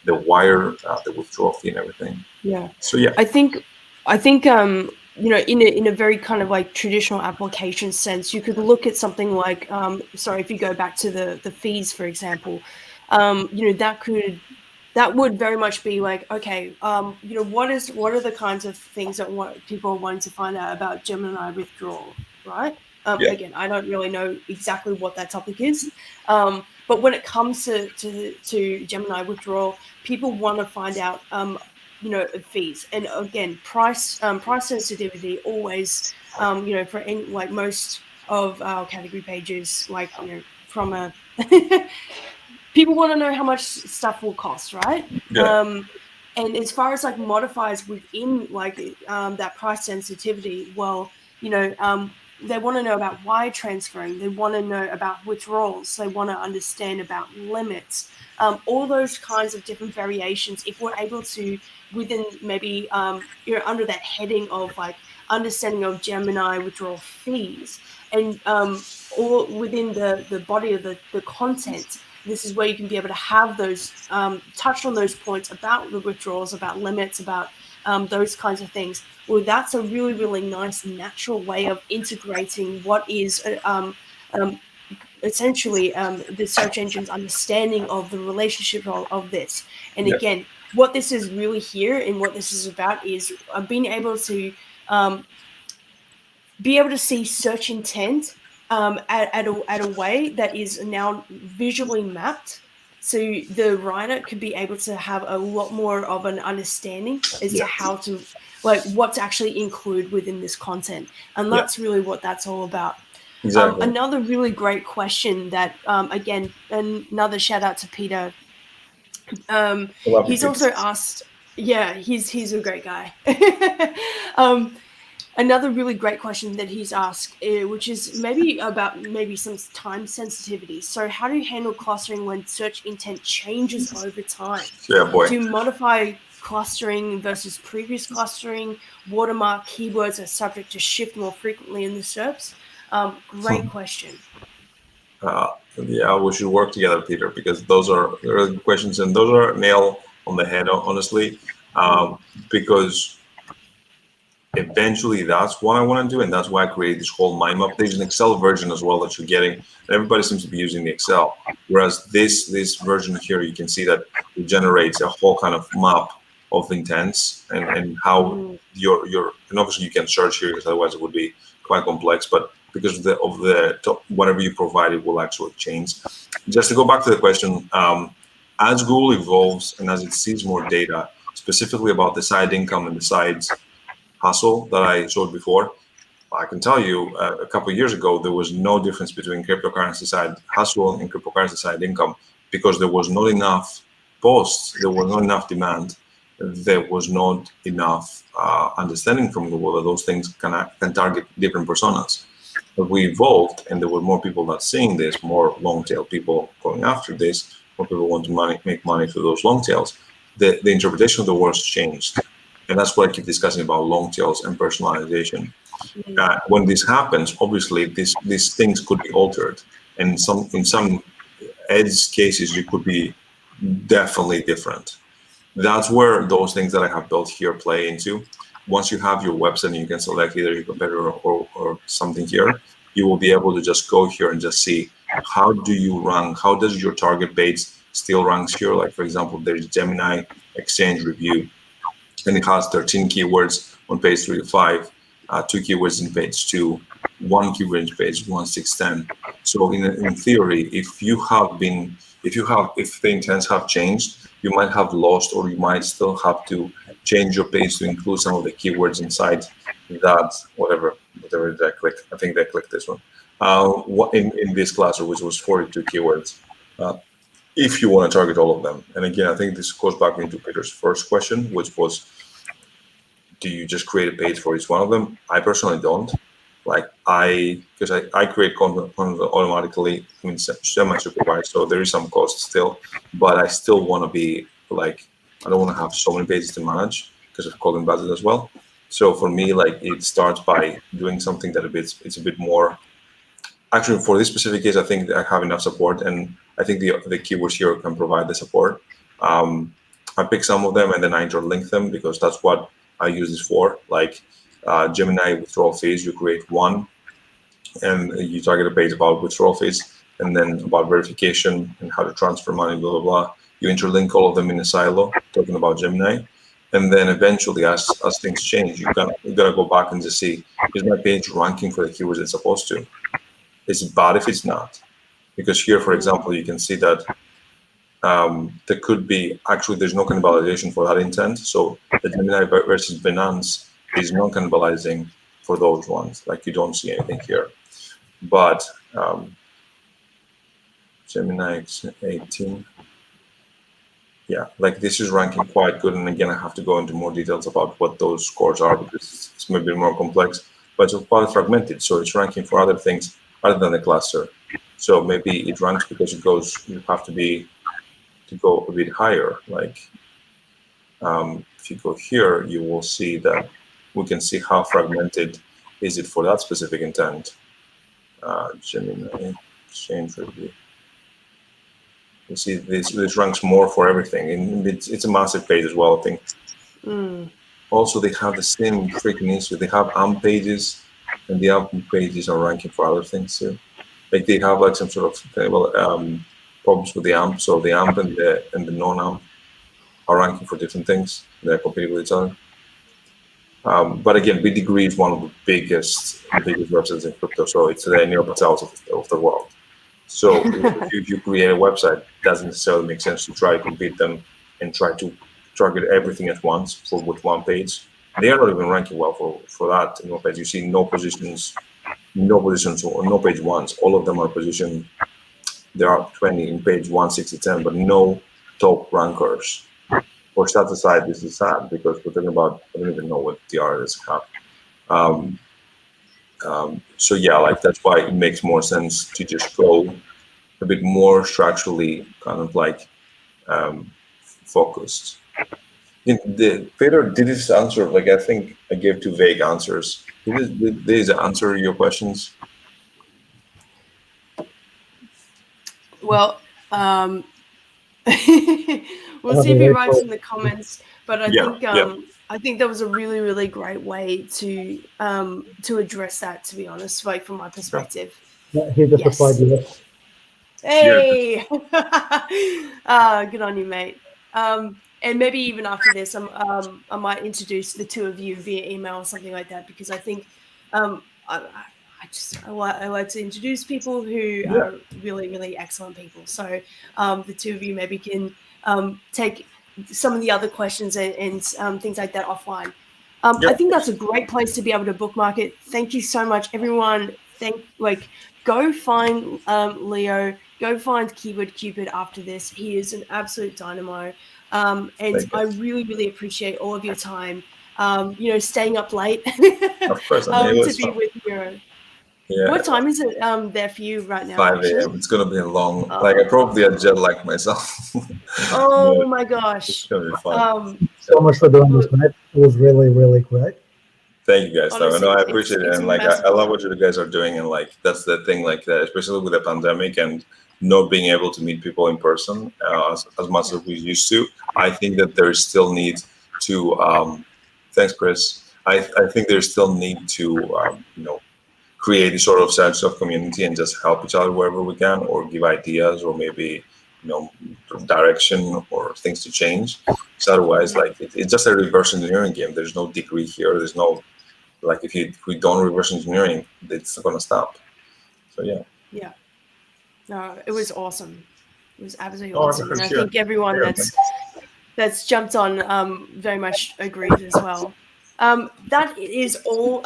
the wire, the withdrawal fee and everything. Yeah. So yeah. I think in a very kind of like traditional application sense, you could look at something like, if you go back to the fees, for example, that would very much be like, okay, what are the kinds of things that people are wanting to find out about Gemini withdrawal, right? Again, I don't really know exactly what that topic is, but when it comes to Gemini withdrawal, people want to find out, fees, and again, price sensitivity always, for any, like most of our category pages, like from a people want to know how much stuff will cost, right? Yeah. And as far as like modifiers within like that price sensitivity, well, they want to know about wire transferring. They want to know about withdrawals. They want to understand about limits. All those kinds of different variations. If we're able to, within maybe under that heading of like understanding of Gemini withdrawal fees, and or within the body of the content, this is where you can be able to have those touch on those points about the withdrawals, about limits, about those kinds of things. Well, that's a really, really nice natural way of integrating what is essentially the search engine's understanding of the relationship of this. And again, what this is really here and what this is about is being able to see search intent at a way that is now visually mapped, so the writer could be able to have a lot more of an understanding as to how to, like, what to actually include within this content. And that's really what that's all about. Exactly. Another really great question that, again, another shout out to Peter. He's also asked, he's a great guy. Another really great question that he's asked, which is maybe about some time sensitivity. So how do you handle clustering when search intent changes over time? Yeah, boy. Do you modify clustering versus previous clustering? Watermark keywords are subject to shift more frequently in the SERPs? Great question. We should work together, Peter, because those are really good questions, and those are nail on the head, honestly, because eventually that's what I want to do, and that's why I created this whole mind map. There's an Excel version as well that you're getting. Everybody seems to be using the Excel, whereas this version here, you can see that it generates a whole kind of map of intents and how your and obviously you can search here because otherwise it would be quite complex, but because of the top, whatever you provide, it will actually change. Just to go back to the question, as Google evolves and as it sees more data, specifically about the side income and the sides hustle that I showed before, I can tell you a couple of years ago, there was no difference between cryptocurrency side hustle and cryptocurrency side income because there was not enough posts, there was not enough demand. there was not enough understanding from Google that those things can target different personas. But we evolved, and there were more people not seeing this, more long tail people going after this, more people want to make money through those long tails. The interpretation of the words changed. And that's what I keep discussing about long tails and personalization. When this happens, obviously these things could be altered. And in some edge cases, you could be definitely different. That's where those things that I have built here play into. Once you have your website and you can select either your competitor or something here, you will be able to just go here and just see how do you rank, how does your target page still ranks here. Like, for example, there's Gemini Exchange Review, and it has 13 keywords on page 3 to 5, 2 keywords in page 2, 1 keyword in page 1, 6, 10. So in theory, if the intents have changed, you might have lost, or you might still have to change your page to include some of the keywords inside that, whatever did I click? I think I clicked this one. In this cluster, which was 42 keywords, if you want to target all of them. And again, I think this goes back into Peter's first question, which was, do you just create a page for each one of them? I personally don't. Like because I create content automatically, I mean, semi-supervised, so there is some cost still, but I still want to be like, I don't want to have so many pages to manage because of coding budget as well. So for me, like, it starts by doing something that it's a bit more. Actually, for this specific case, I think I have enough support, and I think the keywords here can provide the support. I pick some of them and then I interlink them because that's what I use this for. Like Gemini withdrawal fees, you create one and you target a page about withdrawal fees, and then about verification and how to transfer money, blah, blah, blah. You interlink all of them in a silo, talking about Gemini. And then eventually, as things change, you gotta go back and just see, is my page ranking for the keywords it's supposed to? Is it bad if it's not? Because here, for example, you can see that there could be, actually, there's no cannibalization for that intent. So the Gemini versus Binance is not cannibalizing for those ones. Like, you don't see anything here. But Gemini 18, yeah, like this is ranking quite good. And again, I have to go into more details about what those scores are because it's maybe more complex, but it's quite fragmented. So it's ranking for other things other than the cluster. So maybe it ranks because you have to go a bit higher. Like if you go here, you will see that we can see how fragmented is it for that specific intent. Gemini Exchange Review. You see this ranks more for everything, and it's a massive page as well, I think. Also, they have the same freaking issue. They have AMP pages, and the AMP pages are ranking for other things too. Like they have like some sort of problems with the AMP. So the AMP and the non-AMP are ranking for different things. They're competing with each other. But again, BitDegree is one of the biggest websites in crypto. So it's the Neil Patels of the world. So if you create a website, it doesn't necessarily make sense to try to compete them and try to target everything at once with one page. They are not even ranking well for that. In one page, you see no positions or no page ones. All of them are positioned. There are 20 in page 1, 6 to 10, but no top rankers. For stats aside, this is sad because we're talking about, I don't even know what the artists have. So yeah, like that's why it makes more sense to just go a bit more structurally kind of like focused. Peter, did this answer, like I think I gave 2 vague answers. Did this answer your questions? Well, we'll see if he writes in the comments, but I think that was a really, really great way to address that, to be honest, like from my perspective. Yeah, he just replied yes. Hey! Good on you, mate. And maybe even after this, I might introduce the 2 of you via email or something like that, because I think I like to introduce people who are really, really excellent people. So the 2 of you maybe can take some of the other questions and things like that offline. I think that's a great place to be able to bookmark it. Thank you so much, everyone. Go find Leo. Go find Keyword Cupid after this. He is an absolute dynamo. And I really, really appreciate all of your time. Staying up late Of course, I mean, to be with you. Yeah. What time is it there for you right now? 5 actually? a.m. It's gonna be a long. Like I probably a jet lag myself. Oh my It's gosh. gonna be fun. So much for doing this, man. It was really, really great. Thank you guys. Honestly, No, I appreciate it, it's and a like massive I love honor. what you guys are doing, and like that's the thing, like that, especially with the pandemic and not being able to meet people in person as much as we used to. I think that there is still need to. Thanks, Chris. I think there's still need to create a sort of sense of community and just help each other wherever we can, or give ideas, or maybe direction or things to change. Because otherwise, like it's just a reverse engineering game. There's no degree here. There's no like if we don't reverse engineering, it's not gonna stop. So yeah. Yeah. No, it was awesome. It was absolutely Oh, awesome, for and I sure. think everyone Yeah, that's jumped on very much agreed as well. That is all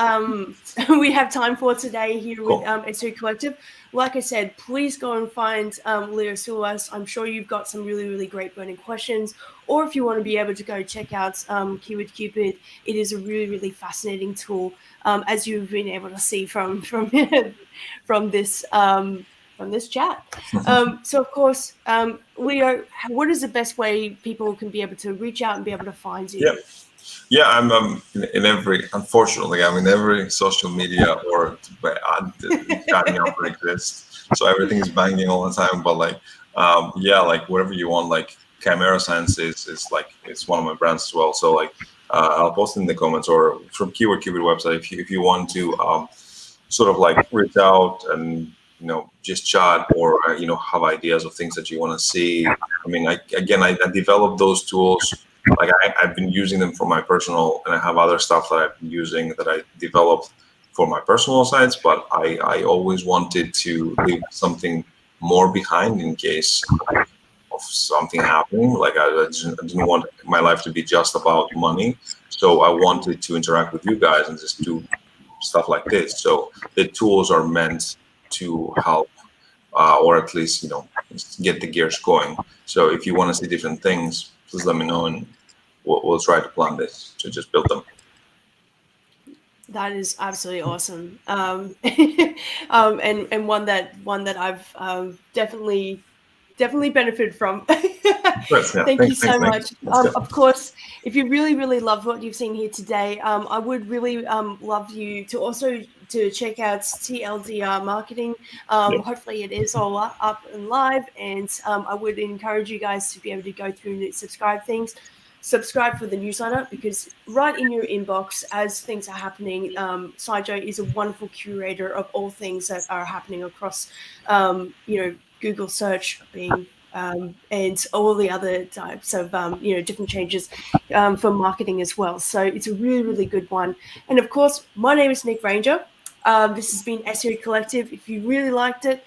we have time for today here with cool. SEO Collective. Like I said, please go and find Leo Soulas. I'm sure you've got some really, really great burning questions. Or if you want to be able to go check out Keyword Cupid, it is a really, really fascinating tool, as you've been able to see from this from this chat. So, of course, Leo, what is the best way people can be able to reach out and be able to find you? Yeah, I'm in every. Unfortunately, I'm in every social media or signing up for exists. So everything is banging all the time. But like, yeah, like whatever you want. Like Chimera Science is like it's one of my brands as well. So like, I'll post in the comments or from Keyword Cupid website if you want to sort of like reach out and just chat or have ideas of things that you want to see. I mean, I developed those tools. Like I've been using them for my personal, and I have other stuff that I've been using that I developed for my personal sites. But I always wanted to leave something more behind in case of something happening. Like I didn't want my life to be just about money. So I wanted to interact with you guys and just do stuff like this. So the tools are meant to help, or at least get the gears going. So if you want to see different things, please let me know, and we'll try to plan this to just build them. That is absolutely awesome, and one that I've definitely benefited from. Thank you so much. Of course, if you really, really love what you've seen here today, I would really love you to also to check out TLDR Marketing. Hopefully it is all up and live, and I would encourage you guys to be able to go through and subscribe for the newsletter, because right in your inbox as things are happening, Saijo is a wonderful curator of all things that are happening across Google search being and all the other types of different changes for marketing as well. So it's a really, really good one. And of course, my name is Nik Ranger. This has been SEO Collective. If you really liked it,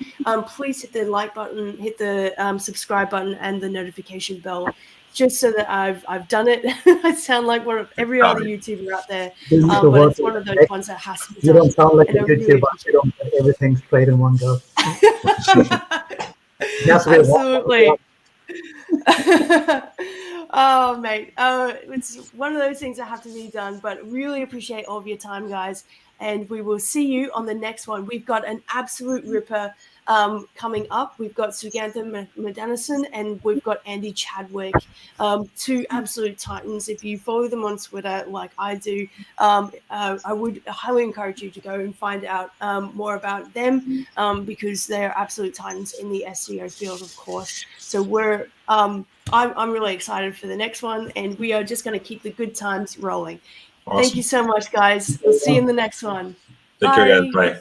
please hit the like button, hit the subscribe button, and the notification bell, just so that I've done it. I sound like one of every other YouTuber out there, but it's one of those ones that has to be done. You don't sound like a YouTuber. You don't get everything straight in one go. Absolutely. Oh, mate. It's one of those things that have to be done, but really appreciate all of your time, guys. And we will see you on the next one. We've got an absolute ripper coming up. We've got Sugantha Madanison and we've got Andy Chadwick, two absolute titans. If you follow them on Twitter like I do, I would highly encourage you to go and find out more about them, because they're absolute titans in the SEO field, of course. So I'm really excited for the next one, and we are just going to keep the good times rolling. Awesome. Thank you so much, guys. We'll see you in the next one. Take care, guys. Bye.